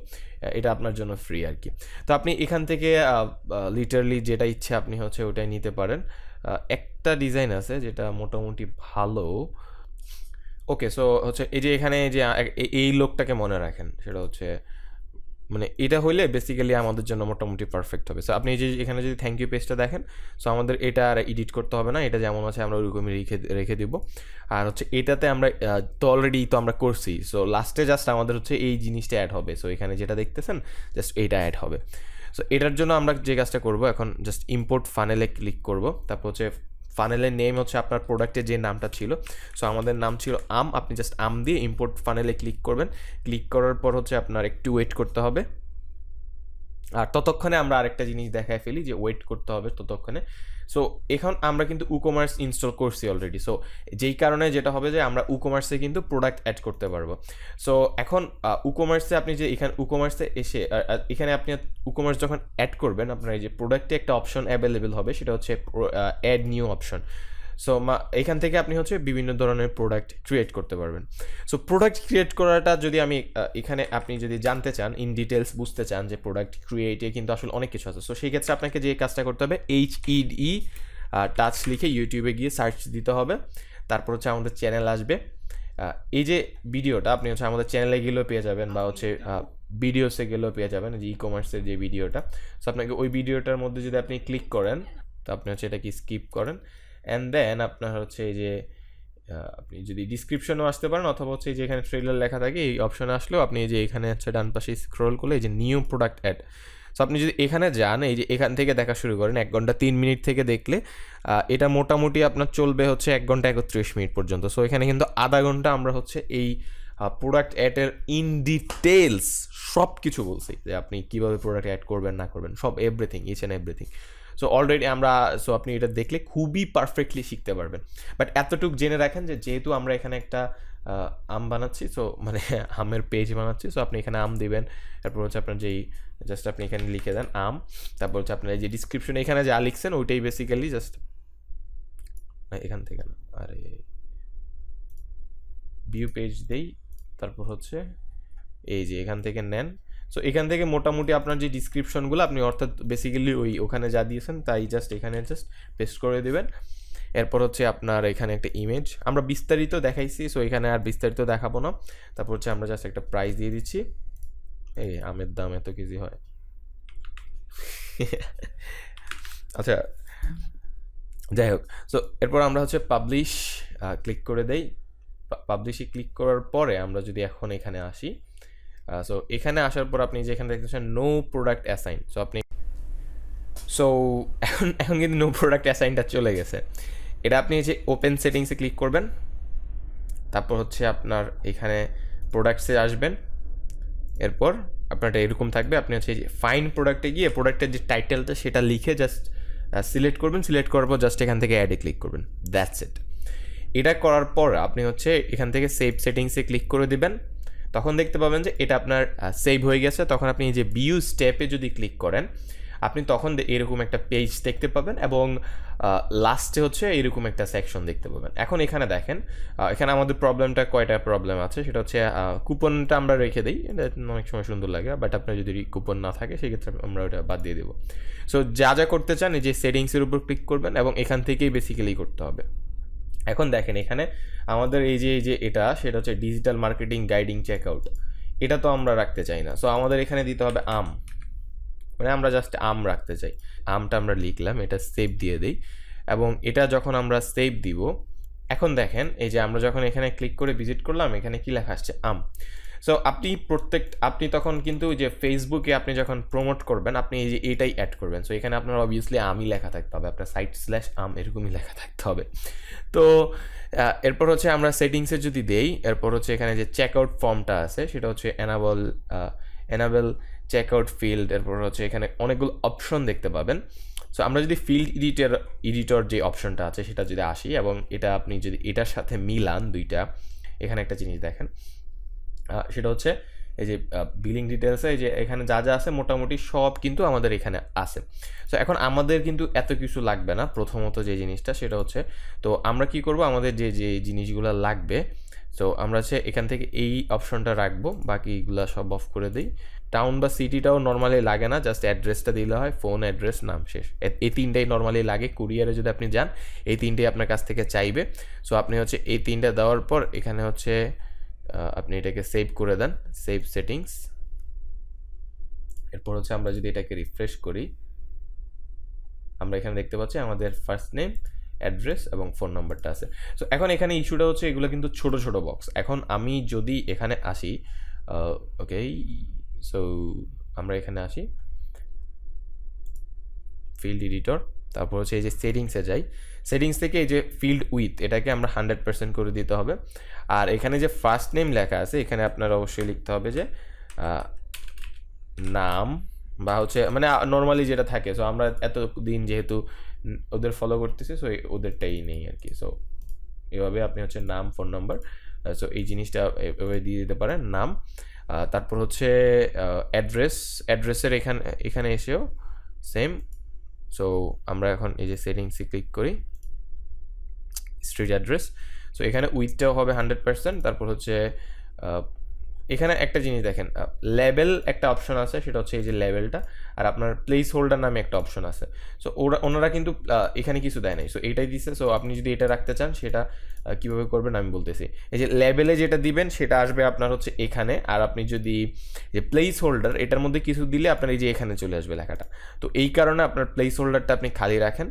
এটা আপনার জন্য ফ্রি আর কি। তো আপনি এখান থেকে লিটারলি যেটা ইচ্ছে আপনি হচ্ছে ওটাই নিতে পারেন। একটা ডিজাইন আছে যেটা মোটামুটি ভালো। ওকে, সো হচ্ছে এই যে এখানে যে এই লোকটাকে মনে রাখেন, সেটা হচ্ছে মানে এটা হইলে বেসিক্যালি আমাদের জন্য মোটামুটি পারফেক্ট হবে। সো আপনি যে এখানে যদি থ্যাংক ইউ পেজটা দেখেন, সো আমাদের এটা আর এডিট করতে হবে না, এটা যেমন আছে আমরা ওইরকমই রেখে দিব। আর হচ্ছে এটাতে আমরা তো অলরেডি তো আমরা করছি, সো লাস্টে জাস্ট আমাদের হচ্ছে এই জিনিসটা অ্যাড হবে। সো এখানে যেটা দেখতেছেন জাস্ট এইটা অ্যাড হবে। সো এটার জন্য আমরা যে কাজটা করব, এখন জাস্ট ইম্পোর্ট ফানেলে ক্লিক করব। তারপর হচ্ছে ফানেলের নেম হচ্ছে আপনার প্রোডাক্টের যে নামটা ছিল, সো আমাদের নাম ছিল আম, আপনি জাস্ট আম দিয়ে ইম্পোর্ট ফানেলে ক্লিক করবেন। ক্লিক করার পর হচ্ছে আপনার একটু ওয়েট করতে হবে, আর ততক্ষণে আমরা আরেকটা জিনিস দেখায় ফেলি যে ওয়েট করতে হবে ততক্ষণে। সো এখন আমরা কিন্তু উকমার্স ইনস্টল করছি অলরেডি, সো যেই কারণে যেটা হবে যে আমরা উকমার্সে কিন্তু প্রোডাক্ট অ্যাড করতে পারবো। সো এখন উকমার্সে আপনি যে এখানে উকমার্সে এসে এখানে আপনি উকমার্স যখন অ্যাড করবেন, আপনার এই যে প্রোডাক্টে একটা অপশন অ্যাভেলেবেল হবে, সেটা হচ্ছে অ্যাড নিউ অপশন। সো এখান থেকে আপনি হচ্ছে বিভিন্ন ধরনের প্রোডাক্ট ক্রিয়েট করতে পারবেন। সো প্রোডাক্ট ক্রিয়েট করাটা যদি আমি এখানে আপনি যদি জানতে চান ইন ডিটেলস বুঝতে চান যে প্রোডাক্ট ক্রিয়েটে কিন্তু আসলে অনেক কিছু আছে, সো সেই ক্ষেত্রে আপনাকে যে কাজটা করতে হবে HED টাচ লিখে ইউটিউবে গিয়ে সার্চ দিতে হবে। তারপর হচ্ছে আমাদের চ্যানেল আসবে, এই যে ভিডিওটা আপনি হচ্ছে আমাদের চ্যানেলে গেলেও পেয়ে যাবেন, বা হচ্ছে ভিডিওসে গেলেও পেয়ে যাবেন, যে ই কমার্সের যে ভিডিওটা। সো আপনাকে ওই ভিডিওটার মধ্যে যদি আপনি ক্লিক করেন, তো আপনি হচ্ছে এটাকে স্কিপ করেন, অ্যান্ড দেন আপনার হচ্ছে এই যে আপনি যদি ডিসক্রিপশনও আসতে পারেন, অথবা হচ্ছে যে এখানে ট্রেলার লেখা থাকে এই অপশনে আসলেও আপনি যে এখানে হচ্ছে ডান পাশে স্ক্রল করলে এই যে নিউ প্রোডাক্ট অ্যাড, সো আপনি যদি এখানে যান, এই যে এখান থেকে দেখা শুরু করেন 1 ঘন্টা 3 মিনিট থেকে দেখলে এটা মোটামুটি আপনার চলবে হচ্ছে 1 ঘন্টা 31 মিনিট পর্যন্ত। সো এখানে কিন্তু আধা ঘন্টা আমরা হচ্ছে এই প্রোডাক্ট অ্যাডের ইন ডিটেলস সব কিছু বলছি, যে আপনি কীভাবে প্রোডাক্ট অ্যাড করবেন না করবেন, সব everything, each and everything. So already আমরা আপনি এটা দেখলে খুবই পারফেক্টলি শিখতে পারবেন। বাট এতটুকু জেনে রাখেন যে যেহেতু আমরা এখানে একটা আম বানাচ্ছি, সো মানে আমের পেজ বানাচ্ছি, সো আপনি এখানে আম দিবেন। তারপর হচ্ছে আপনার যেই জাস্ট আপনি এখানে লিখে দেন আম, তারপর হচ্ছে আপনার এই যে ডিসক্রিপশনে এখানে যা লিখছেন ওইটাই বেসিক্যালি জাস্ট এখান থেকে না, আরে ভিউ পেজ দেই, তারপর হচ্ছে এই যে এখান থেকে নেন। সো এখান থেকে মোটামুটি আপনার যে ডিসক্রিপশনগুলো আপনি অর্থাৎ বেসিক্যালি ওখানে যা দিয়েছেন তাই জাস্ট এখানে জাস্ট পেস্ট করে দেবেন। এরপর হচ্ছে আপনার এখানে একটা ইমেজ, আমরা বিস্তারিত দেখাইছি, সো এখানে আর বিস্তারিত দেখাবো না। তারপর হচ্ছে আমরা জাস্ট একটা প্রাইস দিয়ে দিচ্ছি, এই আমের দাম এত কেজি হয়। আচ্ছা, যাই হোক, সো এরপর আমরা হচ্ছে পাবলিশ ক্লিক করে দেই। পাবলিশে ক্লিক করার পরে আমরা যদি এখন এখানে আসি, সো এখানে আসার পর আপনি যেখানে দেখতেছেন নো প্রোডাক্ট অ্যাসাইন, সো আপনি এখন কিন্তু নো প্রোডাক্ট অ্যাসাইনটা চলে গেছে। এটা আপনি যে ওপেন সেটিংসে ক্লিক করবেন, তারপর হচ্ছে আপনার এখানে প্রোডাক্টসে আসবেন, এরপর আপনারটা এরকম থাকবে। আপনি হচ্ছে যে ফাইন প্রোডাক্টে গিয়ে প্রোডাক্টের যে টাইটেলটা সেটা লিখে জাস্ট সিলেক্ট করবেন, সিলেক্ট করার পর জাস্ট এখান থেকে অ্যাডে ক্লিক করবেন, দ্যাটস ইট। এটা করার পর আপনি হচ্ছে এখান থেকে সেভ সেটিংসে ক্লিক করে দিবেন, তখন দেখতে পাবেন যে এটা আপনার সেভ হয়ে গেছে। তখন আপনি এই যে ভিউ স্টেপে যদি ক্লিক করেন, আপনি তখন এরকম একটা পেজ দেখতে পাবেন এবং লাস্টে হচ্ছে এরকম একটা সেকশন দেখতে পাবেন। এখন এখানে দেখেন, এখানে আমাদের প্রবলেমটা কয়টা প্রবলেম আছে, সেটা হচ্ছে কুপনটা আমরা রেখে দিই, এটা অনেক সময় সুন্দর লাগে, বাট আপনার যদি কুপন না থাকে সেক্ষেত্রে আমরা ওটা বাদ দিয়ে দেবো। সো যা যা করতে চান এই যে সেটিংসের উপর ক্লিক করবেন এবং এখান থেকেই বেসিক্যালি করতে হবে। এখন দেখেন এখানে আমাদের এই যে এটা, সেটা হচ্ছে ডিজিটাল মার্কেটিং গাইডিং চেকআউট, এটা তো আমরা রাখতে চাই না। সো আমাদের এখানে দিতে হবে আম, মানে আমরা জাস্ট আম রাখতে চাই। আমটা আমরা লিখলাম, এটা সেভ দিয়ে দিই এবং এটা যখন আমরা সেভ দিব, এখন দেখেন এই যে আমরা যখন এখানে ক্লিক করে ভিজিট করলাম, এখানে কি লেখা আসছে, আম। সো আপনি তখন কিন্তু যে ফেসবুকে আপনি যখন প্রমোট করবেন, আপনি এই যে এটাই অ্যাড করবেন। সো এখানে আপনার অবভিয়াসলি আমি লেখা থাকতে হবে, আপনার সাইট/আম এরকমই লেখা থাকতে হবে। তো এরপর হচ্ছে আমরা সেটিংসে যদি দেই, এরপর হচ্ছে এখানে যে চেকআউট ফর্মটা আছে সেটা হচ্ছে এনাবেল চেকআউট ফিল্ড, এরপর হচ্ছে এখানে অনেকগুলো অপশন দেখতে পাবেন। সো আমরা যদি ফিল্ড এডিটর যে অপশনটা আছে সেটা যদি আসি এবং এটা আপনি যদি এটার সাথে মিলান দুইটা, এখানে একটা জিনিস দেখেন, সেটা হচ্ছে এই যে বিলিং ডিটেলসে এই যে এখানে যা যা আছে মোটামুটি সব কিন্তু আমাদের এখানে আছে। সো এখন আমাদের কিন্তু এত কিছু লাগবে না, প্রথমত যে জিনিসটা সেটা হচ্ছে, তো আমরা কি করব, আমাদের যে যে জিনিসগুলো লাগবে, সো আমরা হচ্ছে এখান থেকে এই অপশনটা রাখবো, বাকিগুলো সব অফ করে দিই। টাউন বা সিটিটাও নর্মালি লাগে না, জাস্ট অ্যাড্রেসটা দিলে হয়, ফোন, অ্যাড্রেস, নাম, শেষ। এই তিনটাই নর্মালি লাগে। কুরিয়ারে যদি আপনি যান এই তিনটেই আপনার কাছ থেকে চাইবে। সো আপনি হচ্ছে এই তিনটা দেওয়ার পর এখানে হচ্ছে আপনি এটাকে সেভ করে দেন, সেভ সেটিংস। এরপর হচ্ছে আমরা যদি এটাকে রিফ্রেশ করি, আমরা এখানে দেখতে পাচ্ছি আমাদের ফার্স্ট নেম, অ্যাড্রেস এবং ফোন নাম্বারটা আছে। সো এখন এখানে ইস্যুটা হচ্ছে এগুলো কিন্তু ছোট ছোট বক্স। এখন আমি যদি এখানে আসি, ওকে, সো আমরা এখানে আসি ফিল্ড এডিটর, তারপর হচ্ছে এই যে সেটিংসে যাই, সেটিংস থেকে এই যে ফিল্ড উইথ এটাকে আমরা 100% করে দিতে হবে। আর এখানে যে ফার্স্ট নেম লেখা আছে এখানে আপনার অবশ্যই লিখতে হবে যে নাম, বা হচ্ছে মানে নর্মালি যেটা থাকে। সো আমরা এতদিন যেহেতু ওদের ফলো করতেছি, সো ওদেরটাই নেই আর কি। সো এভাবে আপনি হচ্ছে নাম, ফোন নাম্বার, সো এই জিনিসটা এভাবে দিয়ে দিতে পারেন, নাম। তারপর হচ্ছে অ্যাড্রেসের এখানে এসেও সেম। সো আমরা এখন এই যে সেটিংসে ক্লিক করি, স্ট্রিট অ্যাড্রেস, সো এখানে উইথটাও হবে 100%। তারপর হচ্ছে এখানে একটা জিনিস দেখেন, লেবেল একটা অপশন আছে, সেটা হচ্ছে এই যে লেবেলটা, আর আপনার প্লেস হোল্ডার নামে একটা অপশন আছে। সো ওনারা কিন্তু এখানে কিছু দেয় নাই, সো এইটাই দিচ্ছে। সো আপনি যদি এটা রাখতে চান সেটা কীভাবে করবেন আমি বলতেছি। এই যে লেবেলে যেটা দিবেন সেটা আসবে আপনার হচ্ছে এখানে, আর আপনি যদি যে প্লেস হোল্ডার এটার মধ্যে কিছু দিলে আপনার এই যে এখানে চলে আসবে লেখাটা। তো এই কারণে আপনার প্লেস হোল্ডারটা আপনি খালি রাখেন,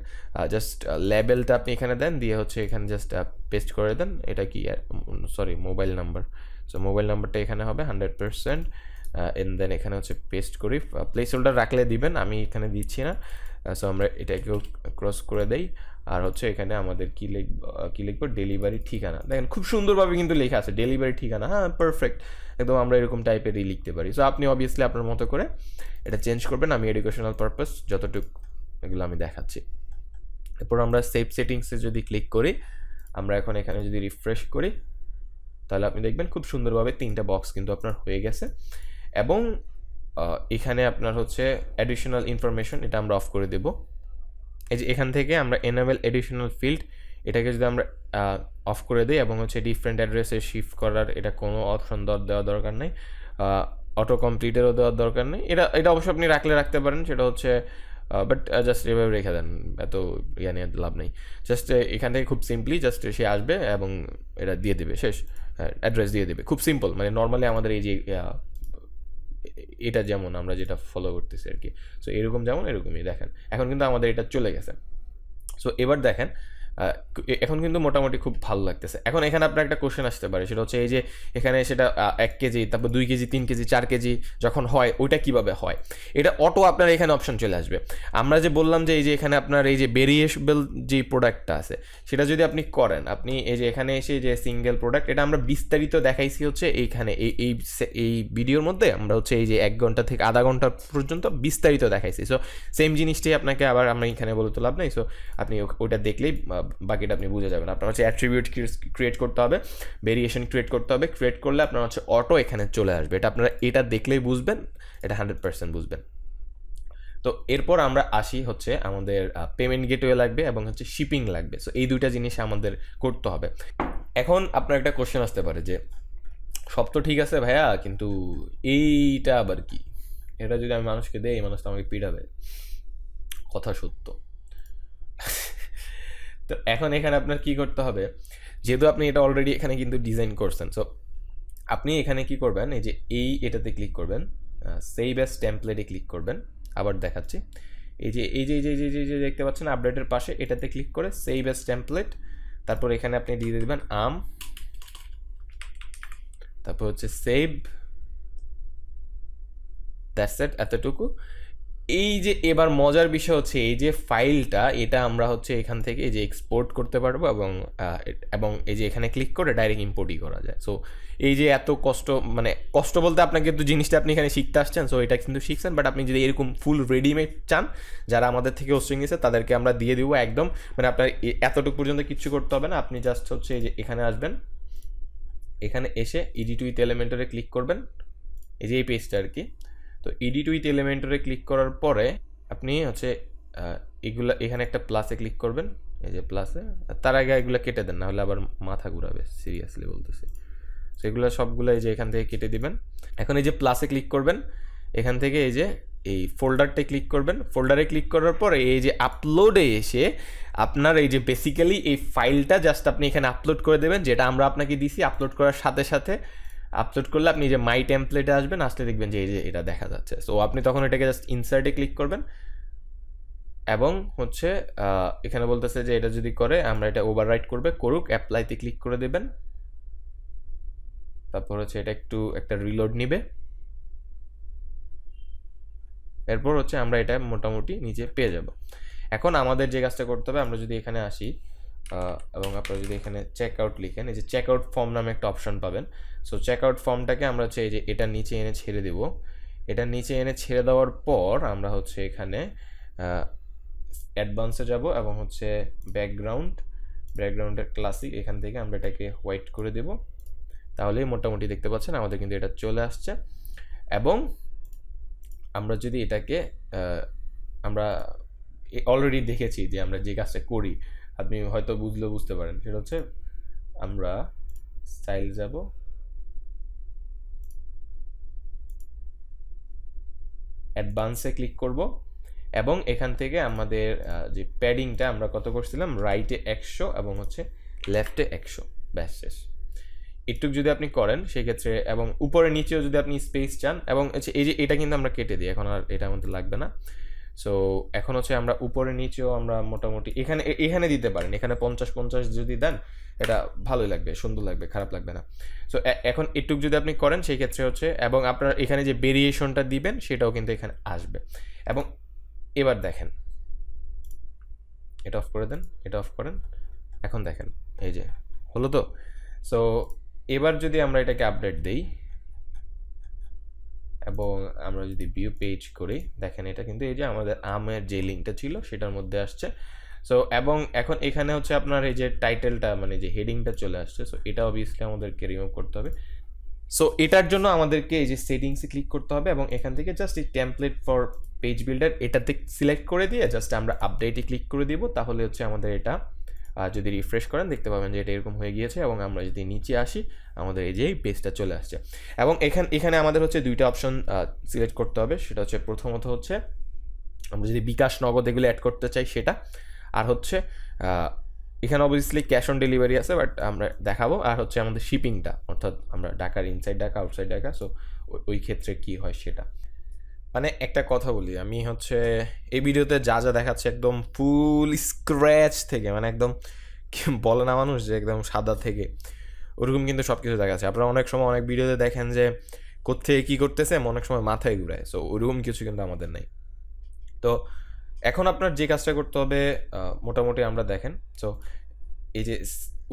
জাস্ট লেবেলটা আপনি এখানে দেন, দিয়ে হচ্ছে এখানে জাস্ট পেস্ট করে দেন। এটা কি, sorry, mobile number. So mobile নাম্বারটা এখানে হবে 100%, এন্ড দেন এখানে হচ্ছে পেস্ট করি। প্লেস হোল্ডার রাখলে দিবেন, আমি এখানে দিচ্ছি না। সো আমরা এটাকেও ক্রস করে দেই। আর হচ্ছে এখানে আমাদের কি লিখবো, ডেলিভারি ঠিকানা। দেখেন খুব সুন্দরভাবে কিন্তু লেখা আছে ডেলিভারি ঠিকানা, হ্যাঁ পারফেক্ট, একদম আমরা এরকম টাইপেরই লিখতে পারি। সো আপনি অবভিয়াসলি আপনার মতো করে এটা চেঞ্জ করবেন, আমি এডুকেশনাল পারপাস যতটুকু এগুলো আমি দেখাচ্ছি। এরপর আমরা সেভ সেটিংসে যদি ক্লিক করি, আমরা এখন এখানে যদি রিফ্রেশ করি, তাহলে আপনি দেখবেন খুব সুন্দরভাবে 3টা বক্স কিন্তু আপনার হয়ে গেছে। এবং এখানে আপনার হচ্ছে অ্যাডিশনাল ইনফরমেশন, এটা আমরা অফ করে দেব। এই যে এখান থেকে আমরা এনেবল অ্যাডিশনাল ফিল্ড, এটাকে যদি আমরা অফ করে দিই এবং হচ্ছে ডিফারেন্ট অ্যাড্রেসে শিফট করার এটা কোনো অপশন দেওয়া দরকার নেই, অটো কমপ্লিটেরও দেওয়ার দরকার নেই। এটা অবশ্য আপনি রাখতে পারেন, সেটা হচ্ছে বাট জাস্ট এভাবে রেখে দেন, এত ইয়া নিয়ে লাভ নেই। জাস্ট এখান থেকে খুব সিম্পলি জাস্ট সে আসবে এবং এটা দিয়ে দেবে, শেষ, অ্যাড্রেস দিয়ে দেবে, খুব সিম্পল। মানে নর্মালি আমাদের এই যে এটা যেমন আমরা যেটা ফলো করতেছি আর কি, সো এরকম যেমন এরকমই দেখেন এখন কিন্তু আমাদের এটা চলে গেছে। সো এবার দেখেন এখন কিন্তু মোটামুটি খুব ভালো লাগতেছে। এখন এখানে আপনার একটা কোশ্চেন আসতে পারে, সেটা হচ্ছে এই যে এখানে সেটা 1 কেজি, তারপর 2 কেজি, 3 কেজি, 4 কেজি যখন হয় ওইটা কিভাবে হয়, এটা অটো আপনার এখানে অপশন চলে আসবে। আমরা যে বললাম যে এই যে এখানে আপনার এই যে ভেরিয়েবল যে প্রোডাক্টটা আছে সেটা যদি আপনি করেন, আপনি এই যে এখানে এসে যে সিঙ্গেল প্রোডাক্ট, এটা আমরা বিস্তারিত দেখাইছি হচ্ছে এইখানে এই ভিডিওর মধ্যে আমরা হচ্ছে এই যে 1 ঘন্টা থেকে আধা ঘন্টা পর্যন্ত বিস্তারিত দেখাইছি। সো সেম জিনিসটাই আপনাকে আবার আমরা এখানে বলে তো লাভ নাই। সো আপনি ওইটা দেখলেই বাকিটা আপনি বুঝে যাবেন। আপনার হচ্ছে অ্যাট্রিবিউট ক্রিয়েট করতে হবে, ভেরিয়েশন ক্রিয়েট করতে হবে, ক্রিয়েট করলে আপনার হচ্ছে অটো এখানে চলে আসবে। এটা আপনারা এটা দেখলেই বুঝবেন, এটা 100% বুঝবেন। তো এরপর আমরা আসি হচ্ছে আমাদের পেমেন্ট গেটওয়ে লাগবে এবং হচ্ছে শিপিং লাগবে। সো এই দুইটা জিনিস আমাদের করতে হবে। এখন আপনার একটা কোশ্চেন আসতে পারে যে সব তো ঠিক আছে ভাইয়া, কিন্তু এইটা আবার কি, এটা যদি আমি মানুষকে দেই এই মানুষ তো আমাকে পিটাবে। কথা সত্য। তো এখন এখানে আপনার কি করতে হবে, যেহেতু আপনি এটা অলরেডি এখানে কিন্তু ডিজাইন করছেন, সো আপনি এখানে কি করবেন, এই যে এটাতে ক্লিক করবেন, সেভ অ্যাজ টেমপ্লেটে ক্লিক করবেন। আবার দেখাচ্ছি, এই যে দেখতে পাচ্ছেন আপডেটের পাশে, এটাতে ক্লিক করে সেভ অ্যাজ টেমপ্লেট, তারপর এখানে আপনি দিয়ে দেবেন তারপর হচ্ছে সেভ, দ্যাটস ইট, এতটুকু। এই যে এবার মজার বিষয় হচ্ছে এই যে ফাইলটা, এটা আমরা হচ্ছে এখান থেকে এই যে এক্সপোর্ট করতে পারবো এবং এই যে এখানে ক্লিক করে ডাইরেক্ট ইম্পোর্টই করা যায়। সো এই যে এত কষ্ট, মানে কষ্ট বলতে আপনাকে কিন্তু জিনিসটা আপনি এখানে শিখতে আসছেন, সো এটা কিন্তু শিখছেন, বাট আপনি যদি এরকম ফুল রেডিমেড চান, যারা আমাদের থেকে হোস্টিং নিয়েছে তাদেরকে আমরা দিয়ে দিব একদম, মানে আপনার এতটুকু পর্যন্ত কিচ্ছু করতে হবে না। আপনি জাস্ট হচ্ছে এই যে এখানে আসবেন, এখানে এসে এডিট উইথ এলিমেন্টরে ক্লিক করবেন, এই যে এই পেজটা আর কি। তো এডিট উইথ এলিমেন্টরে ক্লিক করার পরে আপনি হচ্ছে এগুলা এখানে একটা প্লাসে ক্লিক করবেন, এই যে প্লাসে, তার আগে এগুলো কেটে দেন, না হলে আবার মাথা ঘুরাবে, সিরিয়াসলি বলতেছি। তো এগুলো সবগুলো এই যে এখান থেকে কেটে দিবেন। এখন এই যে প্লাসে ক্লিক করবেন, এখান থেকে এই যে এই ফোল্ডারটায় ক্লিক করবেন, ফোল্ডারে ক্লিক করার পরে এই যে আপলোডে এসে আপনার এই যে বেসিক্যালি এই ফাইলটা জাস্ট আপনি এখানে আপলোড করে দেবেন, যেটা আমরা আপনাকে দিছি। আপলোড করার সাথে সাথে আপলোড করলে আপনি যে মাই টেমপ্লেটে আসবেন, আসলে দেখবেন যে এই যে এটা দেখা যাচ্ছে। সো আপনি তখন এটাকে জাস্ট ইনসার্টে ক্লিক করবেন এবং হচ্ছে এখানে বলতেছে যে এটা যদি করে আমরা এটা ওভাররাইট করবে, করুক, অ্যাপ্লাইতে ক্লিক করে দেবেন। তারপর হচ্ছে এটা একটা রিলোড নিবে, এরপর হচ্ছে আমরা এটা মোটামুটি নিচে পেয়ে যাব। এখন আমাদের যে কাজটা করতে হবে, আমরা যদি এখানে আসি এবং আপনারা যদি এখানে চেক আউট লিখেন, এই যে চেক আউট ফর্ম নামে একটা অপশন পাবেন। সো চেক আউট ফর্মটাকে আমরা হচ্ছে এই যে এটা নিচে এনে ছেড়ে দেব। এটা নিচে এনে ছেড়ে দেওয়ার পর আমরা হচ্ছে এখানে অ্যাডভান্সে যাব এবং হচ্ছে ব্যাকগ্রাউন্ডের ক্লাসিক, এখান থেকে আমরা এটাকে হোয়াইট করে দেব। তাহলেই মোটামুটি দেখতে পাচ্ছেন আমাদের কিন্তু এটা চলে আসছে। এবং আমরা যদি এটাকে আমরা অলরেডি দেখেছি যে আমরা যে কাজটা করি, আপনি হয়তো বুঝতে পারেন, সেটা হচ্ছে আমরা স্টাইল যাব, অ্যাডভান্সে ক্লিক করব এবং এখান থেকে আমাদের যে প্যাডিংটা আমরা কত করছিলাম, রাইটে 100 এবং হচ্ছে লেফটে 100, ব্যাস শেষ। একটু যদি আপনি করেন সেক্ষেত্রে, এবং উপরে নিচেও যদি আপনি স্পেস চান, এবং এই যে এটা কিন্তু আমরা কেটে দিই, এখন আর এটা আমাদের লাগবে না। সো এখন হচ্ছে আমরা উপরে নিচেও আমরা মোটামুটি এখানে দিতে পারেন, এখানে 50-50 যদি দেন এটা ভালোই লাগবে, সুন্দর লাগবে, খারাপ লাগবে না। সো এখন একটু যদি আপনি করেন সেই ক্ষেত্রে হচ্ছে, এবং আপনার এখানে যে ভেরিয়েশনটা দিবেন সেটাও কিন্তু এখানে আসবে। এবং এবার দেখেন, এটা অফ করে দেন, এটা অফ করেন, এখন দেখেন এই যে হলো তো। সো এবার যদি আমরা এটাকে আপডেট দেই এবং আমরা যদি ভিউ পেজ করি, দেখেন এটা কিন্তু এই যে আমাদের আমের যে লিঙ্কটা ছিল সেটার মধ্যে আসছে। সো এবং এখন এখানে হচ্ছে আপনার এই যে টাইটেলটা, মানে যে হেডিংটা চলে আসছে। সো এটা অবভিয়াসলি আমাদেরকে রিমুভ করতে হবে। সো এটার জন্য আমাদেরকে এই যে সেটিংসে ক্লিক করতে হবে এবং এখান থেকে জাস্ট এই টেমপ্লেট ফর পেজ বিল্ডার এটাতে সিলেক্ট করে দিয়ে জাস্ট আমরা আপডেটে ক্লিক করে দিব। তাহলে হচ্ছে আমাদের এটা যদি রিফ্রেশ করেন দেখতে পাবেন যে এটা এরকম হয়ে গিয়েছে। এবং আমরা যদি নিচে আসি আমাদের এই যে পেজটা চলে আসছে। এবং এখানে আমাদের হচ্ছে দুইটা অপশন সিলেক্ট করতে হবে। সেটা হচ্ছে প্রথমত হচ্ছে আমরা যদি বিকাশ, নগদ এগুলো অ্যাড করতে চাই সেটা। আর হচ্ছে এখানে অবভিয়াসলি ক্যাশ অন ডেলিভারি আছে, বাট আমরা দেখাবো। আর হচ্ছে আমাদের শিপিংটা, অর্থাৎ আমরা ঢাকার inside Dhaka, outside Dhaka, so ওই ক্ষেত্রে কী হয় সেটা। মানে একটা কথা বলি, আমি হচ্ছে এই ভিডিওতে যা যা দেখাচ্ছে একদম ফুল স্ক্র্যাচ থেকে, মানে একদম বলে না মানুষ যে একদম সাদা থেকে, ওরকম কিন্তু সব কিছু দেখাচ্ছে। আপনারা অনেক সময় অনেক ভিডিওতে দেখেন যে কোত্থেকে কী করতেছে, অনেক সময় মাথায় ঘুরায়, সো ওরকম কিছু কিন্তু আমাদের নেই। তো এখন আপনার যে কাজটা করতে হবে মোটামুটি আমরা দেখেন। সো এই যে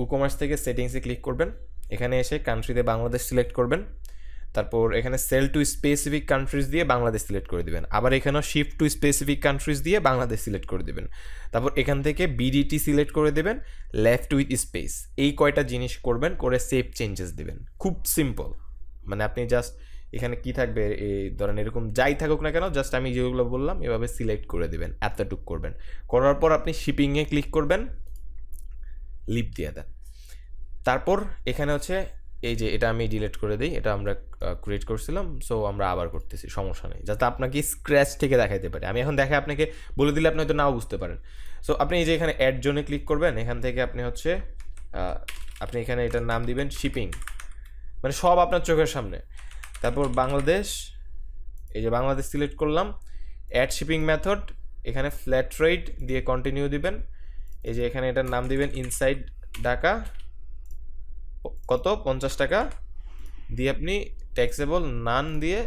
ই-কমার্স থেকে সেটিংসে ক্লিক করবেন, এখানে এসে কান্ট্রিতে বাংলাদেশ সিলেক্ট করবেন, তারপর এখানে সেল টু স্পেসিফিক কান্ট্রিজ দিয়ে বাংলাদেশ সিলেক্ট করে দিবেন, আবার এখানেও শিফট টু স্পেসিফিক কান্ট্রিজ দিয়ে বাংলাদেশ সিলেক্ট করে দিবেন, তারপর এখান থেকে বিডিটি সিলেক্ট করে দেবেন, লেফট উইথ স্পেস, এই কয়টা জিনিস করবেন, করে সেভ চেঞ্জেস দিবেন। খুব সিম্পল, মানে আপনি জাস্ট এখানে কি থাকবে, এই ধরেন এরকম যাই থাকুক না কেন, জাস্ট আমি যেগুলো বললাম এভাবে সিলেক্ট করে দিবেন, এতটুক করবেন। করার পর আপনি শিপিংয়ে ক্লিক করবেন, লিপ দিয়ে দেন। তারপর এখানে হচ্ছে এই যে এটা আমি ডিলিট করে দিই, এটা আমরা ক্রিয়েট করছিলাম, সো আমরা আবার করতেছি, সমস্যা নেই, যাতে আপনাকে স্ক্র্যাচ থেকে দেখাইতে পারে। আমি এখন দেখে আপনাকে বলে দিলে আপনি হয়তো নাও বুঝতে পারেন। সো আপনি এই যে এখানে অ্যাড জোনে ক্লিক করবেন, এখান থেকে আপনি হচ্ছে আপনি এখানে এটার নাম দিবেন শিপিং, মানে সব আপনার চোখের সামনে। তারপর বাংলাদেশ, এই যে বাংলাদেশ সিলেক্ট করলাম, অ্যাড শিপিং মেথড, এখানে ফ্ল্যাট রেট দিয়ে কন্টিনিউ দিবেন। এই যে এখানে এটার নাম দিবেন ইনসাইড ঢাকা, কত 50 টাকা দিয়ে আপনি ট্যাক্সেবল নান দিয়ে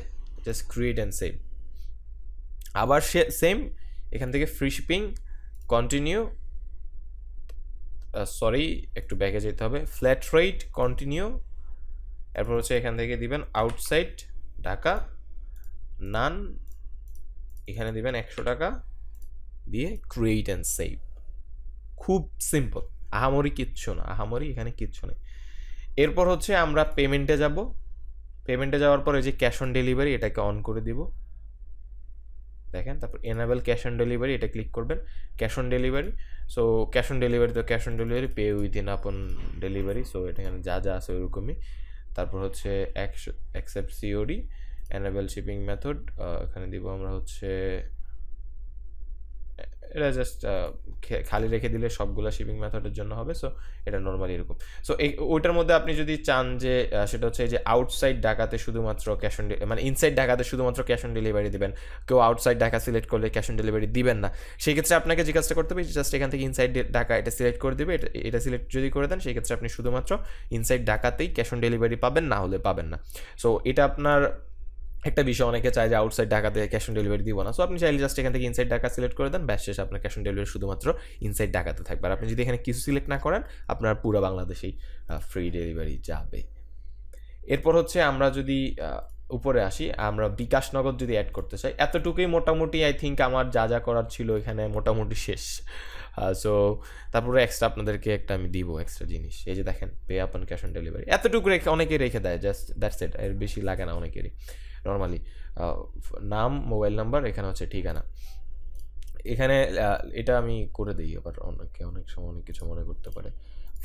জাস্ট ক্রিয়েট অ্যান্ড সেভ। আবার সেম এখান থেকে ফ্রি শিপিং, কন্টিনিউ, সরি একটু ব্যাকে যেতে হবে, ফ্ল্যাট রেট কন্টিনিউ, এরপর হচ্ছে এখান থেকে দিবেন আউটসাইড ঢাকা নান, এখানে দিবেন 100 টাকা দিয়ে ক্রিয়েট অ্যান্ড সেভ। খুব সিম্পল, আহামরি কিচ্ছু না, আহামরি এখানে কিচ্ছু নেই। এরপর হচ্ছে আমরা পেমেন্টে যাব, পেমেন্টে যাওয়ার পরে যে ক্যাশ অন ডেলিভারি এটাকে অন করে দিব, দেখেন। তারপর এনাবেল ক্যাশ অন ডেলিভারি, এটা ক্লিক করবেন, cash on delivery. So cash on delivery তো cash on delivery, pay within upon delivery, so এটা এখানে যা যা আছে ওইরকমই। তারপর হচ্ছে accept COD, enable shipping method, এখানে দিব আমরা হচ্ছে এটা জাস্ট খালি রেখে দিলে সবগুলো শিপিং মেথডের জন্য হবে, সো এটা নর্মালি এরকম। সো এই ওইটার মধ্যে আপনি যদি চান যে সেটা হচ্ছে যে আউটসাইড ঢাকাতে শুধুমাত্র ক্যাশ অন, মানে ইনসাইড ঢাকাতে শুধুমাত্র ক্যাশ অন ডেলিভারি দিবেন, কেউ আউটসাইড ঢাকা সিলেক্ট করলে ক্যাশ অন ডেলিভারি দিবেন না, সেই ক্ষেত্রে আপনাকে যে কাজটা করতে হবে জাস্ট এখান থেকে ইনসাইড ঢাকা এটা সিলেক্ট করে দেবে। এটা সিলেক্ট যদি করে দেন সেই ক্ষেত্রে আপনি শুধুমাত্র ইনসাইড ঢাকাতেই ক্যাশ অন ডেলিভারি পাবেন, না হলে পাবেন না। সো এটা আপনার একটা বিষয়, অনেকে চায় যে আউটসাইড ঢাকাতে ক্যাশ অন ডেলিভারি দিব না, সো আপনি চাইলে জাস্ট এখান থেকে ইনসাইড ঢাকা সিলেক্ট করে দেন, ব্যাস শেষ, আপনার ক্যাশ অন ডেলিভারি শুধুমাত্র ইনসাইড ঢাকাতে থাকবে। আর আপনি যদি এখানে কিছু সিলেক্ট না করেন, আপনার পুরো বাংলাদেশেই ফ্রি ডেলিভারি যাবে। এরপর হচ্ছে আমরা যদি উপরে আসি, আমরা বিকাশ নগদ যদি অ্যাড করতে চাই, এতটুকুই মোটামুটি আই থিঙ্ক আমার যা যা করার ছিল এখানে মোটামুটি শেষ। সো তারপরে এক্সট্রা আপনাদেরকে একটা আমি দিব এক্সট্রা জিনিস, এই যে দেখেন পে আপন ক্যাশ অন ডেলিভারি, এতটুকু রেখে অনেকেই রেখে দেয়, জাস্ট দ্যাটস ইট, এর বেশি লাগে না অনেকেরই। নর্মালি নাম, মোবাইল নাম্বার, এখানে হচ্ছে ঠিকানা। এখানে এটা আমি করে দিই, আবার অনেক সময় অনেক কিছু মনে করতে পারে।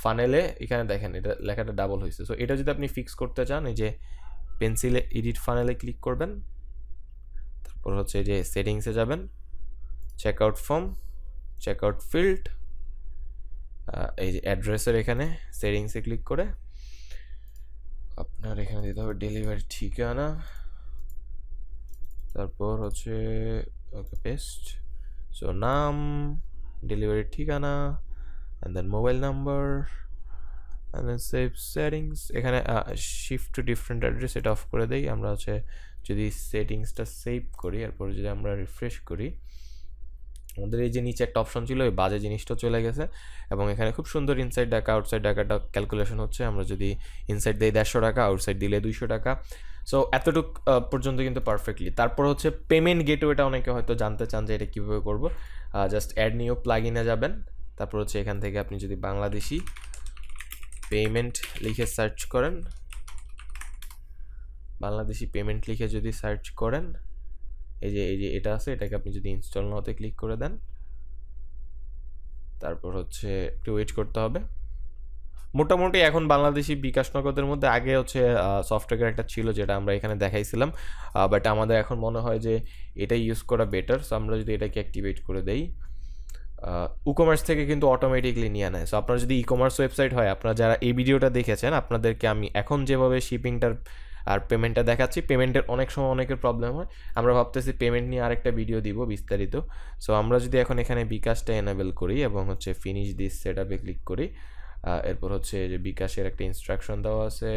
ফানেলে এখানে দেখেন এটা লেখাটা ডাবল হয়েছে, সো এটা যদি আপনি ফিক্স করতে চান, এই যে পেন্সিলে এডিট ফানেলে ক্লিক করবেন, তারপর হচ্ছে এই যে সেটিংসে যাবেন, checkout form, checkout field, এই যে অ্যাড্রেসের এখানে সেটিংসে ক্লিক করে আপনার এখানে দিতে হবে ডেলিভারি ঠিকানা, তারপর হচ্ছে ওকে পেস্ট, সো নাম, ডেলিভারি ঠিকানা, and then mobile number, and then save settings. এখানে শিফট টু ডিফারেন্ট অ্যাড্রেস এটা অফ করে দেই। আমরা হচ্ছে যদি সেটিংসটা সেভ করি, এরপর যদি আমরা রিফ্রেশ করি, আমাদের এই যে নিচে একটা অপশন ছিল ওই বাজে জিনিসটা চলে গেছে, এবং এখানে খুব সুন্দর ইনসাইড ঢাকা আউটসাইড ঢাকাটা ক্যালকুলেশন হচ্ছে। আমরা যদি ইনসাইড দিই 150 টাকা, আউটসাইড দিলে 200 টাকা, সো এতটুক পর্যন্ত কিন্তু পারফেক্টলি। তারপর হচ্ছে পেমেন্ট গেটওয়েটা অনেকে হয়তো জানতে চান যে এটা কীভাবে করবো, জাস্ট অ্যাড নিউ প্লাগইনে যাবেন, তারপর হচ্ছে এখান থেকে আপনি যদি বাংলাদেশি পেমেন্ট লিখে সার্চ করেন, বাংলাদেশি পেমেন্ট লিখে যদি সার্চ করেন, এই যে এটা আছে, এটাকে আপনি যদি ইনস্টল নাওতে ক্লিক করে দেন, তারপর হচ্ছে একটু ওয়েট করতে হবে, মোটামুটি এখন বাংলাদেশি বিকাশ নগদের মধ্যে আগে হচ্ছে সফটওয়্যার একটা ছিল যেটা আমরা এখানে দেখাইছিলাম, বাট আমাদের এখন মনে হয় যে এটাই ইউজ করা বেটার। সো আমরা যদি এটাকে অ্যাক্টিভেট করে দেই, ই-কমার্স থেকে কিন্তু অটোমেটিকলি নিয়ে নেয়। সো আপনার যদি ই-কমার্স ওয়েবসাইট হয়, আপনারা যারা এই ভিডিওটা দেখেছেন, আপনাদেরকে আমি এখন যেভাবে শিপিংটার আর পেমেন্টটা দেখাচ্ছি, পেমেন্টের অনেক সময় অনেকের প্রবলেম হয়। আমরা ভাবতেছি পেমেন্ট নিয়ে আরেকটা ভিডিও দিব বিস্তারিত। সো আমরা যদি এখন এখানে বিকাশটা এনেবল করি এবং হচ্ছে ফিনিশ দিস সেট আপে ক্লিক করি, এরপর হচ্ছে যে বিকাশের একটা ইনস্ট্রাকশন দেওয়া আছে,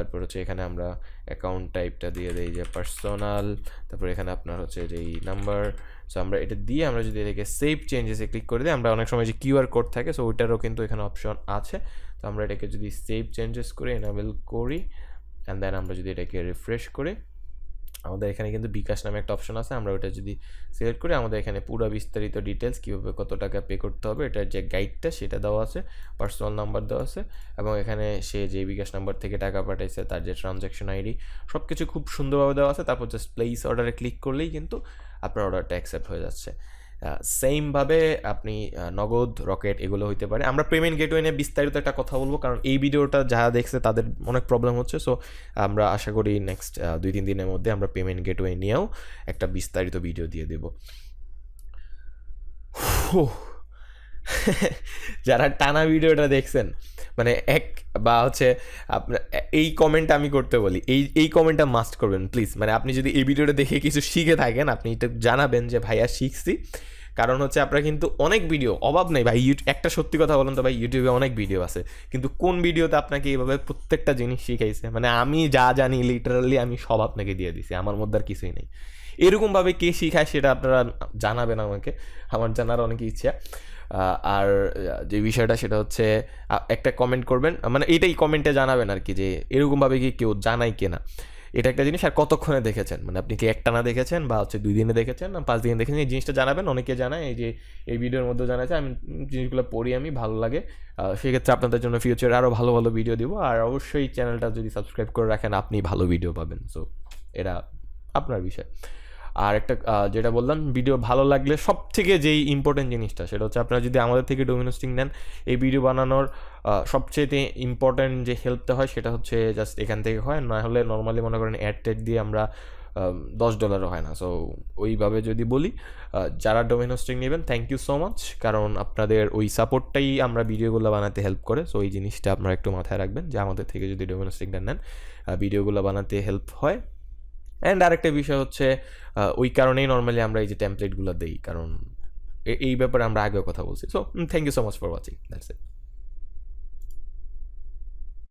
এরপর হচ্ছে এখানে আমরা অ্যাকাউন্ট টাইপটা দিয়ে দিই যে পার্সোনাল, তারপর এখানে আপনার হচ্ছে যে এই নাম্বার। সো আমরা এটা দিয়ে আমরা যদি এটাকে সেভ চেঞ্জেসে ক্লিক করে দিই, আমরা অনেক সময় যে কিউআর কোড থাকে, সো ওইটারও কিন্তু এখানে অপশন আছে। তো আমরা এটাকে যদি সেভ চেঞ্জেস করে এনেবল করি অ্যান্ড দেন আমরা যদি এটাকে রিফ্রেশ করি, আমাদের এখানে কিন্তু বিকাশ নামে একটা অপশন আছে। আমরা ওটা যদি সিলেক্ট করি, আমাদের এখানে পুরো বিস্তারিত ডিটেলস কীভাবে কত টাকা পে করতে হবে এটার যে গাইডটা সেটা দেওয়া আছে, পার্সোনাল নাম্বার দেওয়া আছে, এবং এখানে সে যে বিকাশ নাম্বার থেকে টাকা পাঠাইছে তার যে ট্রানজ্যাকশন আইডি সব কিছু খুব সুন্দরভাবে দেওয়া আছে। তারপর জাস্ট প্লেস অর্ডারে ক্লিক করলেই কিন্তু আপনার অর্ডারটা অ্যাকসেপ্ট হয়ে যাচ্ছে। সেমভাবে আপনি নগদ, রকেট এগুলো হইতে পারে। আমরা পেমেন্ট গেটওয়ে নিয়ে বিস্তারিত একটা কথা বলবো, কারণ এই ভিডিওটা যারা দেখছে তাদের অনেক প্রবলেম হচ্ছে। সো আমরা আশা করি নেক্সট 2-3 দিনের মধ্যে আমরা পেমেন্ট গেটওয়ে নিয়েও একটা বিস্তারিত ভিডিও দিয়ে দেব। যারা টানা ভিডিওটা দেখছেন, মানে এক বা হচ্ছে আপনার এই কমেন্টটা আমি করতে বলি, এই কমেন্টটা মাস্ট করবেন প্লিজ। মানে আপনি যদি এই ভিডিওটা দেখে কিছু শিখে থাকেন, আপনি এটা জানাবেন যে ভাইয়া শিখছি। কারণ হচ্ছে আপনার কিন্তু অনেক ভিডিও, অভাব নেই ভাই, একটা সত্যি কথা বলেন তো ভাই, ইউটিউবে অনেক ভিডিও আছে, কিন্তু কোন ভিডিওতে আপনাকে এইভাবে প্রত্যেকটা জিনিস শিখাইছে? মানে আমি যা জানি লিটারালি আমি সব আপনাকে দিয়ে দিছি, আমার মধ্যে আর কিছুই নেই। এরকমভাবে কে শিখায় সেটা আপনারা জানাবেন আমাকে, আমার জানার অনেক ইচ্ছা। আর যে বিষয়টা সেটা হচ্ছে একটা কমেন্ট করবেন, মানে এটাই কমেন্টে জানাবেন আর কি, যে এরকমভাবে কি কেউ জানায় কিনা, এটা একটা জিনিস। আর কতক্ষণে দেখেছেন, মানে আপনি কি একটানা দেখেছেন বা হচ্ছে 2 দিনে দেখেছেন না 5 দিনে দেখেছেন, এই জিনিসটা জানাবেন। অনেকে জানায়, এই যে এই ভিডিওর মধ্যে জানাচ্ছে, আমি জিনিসগুলো পড়ি, আমি ভালো লাগে। সেক্ষেত্রে আপনাদের জন্য ফিউচারে আরও ভালো ভালো ভিডিও দিব। আর অবশ্যই চ্যানেলটা যদি সাবস্ক্রাইব করে রাখেন, আপনি ভালো ভিডিও পাবেন। সো এটা আপনার বিষয়। আর একটা যেটা বললাম, ভিডিও ভালো লাগলে সব থেকে যেই ইম্পর্টেন্ট জিনিসটা সেটা হচ্ছে, আপনারা যদি আমাদের থেকে ডোমিনো হোস্টিং নেন, এই ভিডিও বানানোর সবচেয়ে ইম্পর্টেন্ট যে হেল্পটা হয় সেটা হচ্ছে জাস্ট এখান থেকে হয়। না হলে নর্মালি মনে করেন অ্যাড ট্যাগ দিয়ে আমরা $10 হয় না। সো ওইভাবে যদি বলি, যারা ডোমিনো হোস্টিং নেবেন থ্যাংক ইউ সো মাচ, কারণ আপনাদের ওই সাপোর্টটাই আমরা ভিডিওগুলো বানাতে হেল্প করে। সো এই জিনিসটা আপনারা একটু মাথায় রাখবেন যে আমাদের থেকে যদি ডোমিনো হোস্টিংটা নেন, ভিডিওগুলো বানাতে হেল্প হয়। অ্যান্ড আরেকটা বিষয় হচ্ছে, ওই কারণেই নর্মালি আমরা এই যে টেমপ্লেটগুলো দিই, কারণ এই ব্যাপারে আমরা আগেও কথা বলছি। So thank you so much for watching, that's it.